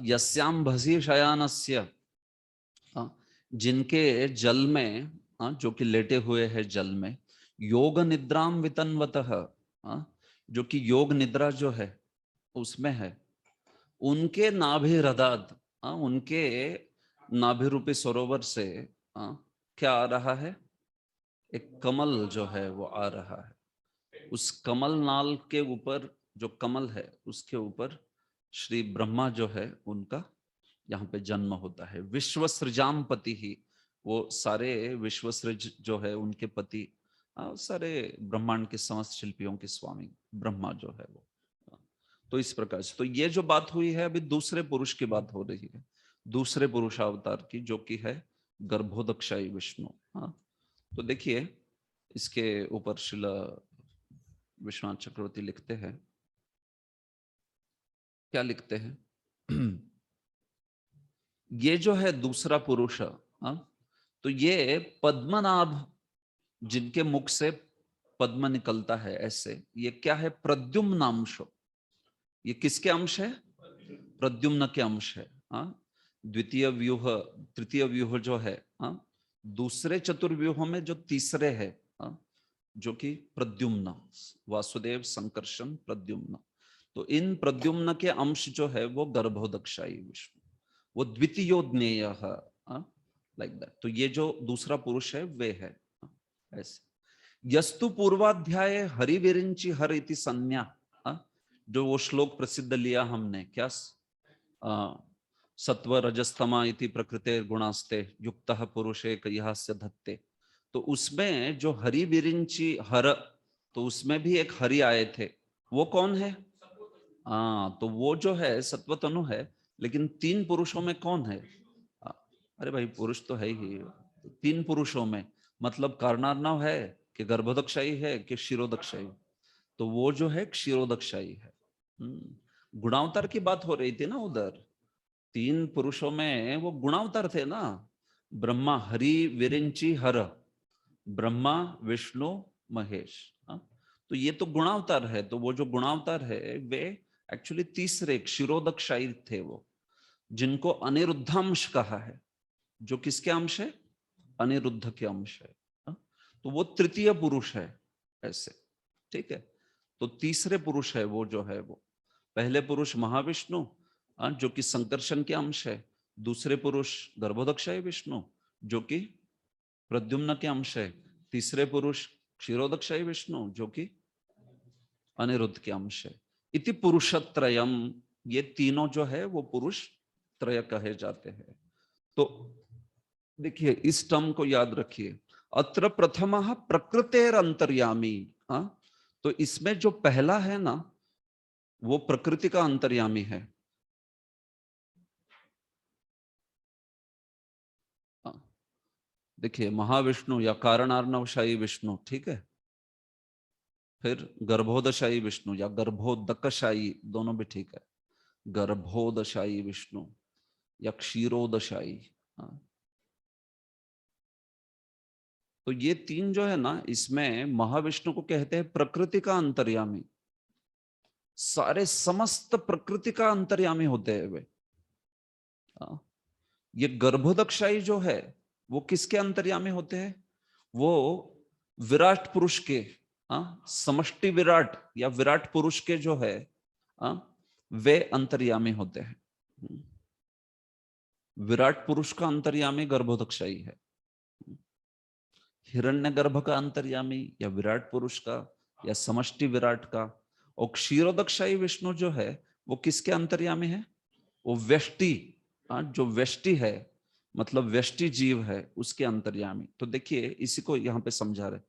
यस्याम भसी शयानस्य, जिनके जल में, जो कि लेटे हुए हैं जल में, योग निद्राम वितन्वतः, जो कि योग निद्रा जो है उसमें है, उनके नाभि हृदय, उनके नाभि रूपी सरोवर से क्या आ रहा है? एक कमल जो है वो आ रहा है। उस कमल नाल के ऊपर जो कमल है उसके ऊपर श्री ब्रह्मा जो है उनका यहाँ पे जन्म होता है। विश्वसृजाम पति ही, वो सारे विश्वसृज जो है उनके पति, सारे ब्रह्मांड के समस्त शिल्पियों के स्वामी ब्रह्मा जो है वो। तो इस प्रकार से, तो ये जो बात हुई है अभी दूसरे पुरुष की बात हो रही है, दूसरे पुरुषावतार की, जो कि है गर्भोदक्षाई विष्णु। हाँ, तो देखिए इसके ऊपर श्रील विश्वनाथ चक्रवर्ती लिखते हैं, क्या लिखते हैं? ये जो है दूसरा पुरुष, तो ये पद्मनाभ, जिनके मुख से पद्म निकलता है ऐसे, ये क्या है? प्रद्युम्न अंश। ये किसके अंश है? प्रद्युम्न के अंश है। द्वितीय व्यूह, तृतीय व्यूह जो है, दूसरे चतुर्व्यूह में जो तीसरे है, जो कि प्रद्युम्न, वासुदेव संकर्षण प्रद्युम्न। तो इन प्रद्युम्न के अंश जो है वो गर्भोदक्षाई विष्णु, वो द्वितीयोज्ञेय, लाइक दैट। तो ये जो दूसरा पुरुष है वे है ऐसे। यस्तु पूर्वाध्याय हरिविरिंचि हर इति संज्ञा, जो वो श्लोक प्रसिद्ध लिया हमने, क्या? सत्व रजस्तमा इति प्रकृते गुणास्ते युक्तः पुरुषे कयस्य धत्ते। तो उसमें जो हरि विरिंची हर, तो उसमें भी एक हरि आए थे, वो कौन है? तो वो जो है सत्वतनु है, लेकिन तीन पुरुषों में कौन है? अरे भाई पुरुष तो है ही, तीन पुरुषों में मतलब कारणार्णव है कि गर्भोदक्षाई है कि क्षीरोदक्षाई? तो वो जो है क्षीरोदक्षाई है। गुणावतार की बात हो रही थी ना उधर, तीन पुरुषों में वो गुणावतार थे ना, ब्रह्मा हरि विरिंची हर, ब्रह्मा विष्णु महेश। तो ये तो गुणावतार है। तो वो जो गुणावतार है वे एक्चुअली तीसरे क्षीरोदक्षाई थे, वो जिनको अनिरुद्धांश कहा है। जो किसके अंश है? अनिरुद्ध के अंश है। तो वो तृतीय पुरुष है ऐसे। ठीक है, तो तीसरे पुरुष है वो जो है वो, पहले पुरुष महाविष्णु जो कि संकर्षण के अंश है, दूसरे पुरुष गर्भोदक्षाई विष्णु जो कि प्रद्युम्न के अंश है, तीसरे पुरुष क्षीरोदक्षाई विष्णु जो कि अनिरुद्ध के अंश है। इति पुरुषत्रयम, ये तीनों जो है वो पुरुष त्रय कहे जाते हैं। तो देखिए इस टर्म को याद रखिए, अत्र प्रथमः प्रकृतेर अंतर्यामी। तो इसमें जो पहला है ना वो प्रकृति का अंतर्यामी है। देखिए महाविष्णु या कारणार्णवशाही विष्णु, ठीक है, फिर गर्भोदशाई विष्णु या गर्भोदकशाई, दोनों भी ठीक है, गर्भोदशाई विष्णु या क्षीरोदशाई। तो ये तीन जो है ना, इसमें महाविष्णु को कहते हैं प्रकृति का अंतर्यामी। सारे समस्त प्रकृति का अंतर्यामी होते हैं वे। ये गर्भोदक्षाई जो है वो किसके अंतर्यामी होते हैं? वो विराट पुरुष के, समष्टि विराट या विराट पुरुष के जो है वे अंतर्यामी होते हैं। विराट पुरुष का अंतर्यामी गर्भोदक्षाई है। हिरण्यगर्भ का अंतर्यामी या विराट पुरुष का या समष्टि विराट का। और क्षीरोदक्षाई विष्णु जो है वो किसके अंतर्यामी है? वो व्यष्टि, जो व्यष्टि है मतलब व्यष्टि जीव है उसके अंतर्यामी। तो देखिए इसी को यहाँ पे समझा रहे,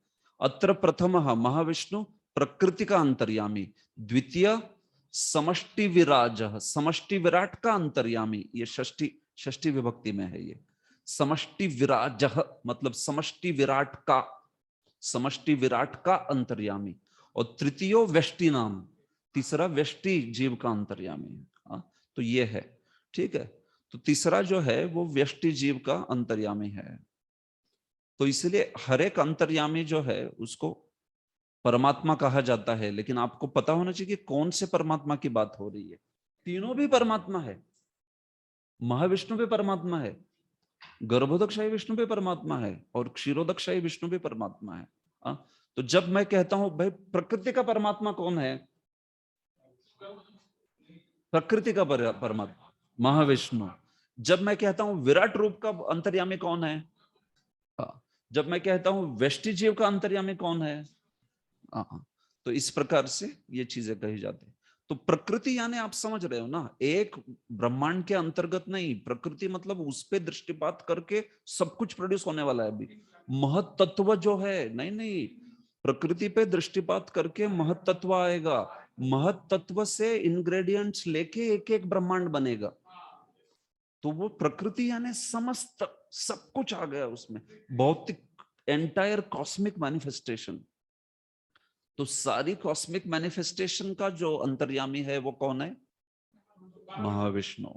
अत्र प्रथमः महाविष्णु प्रकृति का अंतर्यामी, द्वितीय समष्टि विराजः, समष्टि विराट का अंतर्यामी, ये षष्ठी विभक्ति में है। ये समष्टि विराजः मतलब समष्टि विराट का अंतर्यामी। और तृतीयो व्यष्टि नाम, तीसरा व्यष्टि जीव का अंतर्यामी है। तो ये है, ठीक है। तो तीसरा जो है वो व्यष्टि जीव का अंतर्यामी है। तो इसलिए हर एक अंतर्यामी जो है उसको परमात्मा कहा जाता है। लेकिन आपको पता होना चाहिए कि कौन से परमात्मा की बात हो रही है। तीनों भी परमात्मा है, महाविष्णु भी परमात्मा है, गर्भोदकशाही विष्णु भी परमात्मा है, और क्षीरोदकशाही विष्णु भी परमात्मा है। तो जब मैं कहता हूं भाई प्रकृति का परमात्मा कौन है, प्रकृति का परमात्मा महाविष्णु। जब मैं कहता हूं विराट रूप का अंतर्यामी कौन है, जब मैं कहता हूं व्यष्टि जीव का अंतर्यामी कौन है। तो इस प्रकार से ये चीजें कही जाती है। तो प्रकृति यानी आप समझ रहे हो ना, एक ब्रह्मांड के अंतर्गत नहीं, प्रकृति मतलब उस पे दृष्टिपात करके सब कुछ प्रोड्यूस होने वाला है। अभी महत तत्व जो है, नहीं, प्रकृति पे दृष्टिपात करके महत तत्व आएगा, महत तत्व से इंग्रेडिएंट्स लेके एक एक ब्रह्मांड बनेगा। तो वो प्रकृति यानी समस्त सब कुछ आ गया उसमें, भौतिक एंटायर कॉस्मिक मैनिफेस्टेशन। तो सारी कॉस्मिक मैनिफेस्टेशन का जो अंतर्यामी है वो कौन है, महाविष्णु।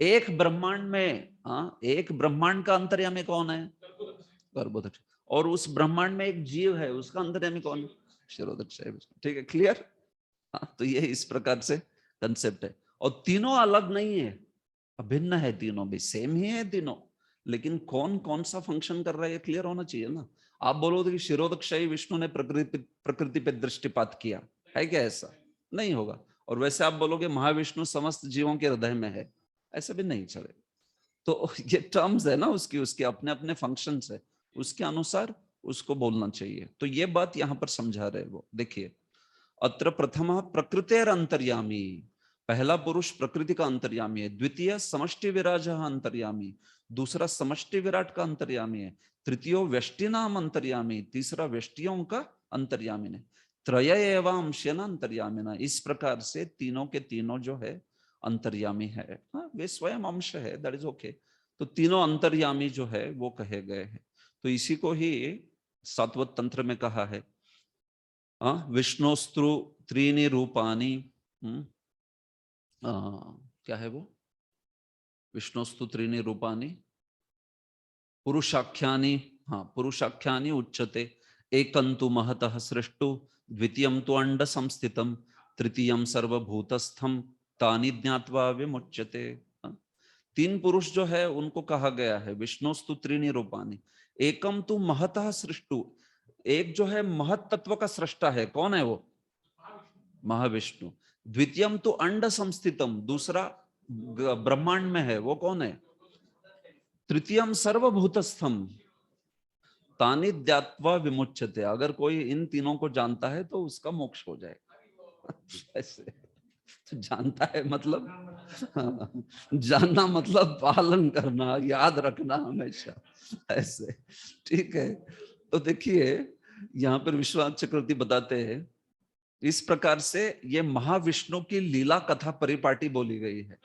एक ब्रह्मांड में एक ब्रह्मांड का अंतर्यामी कौन है, गर्भोदक। और उस ब्रह्मांड में एक जीव है, उसका अंतर्यामी कौन है, क्षीरोदकशाही विष्णु। ठीक है, क्लियर। तो ये इस प्रकार से कंसेप्ट है। और तीनों अलग नहीं है, अभिन्न है, तीनों भी सेम ही है तीनों, लेकिन कौन कौन सा फंक्शन कर रहा है ये क्लियर होना चाहिए ना। आप बोलोगे कि क्षीरोदकशाही विष्णु ने प्रकृति पे दृष्टिपात किया है, क्या ऐसा नहीं होगा। और वैसे आप बोलोगे महाविष्णु समस्त जीवों के हृदय में है, ऐसा भी नहीं चले। तो ये टर्म्स है ना, उसके अपने अपने फंक्शंस है, उसके अनुसार उसको बोलना चाहिए। तो ये बात यहाँ पर समझा रहे वो। देखिए, अत्र प्रथम प्रकृतेर अंतर्यामी, पहला पुरुष प्रकृति का अंतर्यामी है, द्वितीय समष्टि विराज अंतर्यामी, दूसरा समष्टि विराट का अंतर्यामी है, तृतीयो व्यष्टि नाम अंतर्यामी, तीसरा व्यष्टियों का अंतर्यामी ने, त्रय एवं अंशेन अंतर्यामिना। इस प्रकार से तीनों के तीनों जो है अंतर्यामी है। वे स्वयं अंश है, दैट इज ओके। तो तीनों अंतर्यामी जो है वो कहे गए हैं। तो इसी को ही सात्वत तंत्र में कहा है, विष्णुस्तु त्रीनि रूपानि, क्या है वो, विष्णुस्तु त्रीनि रूपानि पुरुषाख्यानि, पुरुषाख्यानि उच्यते, एकंतु महतः सृष्टु, द्वितीयं तु अंड संस्थितम, तृतीयं सर्वभूतस्थम, तानि ज्ञात्वा विमुच्यते। तीन पुरुष जो है उनको कहा गया है विष्णुस्तु त्रीनि रूपानि। एकम तु महतः सृष्टु, एक जो है महत तत्व का सृष्टा है, कौन है वो, महाविष्णु। द्वितीयम तो अंड संस्थितम, दूसरा ब्रह्मांड में है, वो कौन है, तृतीयम सर्वभूतस्थम, तानि ज्ञात्वा विमुच्यते। अगर कोई इन तीनों को जानता है तो उसका मोक्ष हो जाएगा। ऐसे तो जानता है मतलब जानना मतलब पालन करना, याद रखना हमेशा, ऐसे। ठीक है। तो देखिए यहाँ पर विश्वनाथ चक्रवर्ती बताते हैं, इस प्रकार से ये महाविष्णु की लीला कथा परिपाटी बोली गई है।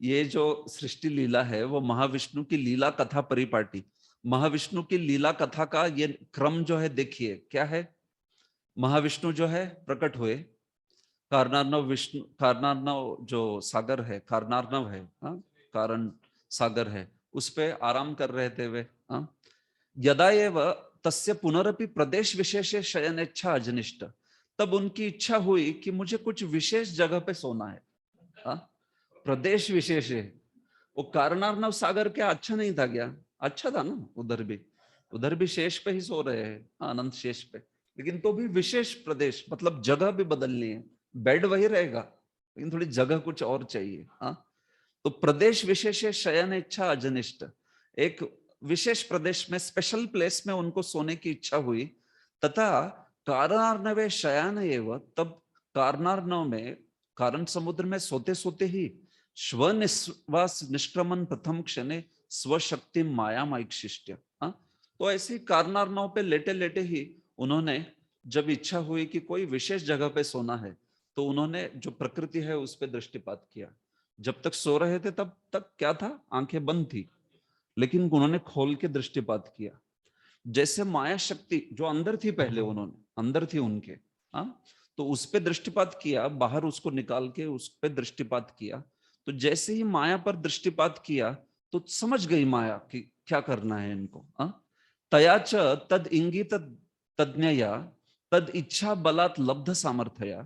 ये जो सृष्टि लीला है वो महाविष्णु की लीला कथा परिपाटी। महाविष्णु की लीला कथा का ये क्रम जो है, देखिए क्या है। महाविष्णु जो है प्रकट हुए, कारनार्णव विष्णु, कारनार्णव जो सागर है, कारनार्णव है, कारण सागर है, उस पे आराम कर रहे थे वे। यदा एव तस्य पुनरपि प्रदेश विशेषे शयनेच्छा अजनिष्ट, तब उनकी इच्छा हुई कि मुझे कुछ विशेष जगह पे सोना है। प्रदेश विशेष है, वो कारनार्णव सागर क्या अच्छा नहीं था क्या, अच्छा था ना, उधर भी शेष पे ही सो रहे हैं, अनंत शेष पे, लेकिन तो भी विशेष प्रदेश, मतलब जगह भी बदलनी है। बेड वही रहेगा लेकिन थोड़ी जगह कुछ और चाहिए। तो प्रदेश विशेष शयन इच्छा अजनिष्ट, एक विशेष प्रदेश में, स्पेशल प्लेस में उनको सोने की इच्छा हुई। तथा कारनार्णवे शयन एव, तब कारनार्णव में, कारण समुद्र में सोते सोते ही, स्वनिश्वास निष्क्रमण प्रथम क्षणे स्वशक्ति माया माइक्षिष्ट। तो ऐसे कारनार्णव पे लेटे लेटे ही उन्होंने जब इच्छा हुई कि कोई विशेष जगह पे सोना है तो उन्होंने जो प्रकृति है उस पर दृष्टिपात किया। जब तक सो रहे थे तब तक क्या था, आंखें बंद थी, लेकिन उन्होंने खोल के दृष्टिपात किया। जैसे माया शक्ति जो अंदर थी, पहले उन्होंने अंदर थी उनके, तो उस पे दृष्टिपात किया, बाहर उसको निकाल के उस पे दृष्टिपात किया। तो जैसे ही माया पर दृष्टिपात किया तो समझ गई माया कि क्या करना है इनको। तयाच तद इंगित तज्ञया तद इच्छा बलात् लब्ध सामर्थ्या।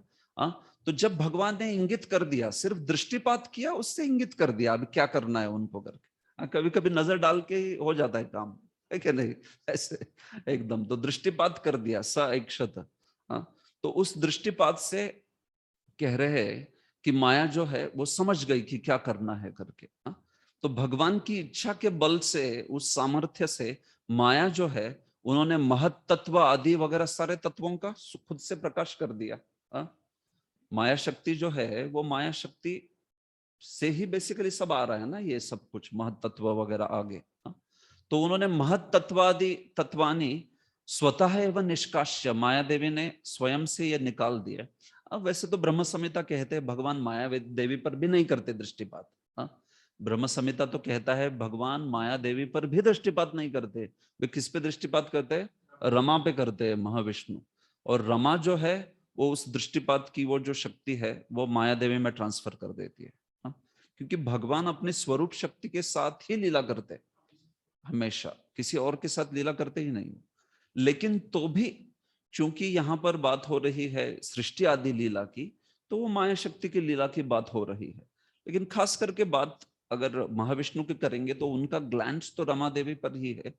तो जब भगवान ने इंगित कर दिया, सिर्फ दृष्टिपात किया, उससे इंगित कर दिया अब क्या करना है उनको करके। कभी कभी नजर डाल के ही हो जाता है काम, है कि नहीं, ऐसे एकदम। तो दृष्टिपात कर दिया, स ऐक्षत। तो उस दृष्टिपात से कह रहे हैं कि माया जो है वो समझ गई कि क्या करना है करके। तो भगवान की इच्छा के बल से, उस सामर्थ्य से माया जो है उन्होंने महत तत्व आदि वगैरह सारे तत्वों का खुद से प्रकाश कर दिया। माया शक्ति जो है वो माया शक्ति से ही बेसिकली सब आ रहा है ना, ये सब कुछ महत तत्व वगैरह आगे। तो उन्होंने महत तत्वादि तत्वानी स्वतः एवं निष्काश्य, माया देवी ने स्वयं से ये निकाल दिया। अब वैसे तो ब्रह्म संहिता कहते हैं भगवान माया देवी पर भी नहीं करते दृष्टिपात। ब्रह्म संहिता तो कहता है भगवान माया देवी पर भी दृष्टिपात नहीं करते। वे किस पे दृष्टिपात करते हैं? रमा पे करते हैं, महाविष्णु। और रमा जो है वो उस दृष्टिपात की वो जो शक्ति है वो माया देवी में ट्रांसफर कर देती है। क्योंकि भगवान अपने स्वरूप शक्ति के साथ ही लीला करते, हमेशा किसी और के साथ लीला करते ही नहीं। लेकिन तो भी चूंकि यहाँ पर बात हो रही है सृष्टि आदि लीला की, तो वो माया शक्ति की लीला की बात हो रही है। लेकिन खास करके बात अगर महाविष्णु की करेंगे तो उनका ग्लैंस तो रमा देवी पर ही है।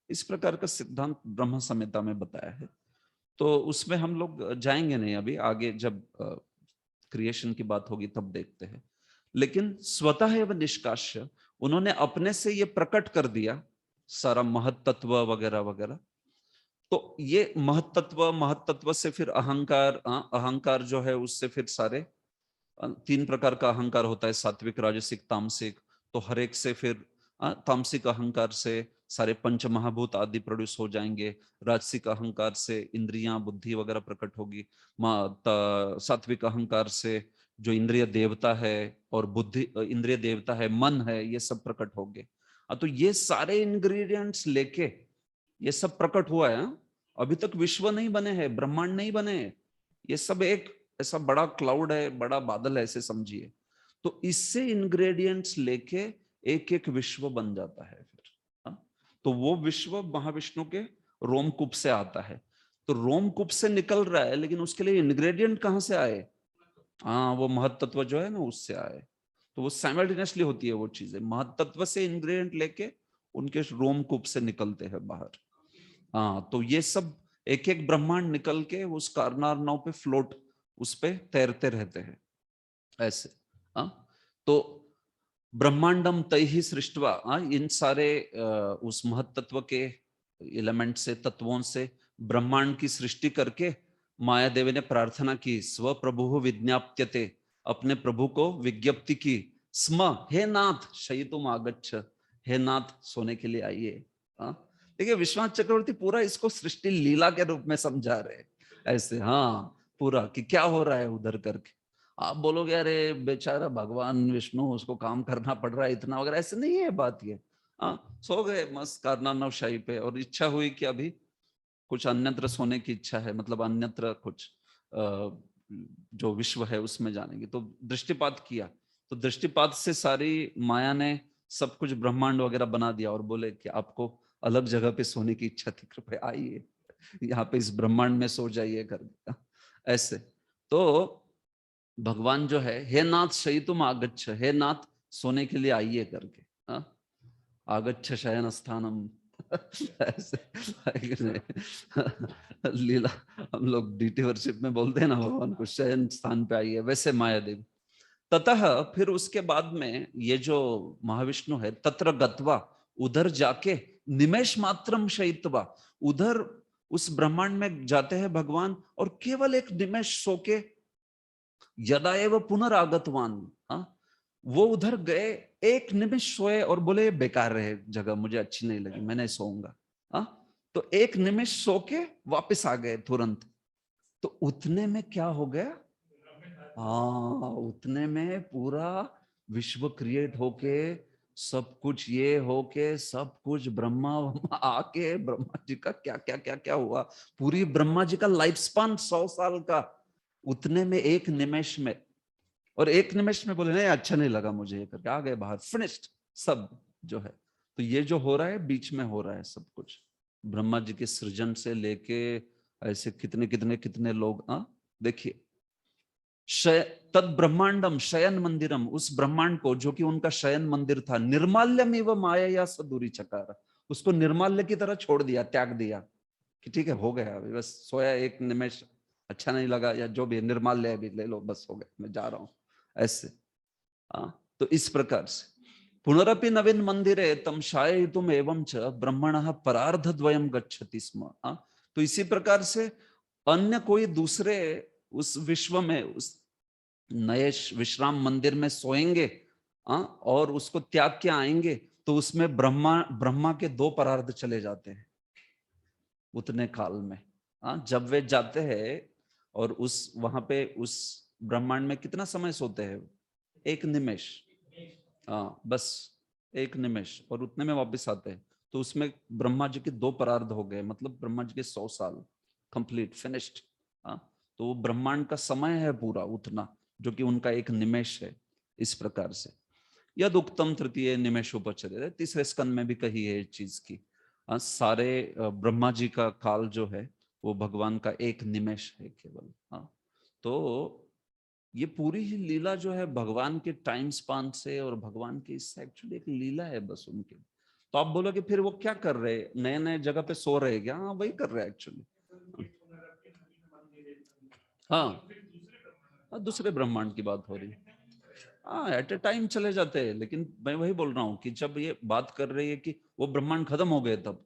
इस प्रकार का सिद्धांत ब्रह्म संहिता में बताया है। तो उसमें हम लोग जाएंगे नहीं अभी, आगे जब क्रिएशन की बात होगी तब देखते हैं। लेकिन स्वतः एवं निष्काश्य उन्होंने अपने से ये प्रकट कर दिया सारा महत्त्व वगैरह वगैरह। तो ये महत्त्व से फिर अहंकार, अहंकार जो है उससे फिर सारे 3 प्रकार का अहंकार होता है, सात्विक, राजसिक, तामसिक। तो हर एक से फिर तामसिक अहंकार से सारे पंच महाभूत आदि प्रोड्यूस हो जाएंगे। राजसिक अहंकार से इंद्रियां, बुद्धि वगैरह प्रकट होगी। सात्विक अहंकार से जो इंद्रिय देवता है और बुद्धि इंद्रिय देवता है, मन है, ये सब प्रकट होंगे। तो ये सारे इंग्रेडिएंट्स लेके ये सब प्रकट हुआ है। अभी तक विश्व नहीं बने हैं, ब्रह्मांड नहीं बने हैं। ये सब एक ऐसा बड़ा क्लाउड है, बड़ा बादल है, ऐसे समझिए। तो इससे इंग्रेडिएंट्स लेके एक एक विश्व बन जाता है फिर। तो वो विश्व महाविष्णु के रोमकूप से आता है। तो रोमकूप से निकल रहा है, लेकिन उसके लिए इंग्रेडिएंट कहां से आए? वो महत्त्व जो है ना उससे आए। तो वो साइमल्टेनियसली होती है वो चीजें, महत्त्व से इंग्रेडिएंट लेके उनके रोमकूप से निकलते हैं बाहर। तो ये सब एक एक ब्रह्मांड निकल के उस कारनार नाव पे फ्लोट, उस पे तैरते रहते हैं ऐसे। तो ब्रह्मांडम तैहि सृष्टवा, इन सारे उस महत्त्व के एलिमेंट से, तत्वों से ब्रह्मांड की सृष्टि करके माया देवी ने प्रार्थना की, स्व प्रभु विज्ञाप्यते, अपने प्रभु को विज्ञप्ति की, स्म, हे नाथ शयितुम आगच्छ, हे नाथ सोने के लिए आइए। देखिए विश्वनाथ चक्रवर्ती पूरा इसको सृष्टि लीला के रूप में समझा रहे ऐसे। पूरा कि क्या हो रहा है उधर करके। आप बोलोगे अरे बेचारा भगवान विष्णु, उसको काम करना पड़ रहा है इतना वगैरह, ऐसे नहीं है बात ये। सो गए मस्त कारनार शाही पे, और इच्छा हुई कि अभी कुछ अन्यत्र सोने की इच्छा है, मतलब अन्यत्र कुछ जो विश्व है उसमें जाने की। तो दृष्टिपात किया, तो दृष्टिपात से सारी माया ने सब कुछ ब्रह्मांड वगैरह बना दिया और बोले कि आपको अलग जगह पे सोने की इच्छा थी, कृपया आइए यहाँ पे इस ब्रह्मांड में सो जाइए कर ऐसे। तो भगवान जो है, हे नाथ शयितुम आगच्छ, हे नाथ सोने के लिए आइए करके, आगच्छ शयन स्थानम ऐसे लीला हम लोग डीटी वर्शिप में बोलते हैं ना, भगवान को शयन स्थान पे आइए, वैसे माया देवी। ततः फिर उसके बाद में ये जो महाविष्णु है, तत्र गत्वा, उधर जाके, निमेष मात्रम शयित्वा, उधर उस ब्रह्मांड में जाते हैं भगवान, और केवल एक निमेष सो के, यदा एव पुनरागतवान, वो उधर गए, एक निमिष सोए और बोले बेकार रहे जगह, मुझे अच्छी नहीं लगी, मैं नहीं सोऊंगा। तो एक निमिष सो के वापस आ गए तुरंत। तो उतने में क्या हो गया? हाँ, उतने में पूरा विश्व क्रिएट होके, सब कुछ ये होके, सब कुछ ब्रह्मा आके, ब्रह्मा जी का क्या क्या क्या क्या हुआ, पूरी ब्रह्मा जी का लाइफ स्पान 100 साल का उतने में, एक निमेश में। और एक निमेश में बोले नहीं अच्छा नहीं लगा मुझे ये करके, आ गए बाहर, फिनिश्ड सब जो है। तो ये जो हो रहा है बीच में हो रहा है सब कुछ, ब्रह्मा जी के सृजन से लेके ऐसे कितने कितने कितने लोग। देखिए, तद ब्रह्मांडम शयन मंदिरम, उस ब्रह्मांड को जो कि उनका शयन मंदिर था, निर्माल्यम एवं माया या सदूरी चकार, उसको निर्माल्य की तरह छोड़ दिया, त्याग दिया कि ठीक है हो गया, अभी बस सोया एक निमेश, अच्छा नहीं लगा या जो भी निर्माल्य अभी ले लो, बस हो गया, मैं जा रहा हूं ऐसे। तो इस प्रकार से पुनरपि नवीन मंदिरे तम शायितुम एवं च ब्रह्मणः परार्ध द्वयम गच्छति स्म। तो इसी प्रकार से अन्य कोई दूसरे उस विश्व में, उस नए विश्राम मंदिर में सोएंगे और उसको त्याग के आएंगे, तो उसमें ब्रह्मा के 2 परार्ध चले जाते हैं उतने काल में। जब वे जाते हैं और उस वहां पे उस ब्रह्मांड में कितना समय सोते हैं? एक निमेश, बस एक निमेश, और उतने में वापस आते हैं। तो उसमें ब्रह्मा जी के 2 परार्ध हो गए, मतलब ब्रह्मा जी के 100 साल कंप्लीट फिनिश्ड। तो वो ब्रह्मांड का समय है पूरा उतना, जो कि उनका एक निमेश है। इस प्रकार से यद उक्तम तृतीय निमेशोपचर्य, तीसरे स्कंद में भी कही है इस चीज की। सारे ब्रह्मा जी का काल जो है वो भगवान का एक निमेश है केवल। तो ये पूरी ही लीला जो है भगवान के टाइम स्पान से और भगवान की इससे एक्चुअली एक लीला है बस उनके। तो आप बोलोगे फिर वो क्या कर रहे हैं, नए नए जगह पे सो रहे हैं क्या? हाँ, वही कर रहे हैं एक्चुअली। हाँ, दूसरे ब्रह्मांड की बात हो रही है। एट ए टाइम चले जाते हैं, लेकिन मैं वही बोल रहा हूँ कि जब ये बात कर रही है कि वो ब्रह्मांड खत्म हो गए तब,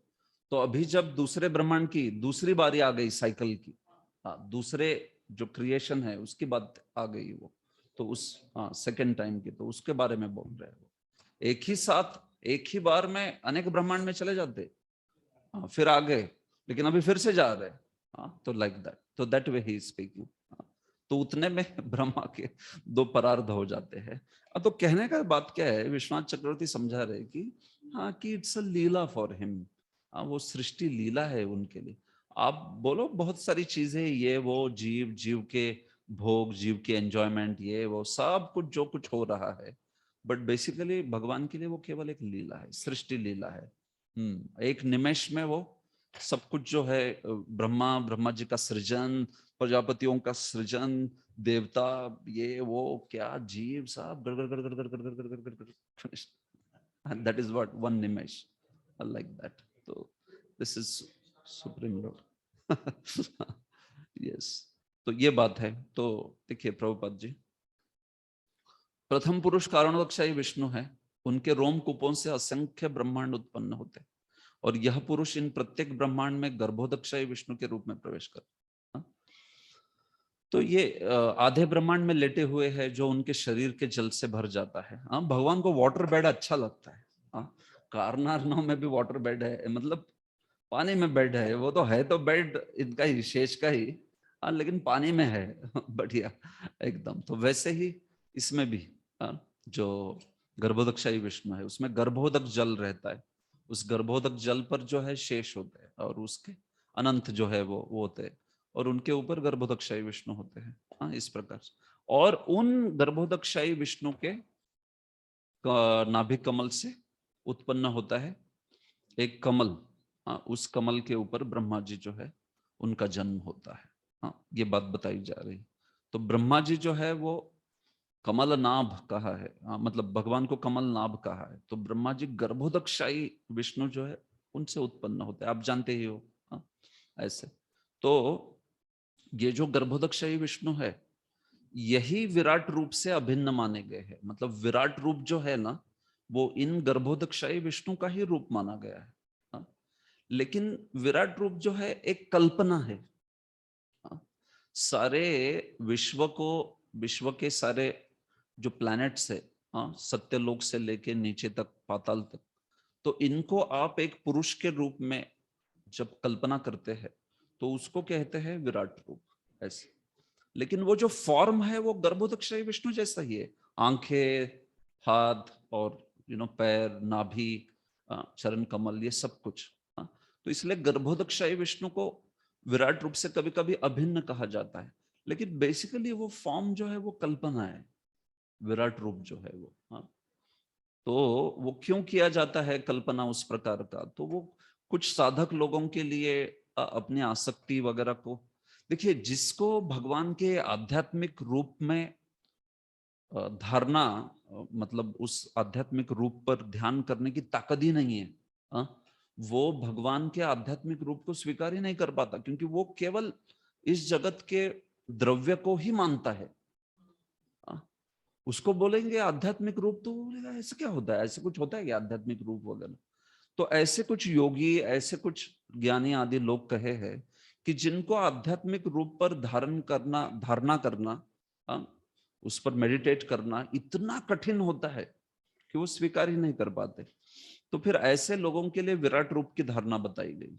तो अभी जब दूसरे ब्रह्मांड की दूसरी बारी आ गई साइकिल की, दूसरे जो क्रिएशन है उसकी बात आ गई वो, तो उस सेकेंड टाइम की, तो उसके बारे में बोल रहे हैं वो। एक ही साथ एक ही बार में अनेक ब्रह्मांड में चले जाते, फिर आ गए, लेकिन अभी फिर से जा रहे। तो लाइक दैट, तो दैट वे ही स्पीकिंग। तो उतने में ब्रह्मा के 2 परार्ध हो जाते हैं। तो कहने का बात क्या है, विश्वनाथ चक्रवर्ती समझा रहे कि it's a Leela for him. वो सृष्टि लीला है उनके लिए। आप बोलो बहुत सारी चीजें, ये वो जीव के भोग, जीव के एंजॉयमेंट, ये वो सब कुछ जो कुछ हो रहा है, बट बेसिकली भगवान के लिए वो केवल एक लीला है, सृष्टि लीला है। एक निमेश में वो सब कुछ जो है, ब्रह्मा जी का सृजन, प्रजापतियों का सृजन, देवता, ये वो क्या जीव सब गड़ गड़ गड़ गड़ गड़ गड़ गड़ गड़ गड़ गड़, दैट इज व्हाट वन निमेश, लाइक दैट। तो this is supreme lord. Yes, तो ये बात है। तो देखिए प्रभुपाद जी, प्रथम पुरुष कारणोदकशाही विष्णु है, उनके रोम कूपों से असंख्य ब्रह्मांड उत्पन्न होते, और यह पुरुष इन प्रत्येक ब्रह्मांड में गर्भोदकशाही विष्णु के रूप में प्रवेश करता। तो ये आधे ब्रह्मांड में लेटे हुए है, जो उनके शरीर के जल से भर जाता है। भगवान को वाटर बेड अच्छा लगता है। कारनारनौ में भी वाटर बेड है, मतलब पानी में बेड है, वो तो है तो बेड इनका ही, शेष का ही, लेकिन पानी में है। बढ़िया एकदम। तो वैसे ही इसमें भी जो गर्भोदकशाही विष्णु है, उसमें गर्भोदक जल रहता है, उस गर्भोदक जल पर जो है शेष होते हैं, और उसके अनंत जो है वो होते हैं, और उनके ऊपर गर्भोदकशाही विष्णु होते हैं। इस प्रकार से, और उन गर्भोदकशाही विष्णु के नाभि कमल से उत्पन्न होता है एक कमल। उस कमल के ऊपर ब्रह्मा जी जो है उनका जन्म होता है। ये बात बताई जा रही। तो ब्रह्मा जी जो है वो कमल नाभ कहा है, मतलब भगवान को कमल नाभ कहा है। तो ब्रह्मा जी गर्भोदकशाही विष्णु जो है उनसे उत्पन्न होते हैं, आप जानते ही हो। ऐसे तो ये जो गर्भोदकशाही विष्णु है, यही विराट रूप से अभिन्न माने गए हैं। मतलब विराट रूप जो है ना, वो इन गर्भोदकशाही विष्णु का ही रूप माना गया है। लेकिन विराट रूप जो है एक कल्पना है। सारे विश्व के सारे जो प्लैनेट्स है, सत्यलोक से लेके नीचे तक, पाताल तक, तो इनको आप एक पुरुष के रूप में जब कल्पना करते हैं तो उसको कहते हैं विराट रूप, ऐसे। लेकिन वो जो फॉर्म है वो गर्भोदकशाही विष्णु जैसा ही है, आंखें, हाथ और पैर, नाभि, चरण कमल, ये सब कुछ। तो इसलिए गर्भोदकशाही विष्णु को विराट रूप से कभी कभी अभिन्न कहा जाता है, लेकिन बेसिकली वो फॉर्म जो है वो कल्पना है, विराट रूप जो है वो। तो वो क्यों किया जाता है कल्पना उस प्रकार का, तो वो कुछ साधक लोगों के लिए अपनी आसक्ति वगैरह को, देखिए जिसको भगवान के आध्यात्मिक रूप में धारणा, मतलब उस आध्यात्मिक रूप पर ध्यान करने की ताकत ही नहीं है, वो भगवान के आध्यात्मिक रूप को स्वीकार ही नहीं कर पाता, क्योंकि वो केवल इस जगत के द्रव्य को ही मानता है। उसको बोलेंगे आध्यात्मिक रूप तो बोलेगा ऐसे क्या होता है, ऐसे कुछ होता है क्या आध्यात्मिक रूप वगैरह। तो ऐसे कुछ योगी, ऐसे कुछ ज्ञानी आदि लोग कहे हैं कि जिनको आध्यात्मिक रूप पर धारणा करना, उस पर मेडिटेट करना इतना कठिन होता है कि वो स्वीकार ही नहीं कर पाते। तो फिर ऐसे लोगों के लिए विराट रूप की धारणा बताई गई,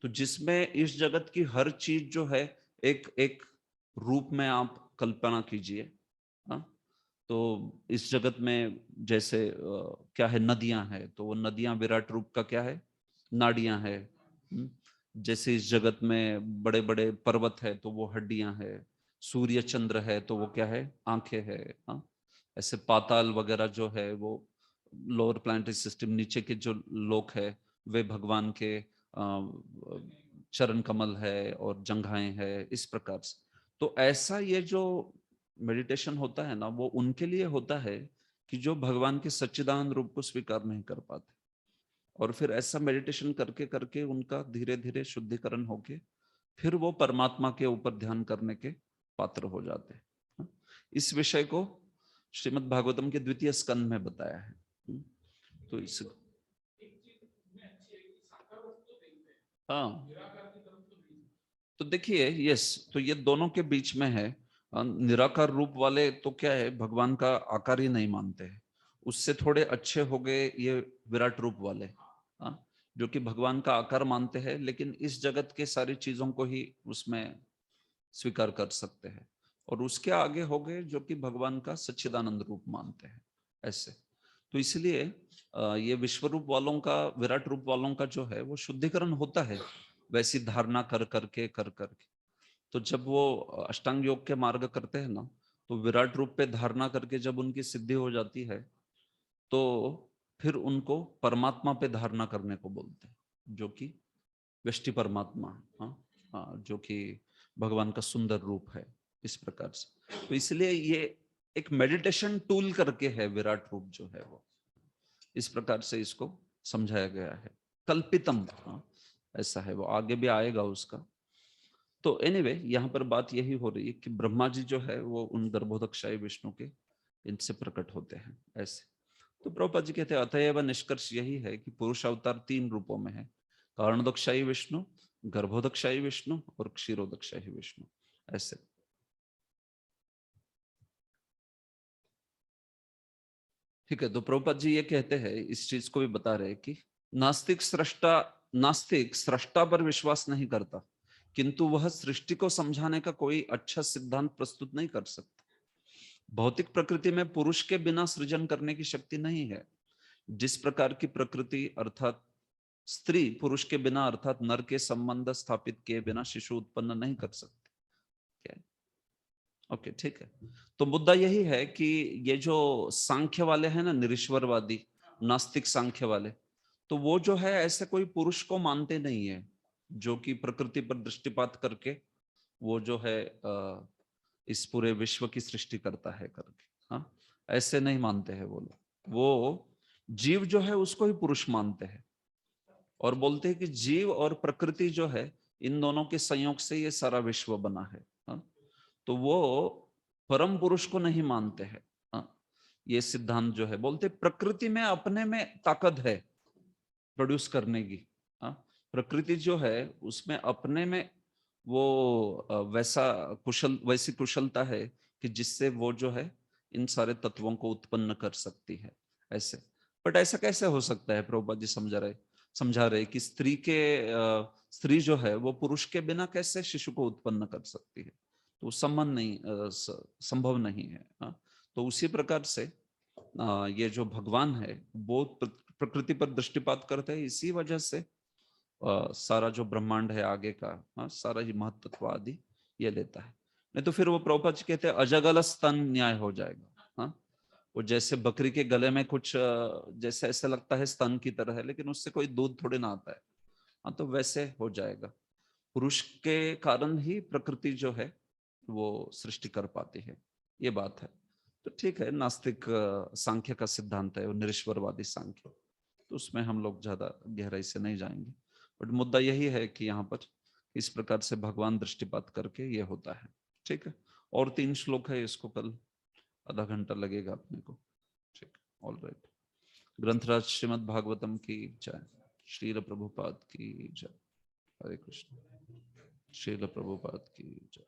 तो जिसमें इस जगत की हर चीज जो है एक एक रूप में आप कल्पना कीजिए। तो इस जगत में जैसे क्या है, नदियां हैं, तो वो नदियां विराट रूप का क्या है, नाड़ियां है। जैसे इस जगत में बड़े बड़े पर्वत है तो वो हड्डियां है, सूर्य चंद्र है तो वो क्या है, आंखें है। ऐसे पाताल वगैरह जो है वो लोअर प्लानिटरी सिस्टम, नीचे के जो लोक है वे भगवान के चरण कमल है और जंघाएं है, इस प्रकार से। तो ऐसा ये जो मेडिटेशन होता है ना, वो उनके लिए होता है कि जो भगवान के सच्चिदानंद रूप को स्वीकार नहीं कर पाते, और फिर ऐसा मेडिटेशन करके करके उनका धीरे धीरे शुद्धिकरण होके फिर वो परमात्मा के ऊपर ध्यान करने के पात्र हो जाते हैं। इस विषय को श्रीमद् भागवतम के द्वितीय स्कंद में बताया है। तो इस तो देखिए, यस, तो ये दोनों के बीच में है। निराकार रूप वाले तो क्या है, भगवान का आकार ही नहीं मानते हैं, उससे थोड़े अच्छे हो गए ये विराट रूप वाले, जो कि भगवान का आकार मानते हैं लेकिन इस जगत के सारी चीजों को ही उसमें स्वीकार कर सकते हैं। और उसके आगे हो गए जो कि भगवान का सच्चिदानंद रूप मानते हैं, ऐसे। तो इसलिए ये विश्व रूप वालों का, विराट रूप वालों का जो है वो शुद्धिकरण होता है वैसी धारणा कर करके। तो जब वो अष्टांग योग के मार्ग करते हैं ना, तो विराट रूप पे धारणा करके जब उनकी सिद्धि हो जाती है तो फिर उनको परमात्मा पे धारणा करने को बोलते हैं, जो कि व्यष्टि परमात्मा, जो कि भगवान का सुंदर रूप है, इस प्रकार से। तो इसलिए ये एक मेडिटेशन टूल करके है विराट रूप जो है वो, इस प्रकार से इसको समझाया गया है। कल्पितम, ऐसा है, वो आगे भी आएगा उसका। तो एनीवे यहाँ पर बात यही हो रही है कि ब्रह्मा जी जो है वो उन गर्भोदकशाही विष्णु के इनसे प्रकट होते हैं, ऐसे। तो प्रभुपाद जी कहते हैं अतएव निष्कर्ष यही है कि पुरुष अवतार 3 रूपों में है, कारणोदकशाही विष्णु, गर्भोदकशाही विष्णु और क्षीरोदकशाही विष्णु, ऐसे। ठीक है, तो प्रभुपाद जी ये कहते हैं, इस चीज को भी बता रहे कि नास्तिक सृष्टा पर विश्वास नहीं करता, किंतु वह सृष्टि को समझाने का कोई अच्छा सिद्धांत प्रस्तुत नहीं कर सकता। भौतिक प्रकृति में पुरुष के बिना सृजन करने की शक्ति नहीं है। जिस प्रकार की प्रकृति अर्थात स्त्री पुरुष के बिना अर्थात नर के संबंध स्थापित किए बिना शिशु उत्पन्न नहीं कर सकती। क्या? ओके, ठीक है। तो मुद्दा यही है कि ये जो सांख्य वाले हैं ना, निरीश्वरवादी नास्तिक सांख्य वाले, तो वो जो है ऐसे कोई पुरुष को मानते नहीं है जो कि प्रकृति पर दृष्टिपात करके वो जो है इस पूरे विश्व की सृष्टि करता है करके। हाँ, ऐसे नहीं मानते हैं वो लोग। वो जीव जो है उसको ही पुरुष मानते हैं और बोलते हैं कि जीव और प्रकृति जो है इन दोनों के संयोग से ये सारा विश्व बना है। हाँ? तो वो परम पुरुष को नहीं मानते हैं। हाँ? ये सिद्धांत जो है, बोलते प्रकृति में अपने में ताकत है प्रोड्यूस करने की। हाँ? प्रकृति जो है उसमें अपने में वो वैसी कुशलता है कि जिससे वो जो है इन सारे तत्वों को उत्पन्न कर सकती है, ऐसे। बट ऐसा कैसे हो सकता है, प्रभुपाद जी समझा रहे, समझा रहे कि स्त्री जो है वो पुरुष के बिना कैसे शिशु को उत्पन्न कर सकती है, तो संबंध नहीं, संभव नहीं है। तो उसी प्रकार से ये जो भगवान है वो प्रकृति पर दृष्टिपात करते हैं, इसी वजह से सारा जो ब्रह्मांड है आगे का, सारा ही महत्त्व आदि ये लेता है। नहीं तो फिर वो प्रभुपाद जी कहते हैं अजगल स्तन न्याय हो जाएगा। वो जैसे बकरी के गले में कुछ जैसे ऐसा लगता है स्तन की तरह है, लेकिन उससे कोई दूध थोड़े ना आता है। तो वैसे हो जाएगा। पुरुष के कारण ही प्रकृति जो है वो सृष्टि कर पाती है, ये बात है। तो ठीक है, नास्तिक सांख्य का सिद्धांत है, वो निरीश्वरवादी सांख्य, तो उसमें हम लोग ज्यादा गहराई से नहीं जाएंगे। बट मुद्दा यही है कि यहाँ पर इस प्रकार से भगवान दृष्टिपात करके ये होता है। ठीक है, और 3 श्लोक है, इसको कल आधा घंटा लगेगा अपने को। ठीक, ऑल राइट। ग्रंथराज श्रीमद् भागवतम की जय, श्रील प्रभुपाद की जय। हरे कृष्ण। श्रील प्रभुपाद की जय।